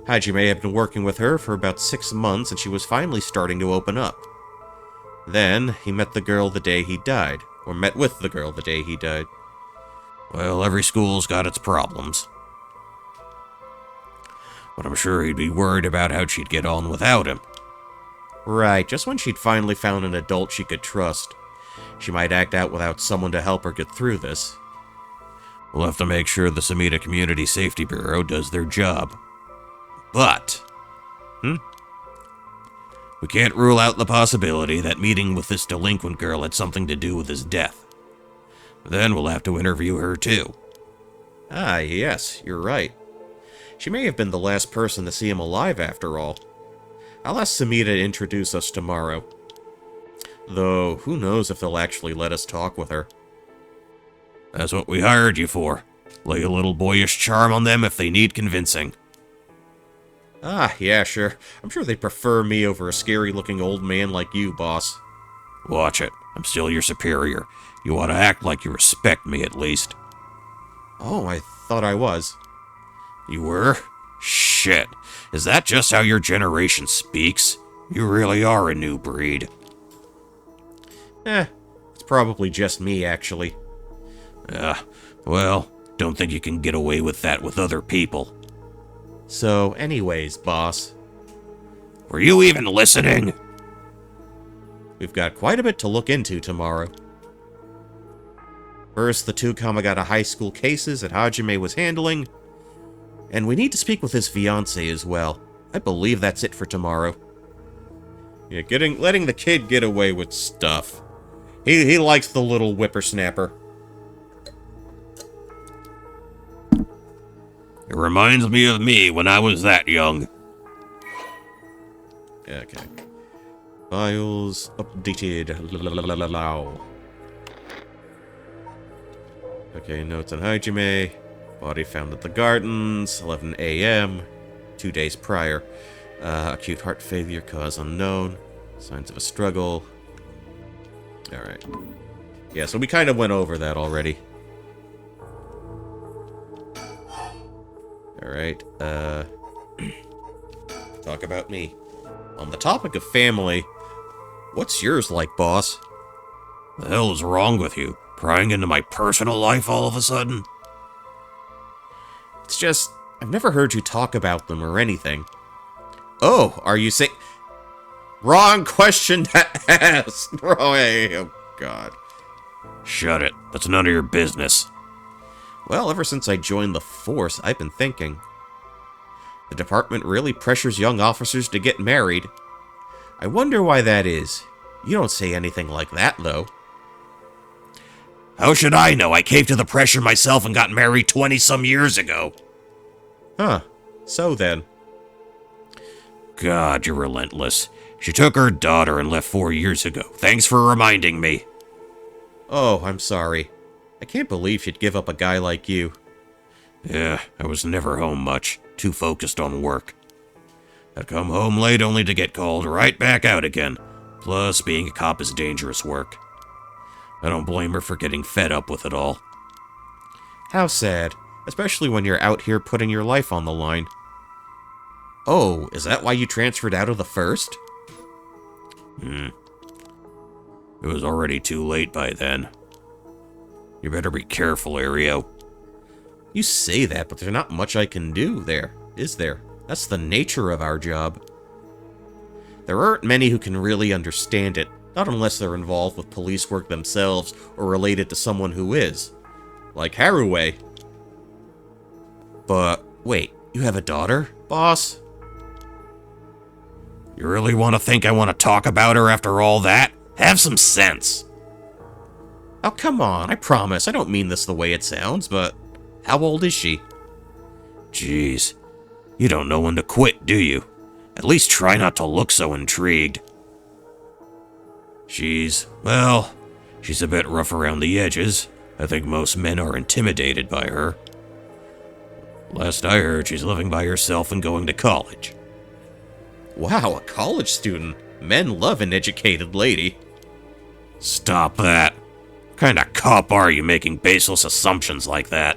Hajime had been working with her for about 6 months, and she was finally starting to open up. Then, he met the girl the day he died. Or met with the girl the day he died. Well, every school's got its problems. But I'm sure he'd be worried about how she'd get on without him. Right, just when she'd finally found an adult she could trust. She might act out without someone to help her get through this. We'll have to make sure the Samita Community Safety Bureau does their job. But... we can't rule out the possibility that meeting with this delinquent girl had something to do with his death. Then we'll have to interview her too. Ah, yes, you're right. She may have been the last person to see him alive after all. I'll ask Samita to introduce us tomorrow. Though, who knows if they'll actually let us talk with her. That's what we hired you for. Lay a little boyish charm on them if they need convincing. Ah, yeah, sure. I'm sure they'd prefer me over a scary-looking old man like you, boss. Watch it. I'm still your superior. You ought to act like you respect me at least. Oh, I thought I was. You were? Shit. Is that just how your generation speaks? You really are a new breed. It's probably just me, actually. Well, don't think you can get away with that with other people. So, anyways, boss. Were you even listening? We've got quite a bit to look into tomorrow. First, the 2 Kamagata High School cases that Hajime was handling. And we need to speak with his fiancée as well. I believe that's it for tomorrow. Yeah, letting the kid get away with stuff. He likes the little whippersnapper. It reminds me of me when I was that young. Okay. Files updated. Okay, notes on Hajime. Body found at the gardens, 11 a.m. 2 days prior. Acute heart failure, cause unknown. Signs of a struggle. Alright. Yeah, so we kind of went over that already. Alright, talk about me. On the topic of family, what's yours like, boss? The hell is wrong with you? Prying into my personal life all of a sudden? It's just, I've never heard you talk about them or anything. Oh, are you saying... Wrong question to ask! Oh, God. Shut it. That's none of your business. Well, ever since I joined the force, I've been thinking. The department really pressures young officers to get married. I wonder why that is. You don't say anything like that, though. How should I know? I caved to the pressure myself and got married 20-some years ago. Huh. So then. God, you're relentless. She took her daughter and left 4 years ago. Thanks for reminding me. Oh, I'm sorry. I can't believe she'd give up a guy like you. Yeah, I was never home much. Too focused on work. I'd come home late only to get called right back out again. Plus, being a cop is dangerous work. I don't blame her for getting fed up with it all. How sad. Especially when you're out here putting your life on the line. Oh, is that why you transferred out of the first? It was already too late by then. You better be careful, Ario. You say that, but there's not much I can do there, is there? That's the nature of our job. There aren't many who can really understand it, not unless they're involved with police work themselves or related to someone who is. Like Haruway. But, wait, you have a daughter, boss? You really want to think I want to talk about her after all that? Have some sense. Oh, come on, I promise. I don't mean this the way it sounds, but how old is she? Jeez, you don't know when to quit, do you? At least try not to look so intrigued. She's a bit rough around the edges. I think most men are intimidated by her. Last I heard, she's living by herself and going to college. Wow, a college student. Men love an educated lady. Stop that. What kind of cop are you making baseless assumptions like that?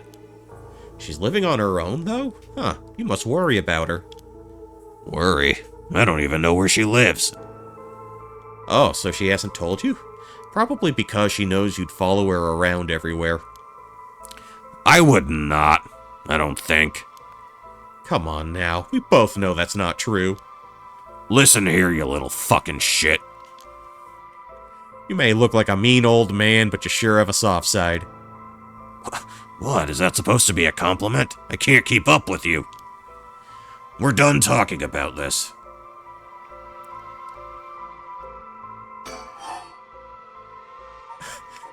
She's living on her own, though? Huh, you must worry about her. Worry? I don't even know where she lives. Oh, so she hasn't told you? Probably because she knows you'd follow her around everywhere. I would not, I don't think. Come on now, we both know that's not true. Listen here, you little fucking shit. You may look like a mean old man, but you sure have a soft side. What, is that supposed to be a compliment? I can't keep up with you. We're done talking about this.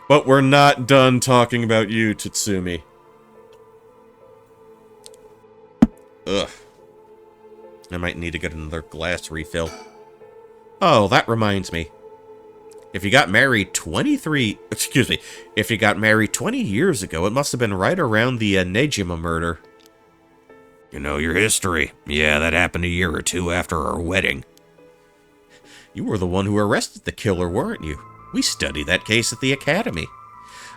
But we're not done talking about you, Tatsumi. Ugh. I might need to get another glass refill. Oh, that reminds me. If you got married if you got married 20 years ago, it must have been right around the Nejima murder. You know your history. Yeah, that happened a year or two after our wedding. You were the one who arrested the killer, weren't you? We studied that case at the academy.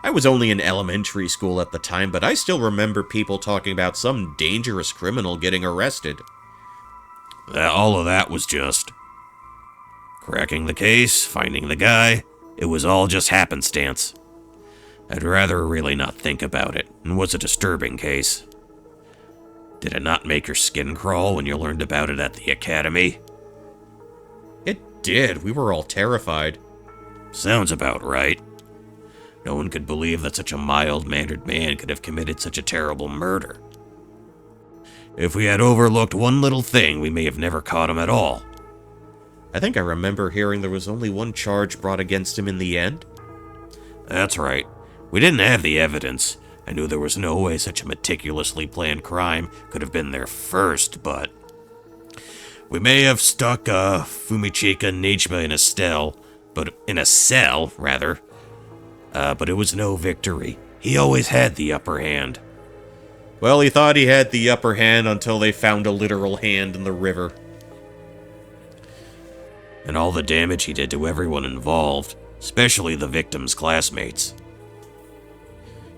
I was only in elementary school at the time, but I still remember people talking about some dangerous criminal getting arrested. All of that was just cracking the case, finding the guy. It was all just happenstance. I'd rather really not think about it. It was a disturbing case. Did it not make your skin crawl when you learned about it at the academy? It did. We were all terrified. Sounds about right. No one could believe that such a mild-mannered man could have committed such a terrible murder. If we had overlooked one little thing, we may have never caught him at all. I think I remember hearing there was only one charge brought against him in the end. That's right. We didn't have the evidence. I knew there was no way such a meticulously planned crime could have been there first, but... We may have stuck Fumichika Nejima in a cell, but it was no victory. He always had the upper hand. Well, he thought he had the upper hand until they found a literal hand in the river. And all the damage he did to everyone involved, especially the victim's classmates.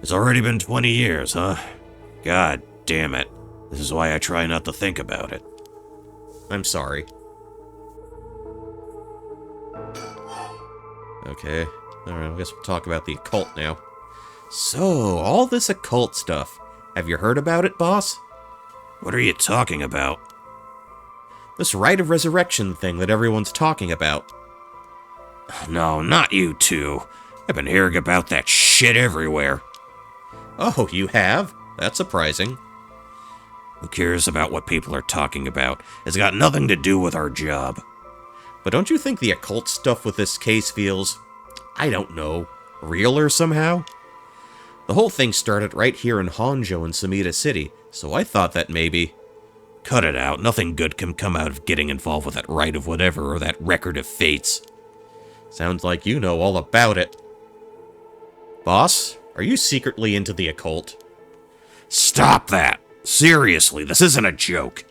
It's already been 20 years, huh? God damn it. This is why I try not to think about it. I'm sorry. Okay. Alright, I guess we'll talk about the occult now. So, all this occult stuff. Have you heard about it, boss? What are you talking about? This rite of resurrection thing that everyone's talking about. No, not you two. I've been hearing about that shit everywhere. Oh, you have? That's surprising. Who cares about what people are talking about? It's got nothing to do with our job. But don't you think the occult stuff with this case feels, I don't know, realer somehow? The whole thing started right here in Honjo in Sumida City, so I thought that maybe... Cut it out. Nothing good can come out of getting involved with that rite of whatever or that record of fates. Sounds like you know all about it. Boss, are you secretly into the occult? Stop that! Seriously, this isn't a joke.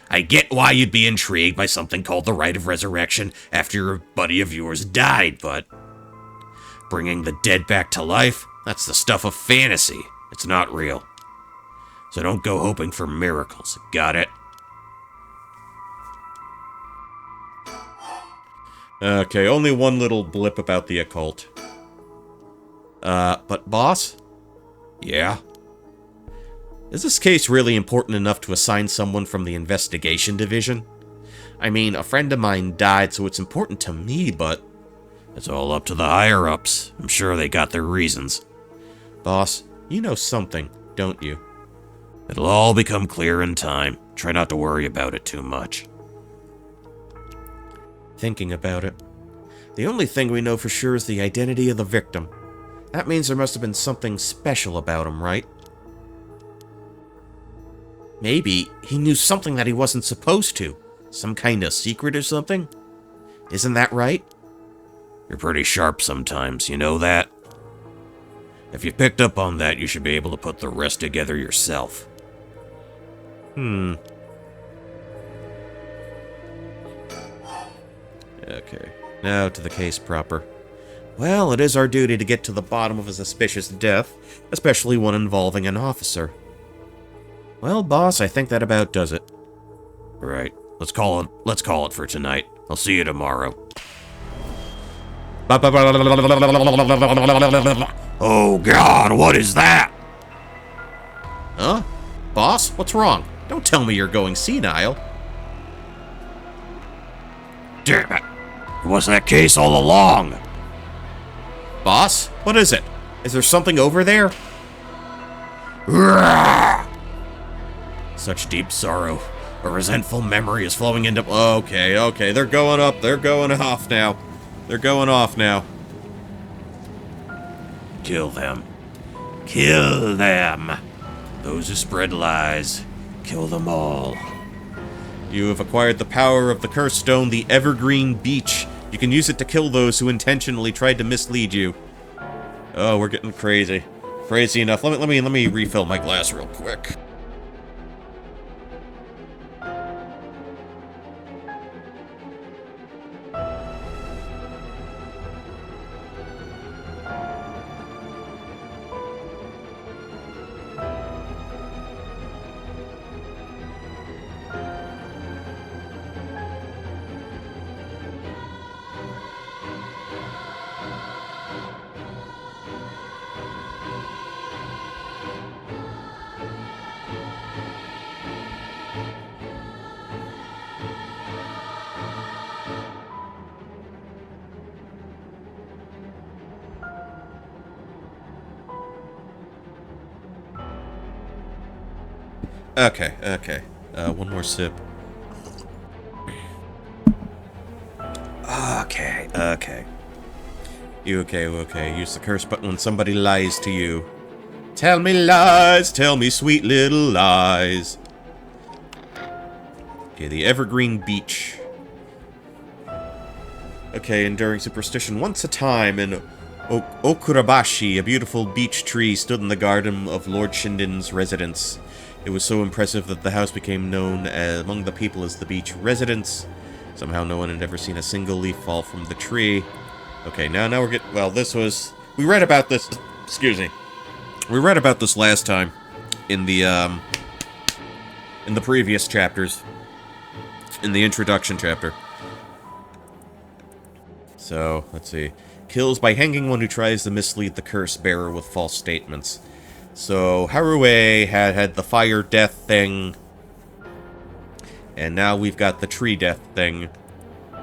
I get why you'd be intrigued by something called the Rite of Resurrection after a buddy of yours died, but... bringing the dead back to life? That's the stuff of fantasy. It's not real. So don't go hoping for miracles, got it? Okay, only one little blip about the occult. But boss? Yeah? Is this case really important enough to assign someone from the investigation division? I mean, a friend of mine died, so it's important to me, but... It's all up to the higher-ups. I'm sure they got their reasons. Boss, you know something, don't you? It'll all become clear in time. Try not to worry about it too much. Thinking about it. The only thing we know for sure is the identity of the victim. That means there must have been something special about him, right? Maybe he knew something that he wasn't supposed to. Some kind of secret or something? Isn't that right? You're pretty sharp sometimes, you know that? If you picked up on that, you should be able to put the rest together yourself. Okay, now to the case proper. Well, it is our duty to get to the bottom of a suspicious death, especially one involving an officer. Well, boss, I think that about does it. Right. Let's call it for tonight. I'll see you tomorrow. Oh God, what is that? Huh? Boss, what's wrong? Don't tell me you're going senile. Damn it. It was that case all along. Boss, what is it? Is there something over there? Such deep sorrow. A resentful memory is flowing into... Okay, they're going up. They're going off now. They're going off now. Kill them. Kill them. Those who spread lies. Kill them all. You have acquired the power of the cursed stone, the Evergreen Beach. You can use it to kill those who intentionally tried to mislead you. Oh, we're getting crazy. Crazy enough. Let me refill my glass real quick. Okay. One more sip. Okay. You okay. Use the curse button when somebody lies to you. Tell me lies, tell me sweet little lies. Okay, the Evergreen Beach. Okay, enduring superstition. Once a time in Okurabashi, a beautiful beech tree stood in the garden of Lord Shinden's residence. It was so impressive that the house became known among the people as the Beach Residence. Somehow no one had ever seen a single leaf fall from the tree. Okay, now we're getting... Well, this was... We read about this... Excuse me. We read about this last time in the previous chapters. In the introduction chapter. So, let's see. Kills by hanging one who tries to mislead the curse bearer with false statements. So, Harue had the fire death thing. And now we've got the tree death thing.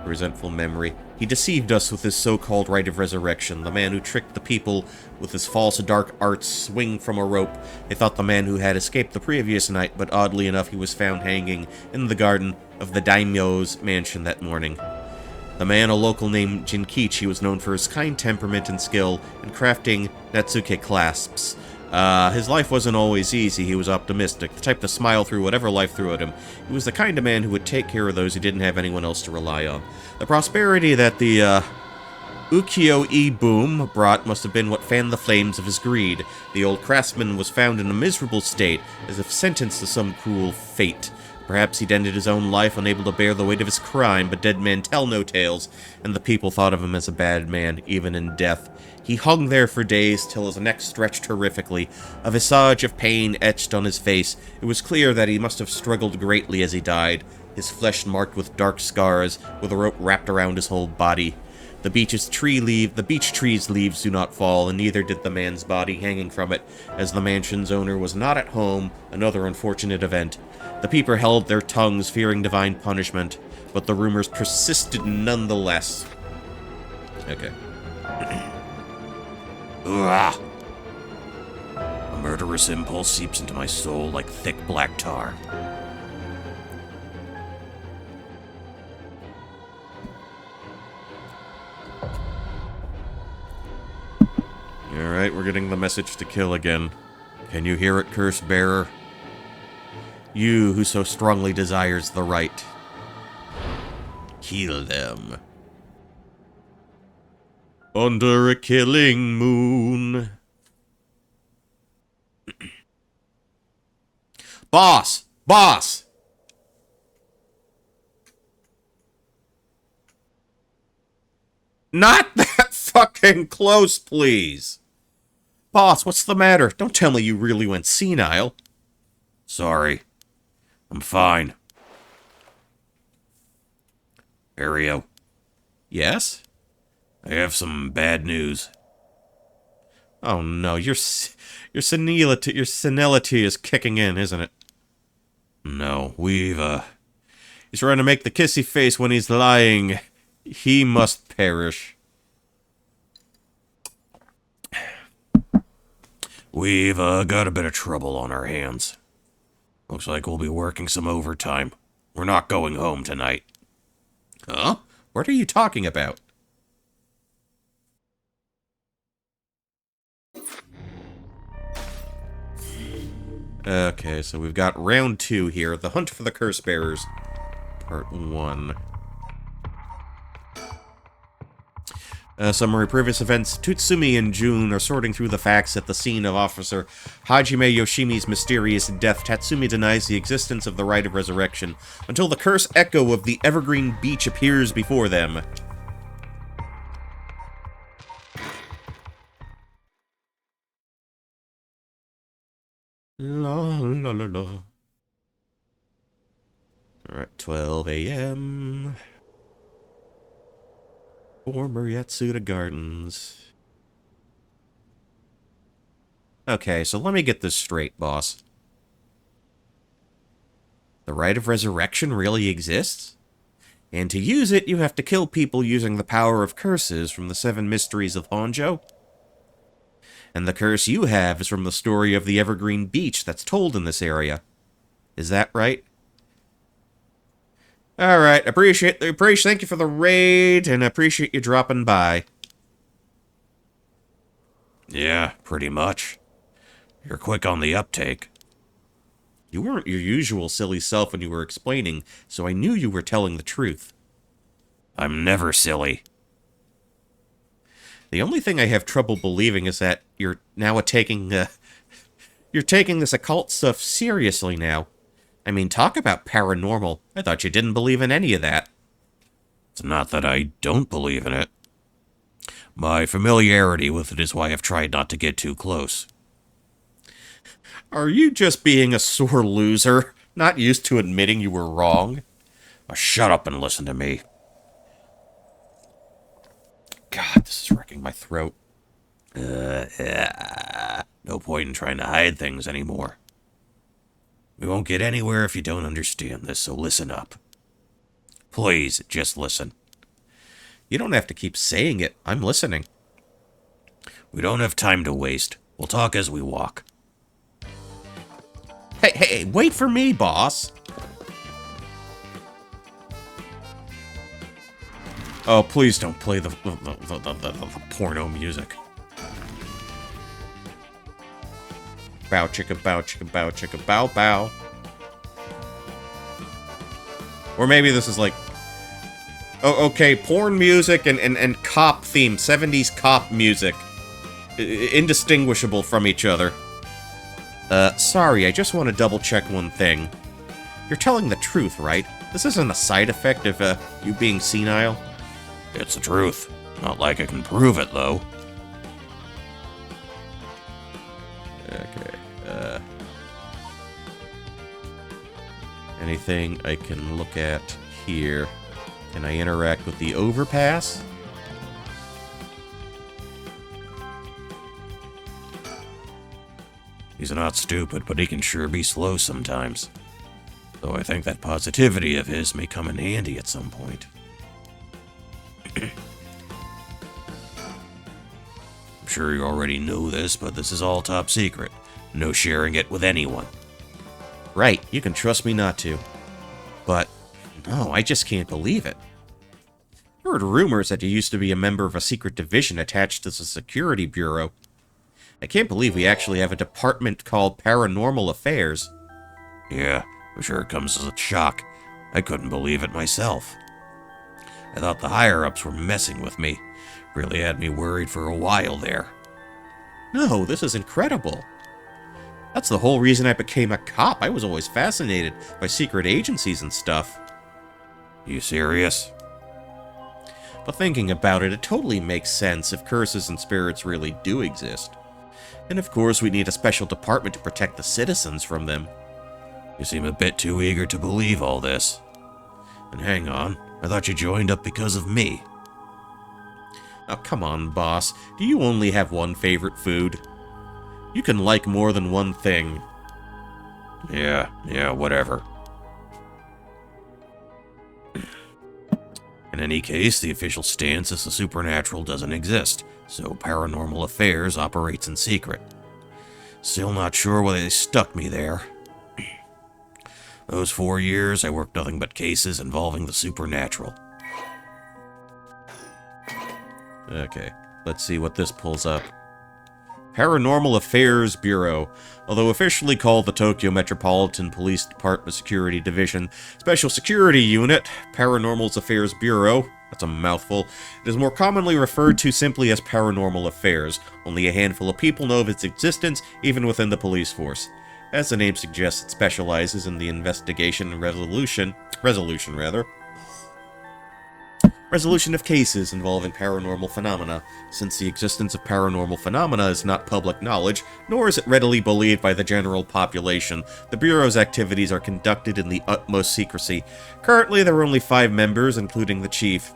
Resentful memory. He deceived us with his so-called rite of resurrection. The man who tricked the people with his false dark arts swing from a rope. They thought the man who had escaped the previous night, but oddly enough he was found hanging in the garden of the daimyo's mansion that morning. The man, a local named Jinkichi, was known for his kind temperament and skill in crafting Natsuke clasps. His life wasn't always easy. He was optimistic, the type to smile through whatever life threw at him. He was the kind of man who would take care of those who didn't have anyone else to rely on. The prosperity that the ukiyo-e boom brought must have been what fanned the flames of his greed. The old craftsman was found in a miserable state, as if sentenced to some cruel fate. Perhaps he'd ended his own life unable to bear the weight of his crime, but dead men tell no tales, and the people thought of him as a bad man, even in death. He hung there for days till his neck stretched horrifically, a visage of pain etched on his face. It was clear that he must have struggled greatly as he died, his flesh marked with dark scars, with a rope wrapped around his whole body. The beech tree's leaves do not fall, and neither did the man's body hanging from it, as the mansion's owner was not at home, another unfortunate event. The people held their tongues, fearing divine punishment, but the rumors persisted nonetheless. Okay. A murderous impulse seeps into my soul like thick black tar. Alright, we're getting the message to kill again. Can you hear it, curse bearer? You who so strongly desires the right. Kill them. Under a killing moon. Boss! Boss! Not that fucking close, please! Boss, what's the matter? Don't tell me you really went senile. Sorry. I'm fine. Ario. Yes? I have some bad news. Oh no, your senility is kicking in, isn't it? No, He's trying to make the kissy face when he's lying. He must perish. We've got a bit of trouble on our hands. Looks like we'll be working some overtime. We're not going home tonight. Huh? What are you talking about? Okay, so we've got round 2 here. The Hunt for the Curse Bearers. Part 1. Summary previous events. Tutsumi and Jun are sorting through the facts at the scene of Officer Hajime Yoshimi's mysterious death. Tatsumi denies the existence of the rite of resurrection until the curse echo of the Evergreen Beach appears before them. La la la la. Alright, 12 a.m. Former Yatsuda Gardens. Okay, so let me get this straight, boss. The rite of resurrection really exists? And to use it, you have to kill people using the power of curses from the 7 Mysteries of Honjo? And the curse you have is from the story of the Evergreen Beach that's told in this area. Is that right? Alright, thank you for the raid, and appreciate you dropping by. Yeah, pretty much. You're quick on the uptake. You weren't your usual silly self when you were explaining, so I knew you were telling the truth. I'm never silly. The only thing I have trouble believing is that you're now taking this occult stuff seriously now. I mean, talk about paranormal. I thought you didn't believe in any of that. It's not that I don't believe in it. My familiarity with it is why I've tried not to get too close. Are you just being a sore loser, not used to admitting you were wrong? Oh, shut up and listen to me. God, this is wrecking my throat. No point in trying to hide things anymore. We won't get anywhere if you don't understand this, so listen up. Please, just listen. You don't have to keep saying it. I'm listening. We don't have time to waste. We'll talk as we walk. Hey, wait for me, boss. Oh, please don't play the porno music. Bow chicka bow chicka bow chicka bow bow. Or maybe this is like... Oh, okay, porn music and cop theme, 70s cop music. Indistinguishable from each other. Sorry, I just want to double-check one thing. You're telling the truth, right? This isn't a side effect of, you being senile? It's the truth. Not like I can prove it, though. Okay, anything I can look at here? Can I interact with the overpass? He's not stupid, but he can sure be slow sometimes. Though I think that positivity of his may come in handy at some point. I'm sure you already know this, but this is all top secret. No sharing it with anyone. Right, you can trust me not to. But, no, I just can't believe it. I heard rumors that you used to be a member of a secret division attached to the Security Bureau. I can't believe we actually have a department called Paranormal Affairs. Yeah, I'm sure it comes as a shock. I couldn't believe it myself. I thought the higher-ups were messing with me. Really had me worried for a while there. No, this is incredible. That's the whole reason I became a cop. I was always fascinated by secret agencies and stuff. You serious? But thinking about it, it totally makes sense if curses and spirits really do exist. And of course, we need a special department to protect the citizens from them. You seem a bit too eager to believe all this. And hang on, I thought you joined up because of me. Oh, come on, boss. Do you only have one favorite food? You can like more than one thing. Yeah, whatever. In any case, the official stance is the supernatural doesn't exist, so Paranormal Affairs operates in secret. Still not sure why they stuck me there. Those 4 years, I worked nothing but cases involving the supernatural. Okay, let's see what this pulls up. Paranormal Affairs Bureau. Although officially called the Tokyo Metropolitan Police Department Security Division Special Security Unit, Paranormal Affairs Bureau, that's a mouthful, it is more commonly referred to simply as Paranormal Affairs. Only a handful of people know of its existence, even within the police force. As the name suggests, it specializes in the investigation and resolution of cases involving paranormal phenomena. Since the existence of paranormal phenomena is not public knowledge, nor is it readily believed by the general population, the Bureau's activities are conducted in the utmost secrecy. Currently, there are only 5 members, including the chief.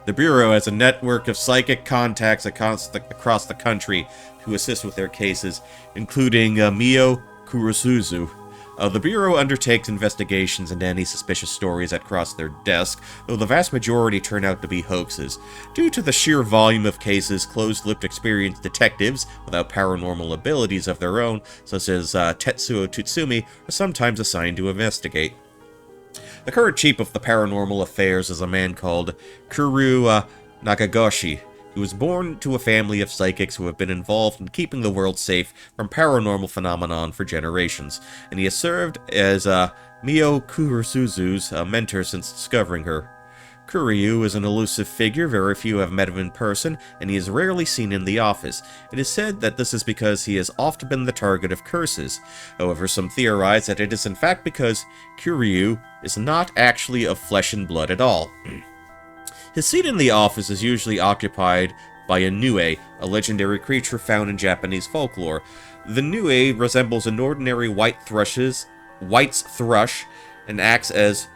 The Bureau has a network of psychic contacts across the country who assist with their cases, including Mio Kurosuzu. The Bureau undertakes investigations into any suspicious stories that cross their desk, though the vast majority turn out to be hoaxes. Due to the sheer volume of cases, closed-lipped experienced detectives without paranormal abilities of their own, such as Tetsuo Tutsumi, are sometimes assigned to investigate. The current chief of the paranormal affairs is a man called Kuru Nagagoshi. He was born to a family of psychics who have been involved in keeping the world safe from paranormal phenomenon for generations, and he has served as Mio Kurusuzu's mentor since discovering her. Kuryu is an elusive figure, very few have met him in person, and he is rarely seen in the office. It is said that this is because he has often been the target of curses. However, some theorize that it is in fact because Kuryu is not actually of flesh and blood at all. His seat in the office is usually occupied by a Nue, a legendary creature found in Japanese folklore. The Nue resembles an ordinary white's thrush, and acts as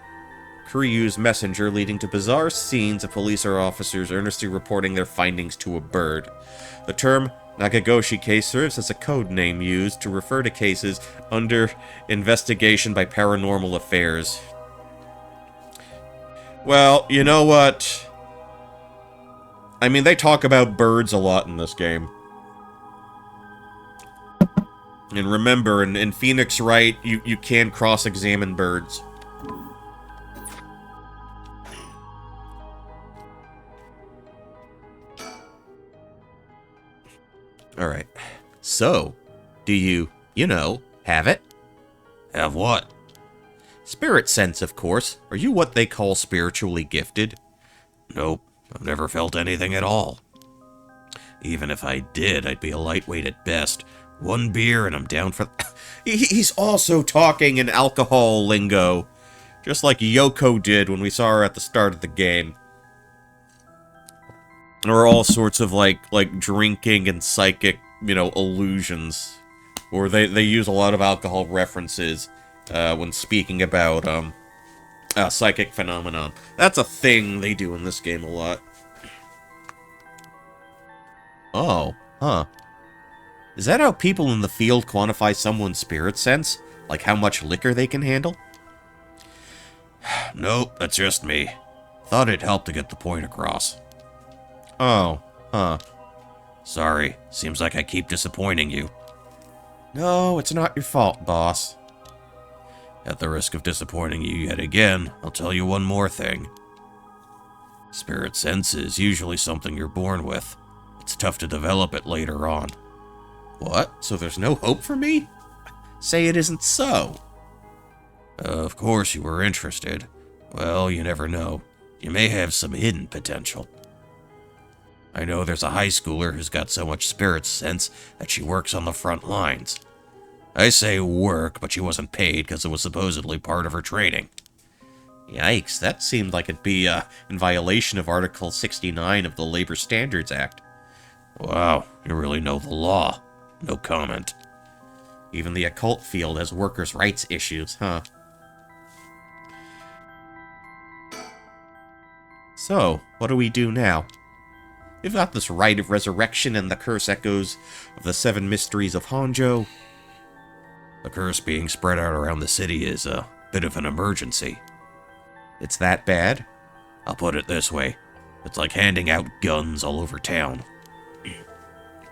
Kuryu's messenger, leading to bizarre scenes of police or officers earnestly reporting their findings to a bird. The term Nagagoshi case serves as a code name used to refer to cases under investigation by paranormal affairs. Well, you know what? I mean, they talk about birds a lot in this game. And remember, in Phoenix Wright, you can cross-examine birds. Alright. So, do you have it? Have what? Spirit sense, of course. Are you what they call spiritually gifted? Nope, I've never felt anything at all. Even if I did, I'd be a lightweight at best. One beer and I'm down for... He's also talking in alcohol lingo. Just like Yoko did when we saw her at the start of the game. Or all sorts of, like drinking and psychic, illusions. Or they use a lot of alcohol references when speaking about, psychic phenomenon. That's a thing they do in this game a lot. Oh, huh. Is that how people in the field quantify someone's spirit sense? Like how much liquor they can handle? Nope, that's just me. Thought it'd help to get the point across. Oh, huh. Sorry, seems like I keep disappointing you. No, it's not your fault, boss. At the risk of disappointing you yet again, I'll tell you one more thing. Spirit sense is usually something you're born with. It's tough to develop it later on. What? So there's no hope for me? Say it isn't so. Of course you were interested. Well, you never know. You may have some hidden potential. I know there's a high schooler who's got so much spirit sense that she works on the front lines. I say work, but she wasn't paid because it was supposedly part of her training. Yikes, that seemed like it'd be in violation of Article 69 of the Labor Standards Act. Wow, you really know the law. No comment. Even the occult field has workers' rights issues, huh? So, what do we do now? We've got this rite of resurrection and the curse echoes of the 7 mysteries of Honjo. The curse being spread out around the city is a bit of an emergency. It's that bad? I'll put it this way. It's like handing out guns all over town.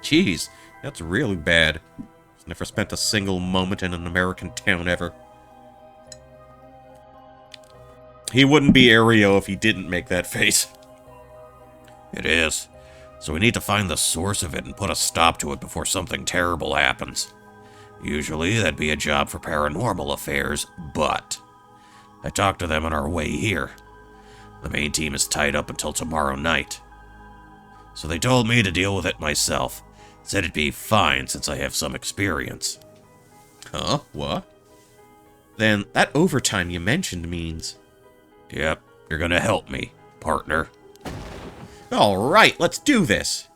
Jeez, that's really bad. Never spent a single moment in an American town ever. He wouldn't be Aereo if he didn't make that face. It is. So we need to find the source of it and put a stop to it before something terrible happens. Usually that'd be a job for paranormal affairs, but I talked to them on our way here. The main team is tied up until tomorrow night. So they told me to deal with it myself. Said it'd be fine since I have some experience. Huh? What? Then that overtime you mentioned means... Yep, you're gonna help me, partner. Alright, let's do this!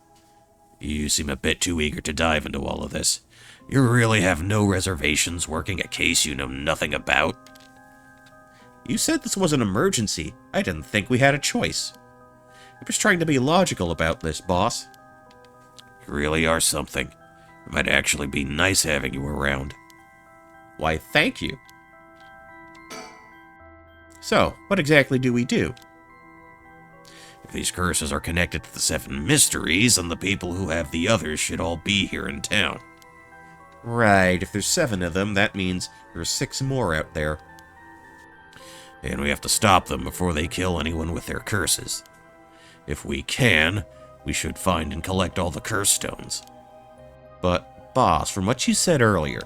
You seem a bit too eager to dive into all of this. You really have no reservations working a case you know nothing about? You said this was an emergency. I didn't think we had a choice. I'm just trying to be logical about this, boss. You really are something. It might actually be nice having you around. Why, thank you. So, what exactly do we do? If these curses are connected to the 7 mysteries, then the people who have the others should all be here in town. Right, if there's 7 of them, that means there's 6 more out there. And we have to stop them before they kill anyone with their curses. If we can, we should find and collect all the curse stones. But, boss, from what you said earlier,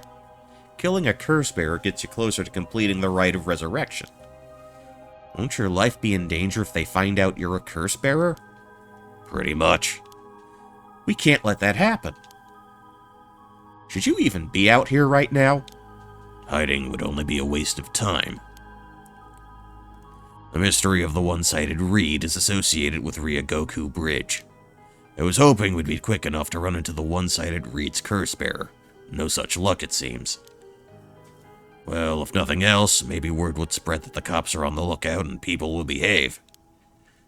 killing a curse bearer gets you closer to completing the rite of resurrection. Won't your life be in danger if they find out you're a curse bearer? Pretty much. We can't let that happen. Should you even be out here right now? Hiding would only be a waste of time. The mystery of the one-sided reed is associated with Ryogoku Bridge. I was hoping we'd be quick enough to run into the one-sided reed's curse bearer. No such luck, it seems. Well, if nothing else, maybe word would spread that the cops are on the lookout and people will behave.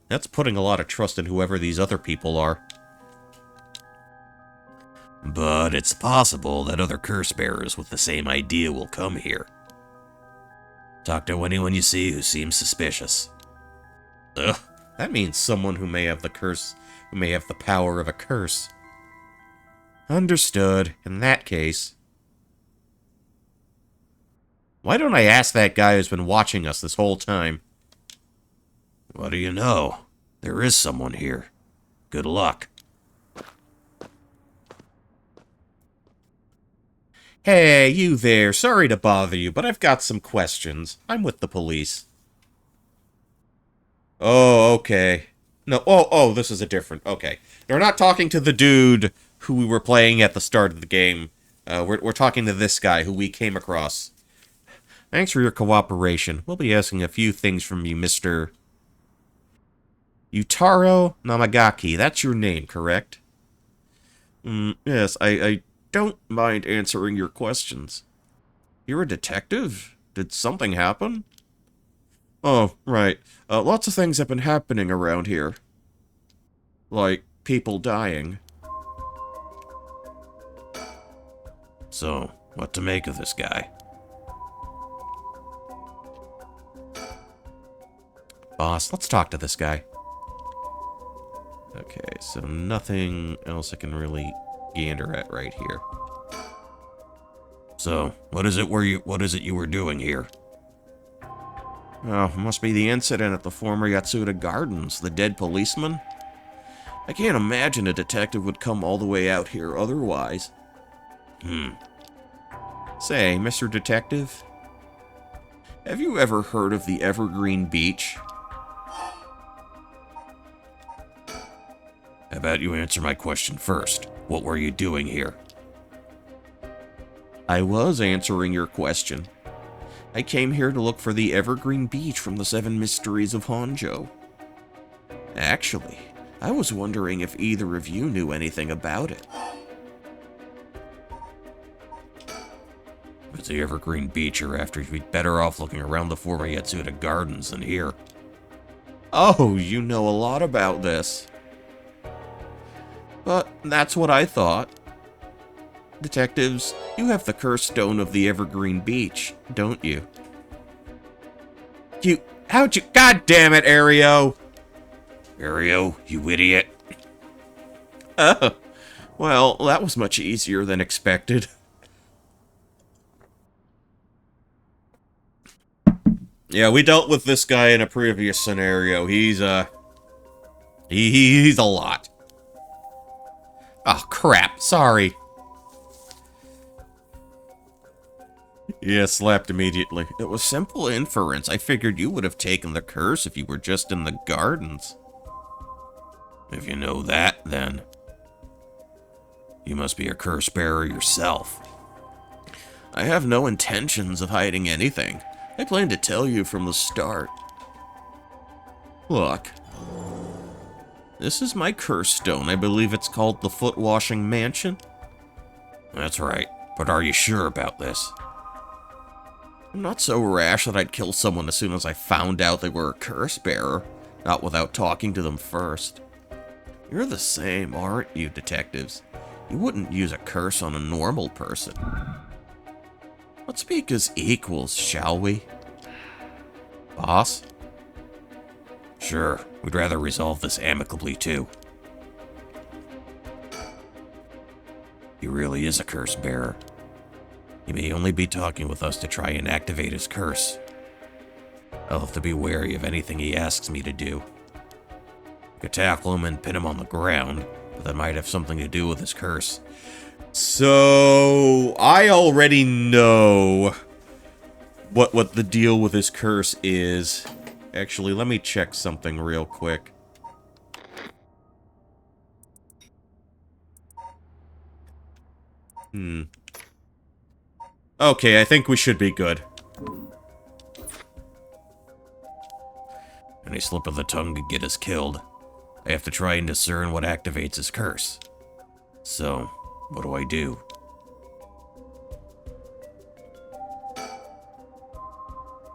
That's putting a lot of trust in whoever these other people are. But it's possible that other curse bearers with the same idea will come here. Talk to anyone you see who seems suspicious. Ugh, that means someone who may have the power of a curse. Understood. In that case, why don't I ask that guy who's been watching us this whole time? What do you know? There is someone here. Good luck. Hey, you there. Sorry to bother you, but I've got some questions. I'm with the police. Oh, okay. No, oh, this is a different... Okay. We're not talking to the dude who we were playing at the start of the game. We're talking to this guy who we came across. Thanks for your cooperation. We'll be asking a few things from you, Mr. Yutaro Namagaki. That's your name, correct? Yes, I don't mind answering your questions. You're a detective? Did something happen? Oh, right. Lots of things have been happening around here. Like, people dying. So, what to make of this guy? Boss, let's talk to this guy. Okay, so nothing else I can really gander at right here. So, what is it you were doing here? Oh, must be the incident at the former Yatsuda Gardens, the dead policeman. I can't imagine a detective would come all the way out here otherwise. Say, Mr. Detective, have you ever heard of the Evergreen Beach? How about you answer my question first? What were you doing here? I was answering your question. I came here to look for the Evergreen Beach from the Seven Mysteries of Honjo. Actually, I was wondering if either of you knew anything about it. If it's the Evergreen Beach you're after, you'd be better off looking around the former Yatsuda Gardens than here. Oh, you know a lot about this. But that's what I thought. Detectives, you have the curse stone of the Evergreen Beach, don't you? How'd you... God damn it, Ario! Ario, you idiot. Well, that was much easier than expected. Yeah, we dealt with this guy in a previous scenario. He's a lot. Oh, crap. Sorry. Yeah, slapped immediately. It was simple inference. I figured you would have taken the curse if you were just in the gardens. If you know that, then you must be a curse bearer yourself. I have no intentions of hiding anything. I planned to tell you from the start. Look. This is my curse stone. I believe it's called the Foot Washing Mansion. That's right. But are you sure about this? I'm not so rash that I'd kill someone as soon as I found out they were a curse bearer, not without talking to them first. You're the same, aren't you, detectives? You wouldn't use a curse on a normal person. Let's speak as equals, shall we? Boss? Sure, we'd rather resolve this amicably, too. He really is a curse bearer. He may only be talking with us to try and activate his curse. I'll have to be wary of anything he asks me to do. I could tackle him and pin him on the ground, but that might have something to do with his curse. So, I already know what the deal with his curse is. Actually, let me check something real quick. Okay, I think we should be good. Any slip of the tongue could get us killed. I have to try and discern what activates his curse. So, what do I do?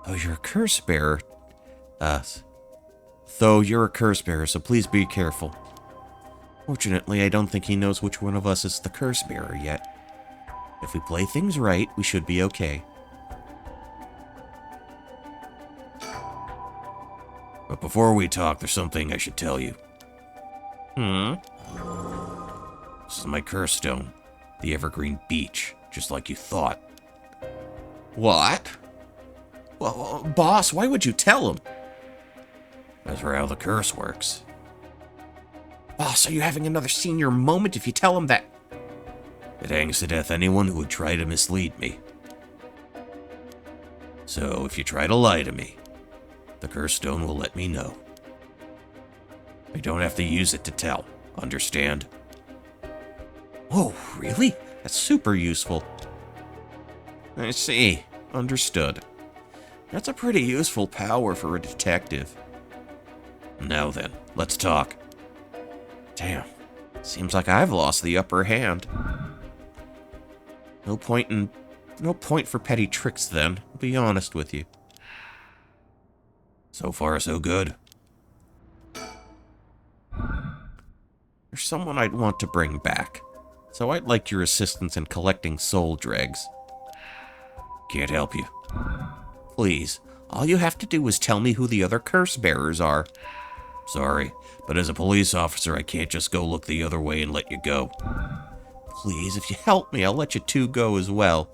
Oh, you're a curse bearer. Though you're a curse bearer, so please be careful. Fortunately, I don't think he knows which one of us is the curse bearer yet. If we play things right, we should be okay. But before we talk, there's something I should tell you. This is my curse stone, the Evergreen Beach, just like you thought. What? Well, boss, why would you tell him? That's how the curse works. Boss, are you having another senior moment if you tell him that? It hangs to death anyone who would try to mislead me. So, if you try to lie to me, the curse stone will let me know. I don't have to use it to tell, understand? Oh, really? That's super useful. I see. Understood. That's a pretty useful power for a detective. Now then, let's talk. Damn. Seems like I've lost the upper hand. No point for petty tricks then, I'll be honest with you. So far, so good. There's someone I'd want to bring back, so I'd like your assistance in collecting soul dregs. Can't help you. Please, all you have to do is tell me who the other curse bearers are. Sorry, but as a police officer, I can't just go look the other way and let you go. Please, if you help me, I'll let you two go as well.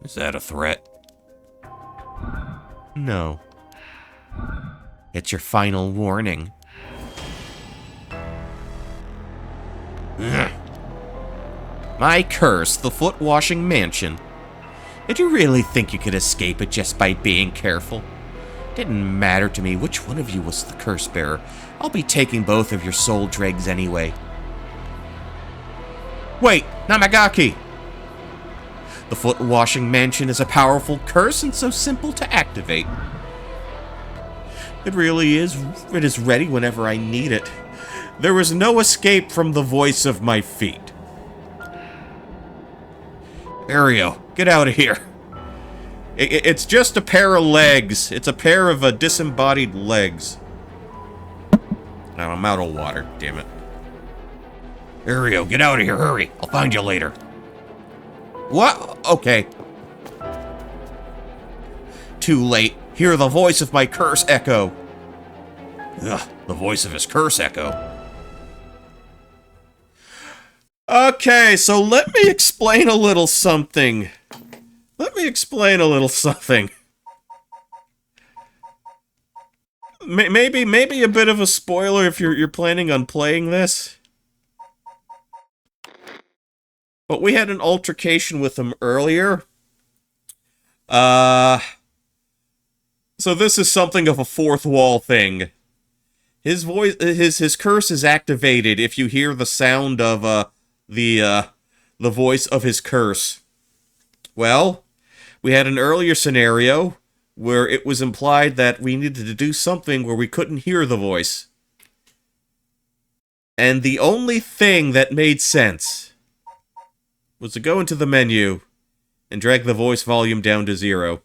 Is that a threat? No. It's your final warning. My curse, the foot-washing mansion. Did you really think you could escape it just by being careful? Didn't matter to me which one of you was the curse bearer. I'll be taking both of your soul dregs anyway. Wait, Namagaki! The foot-washing mansion is a powerful curse and so simple to activate. It really is. It is ready whenever I need it. There is no escape from the voice of my feet. Ario, get out of here. It's just a pair of legs. It's a pair of disembodied legs. Now I'm out of water, damn it. Ario, get out of here, hurry. I'll find you later. What? Okay. Too late. Hear the voice of my curse echo. Ugh, the voice of his curse echo. Okay, so let me explain a little something. Maybe a bit of a spoiler if you're planning on playing this. But we had an altercation with him earlier. So this is something of a fourth wall thing. His voice, his curse is activated if you hear the sound of the voice of his curse. Well, we had an earlier scenario where it was implied that we needed to do something where we couldn't hear the voice. And the only thing that made sense was to go into the menu and drag the voice volume down to 0.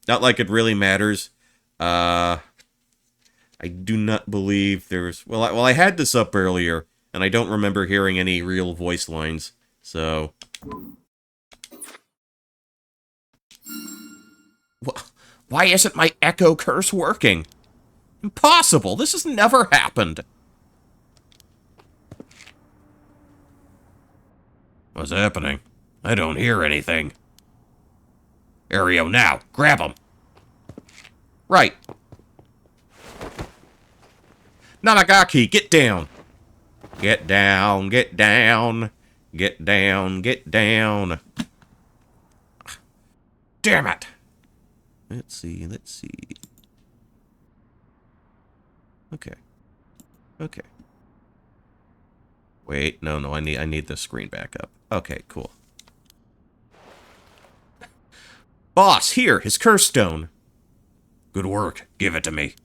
Not like it really matters. I do not believe there's... Well, I had this up earlier, and I don't remember hearing any real voice lines, so... Why isn't my echo curse working? Impossible! This has never happened! What's happening? I don't hear anything. Ario, now! Grab him! Right. Nanagaki, get down. Get down, get down. Get down, get down. Damn it. Let's see, let's see. Okay. Okay. Wait, no, I need the screen back up. Okay, cool. Boss, here, his curse stone. Good work. Give it to me.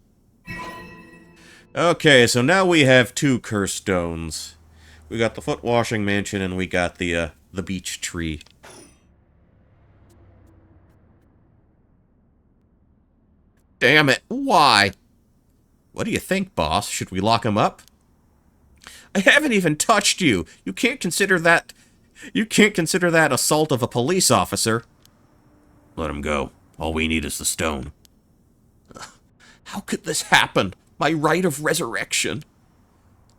Okay, so now we have 2 curse stones. We got the foot washing mansion and we got the beech tree. Damn it, why? What do you think, boss? Should we lock him up? I haven't even touched you. You can't consider that assault of a police officer. Let him go. All we need is the stone. How could this happen? My right of resurrection.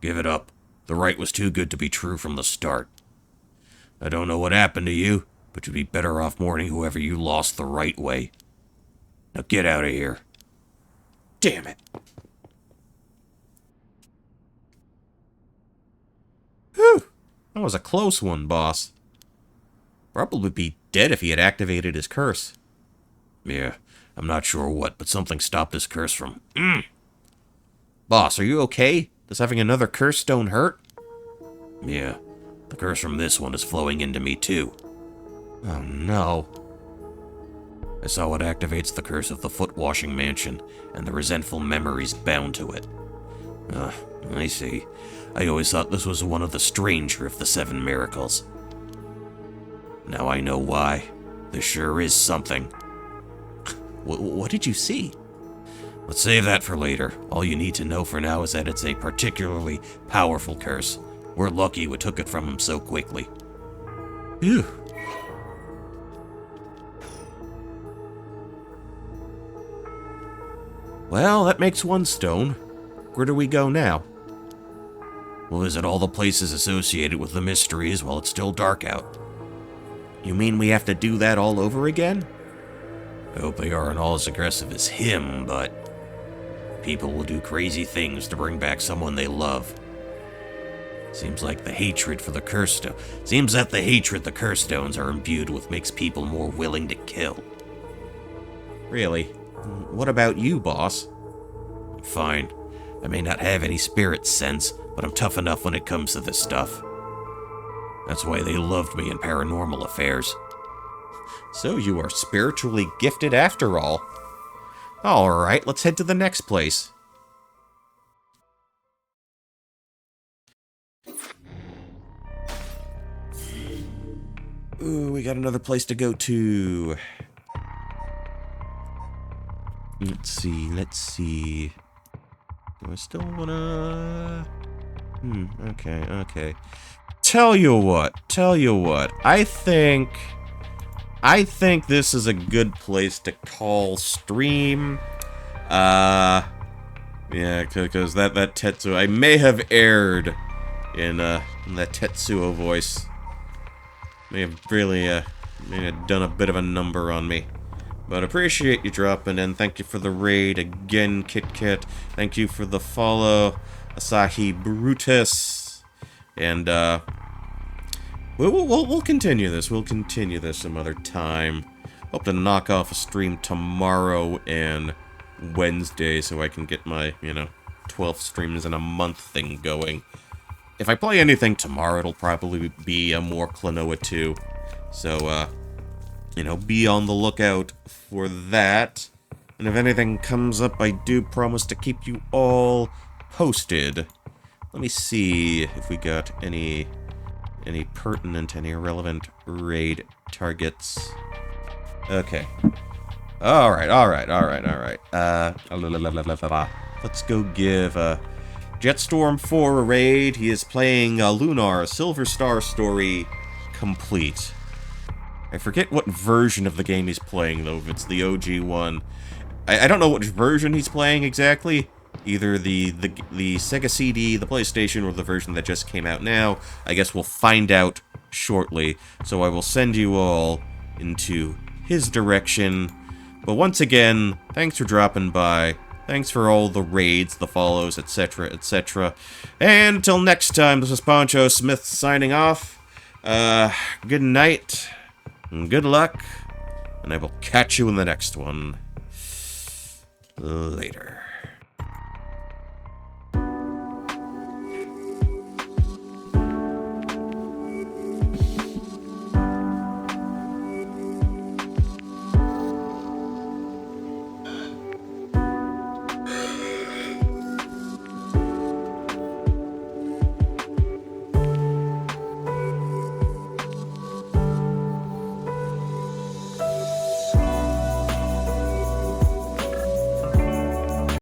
Give it up. The right was too good to be true from the start. I don't know what happened to you, but you'd be better off mourning whoever you lost the right way. Now get out of here. Damn it. Whew. That was a close one, boss. Probably be dead if he had activated his curse. Yeah, I'm not sure what, but something stopped this curse from... Boss, are you okay? Does having another curse stone hurt? Yeah, the curse from this one is flowing into me too. Oh no. I saw what activates the curse of the foot washing mansion, and the resentful memories bound to it. I see. I always thought this was one of the stranger of the 7 miracles. Now I know why. This sure is something. What did you see? Let's save that for later. All you need to know for now is that it's a particularly powerful curse. We're lucky we took it from him so quickly. Phew. Well, that makes 1 stone. Where do we go now? We'll visit all the places associated with the mysteries while it's still dark out. You mean we have to do that all over again? I hope they aren't all as aggressive as him, but... people will do crazy things to bring back someone they love. Seems that the hatred the curse stones are imbued with makes people more willing to kill. Really? What about you, boss? I'm fine. I may not have any spirit sense, but I'm tough enough when it comes to this stuff. That's why they loved me in paranormal affairs. So you are spiritually gifted after all. Alright, let's head to the next place. Ooh, we got another place to go to. Let's see. Do I still wanna... okay. Tell you what. I think this is a good place to call stream. Yeah, because that Tetsuo, I may have erred in that Tetsuo voice. May have really done a bit of a number on me. But appreciate you dropping in. Thank you for the raid again, KitKat. Thank you for the follow, Asahi Brutus. And we'll continue this. We'll continue this some other time. Hope to knock off a stream tomorrow and Wednesday so I can get my 12 streams in a month thing going. If I play anything tomorrow, it'll probably be a more Klonoa 2. So be on the lookout for that. And if anything comes up, I do promise to keep you all posted. Let me see if we got any pertinent, any relevant raid targets. Okay. Alright. Let's go give Jetstorm 4 a raid. He is playing Lunar Silver Star Story Complete. I forget what version of the game he's playing, though, if it's the OG one. I don't know which version he's playing exactly. Either the Sega CD, the PlayStation, or the version that just came out now. I guess we'll find out shortly. So I will send you all into his direction. But once again, thanks for dropping by. Thanks for all the raids, the follows, etc., etc. And until next time, this is Poncho Smith signing off. Good night, and good luck, and I will catch you in the next one. Later.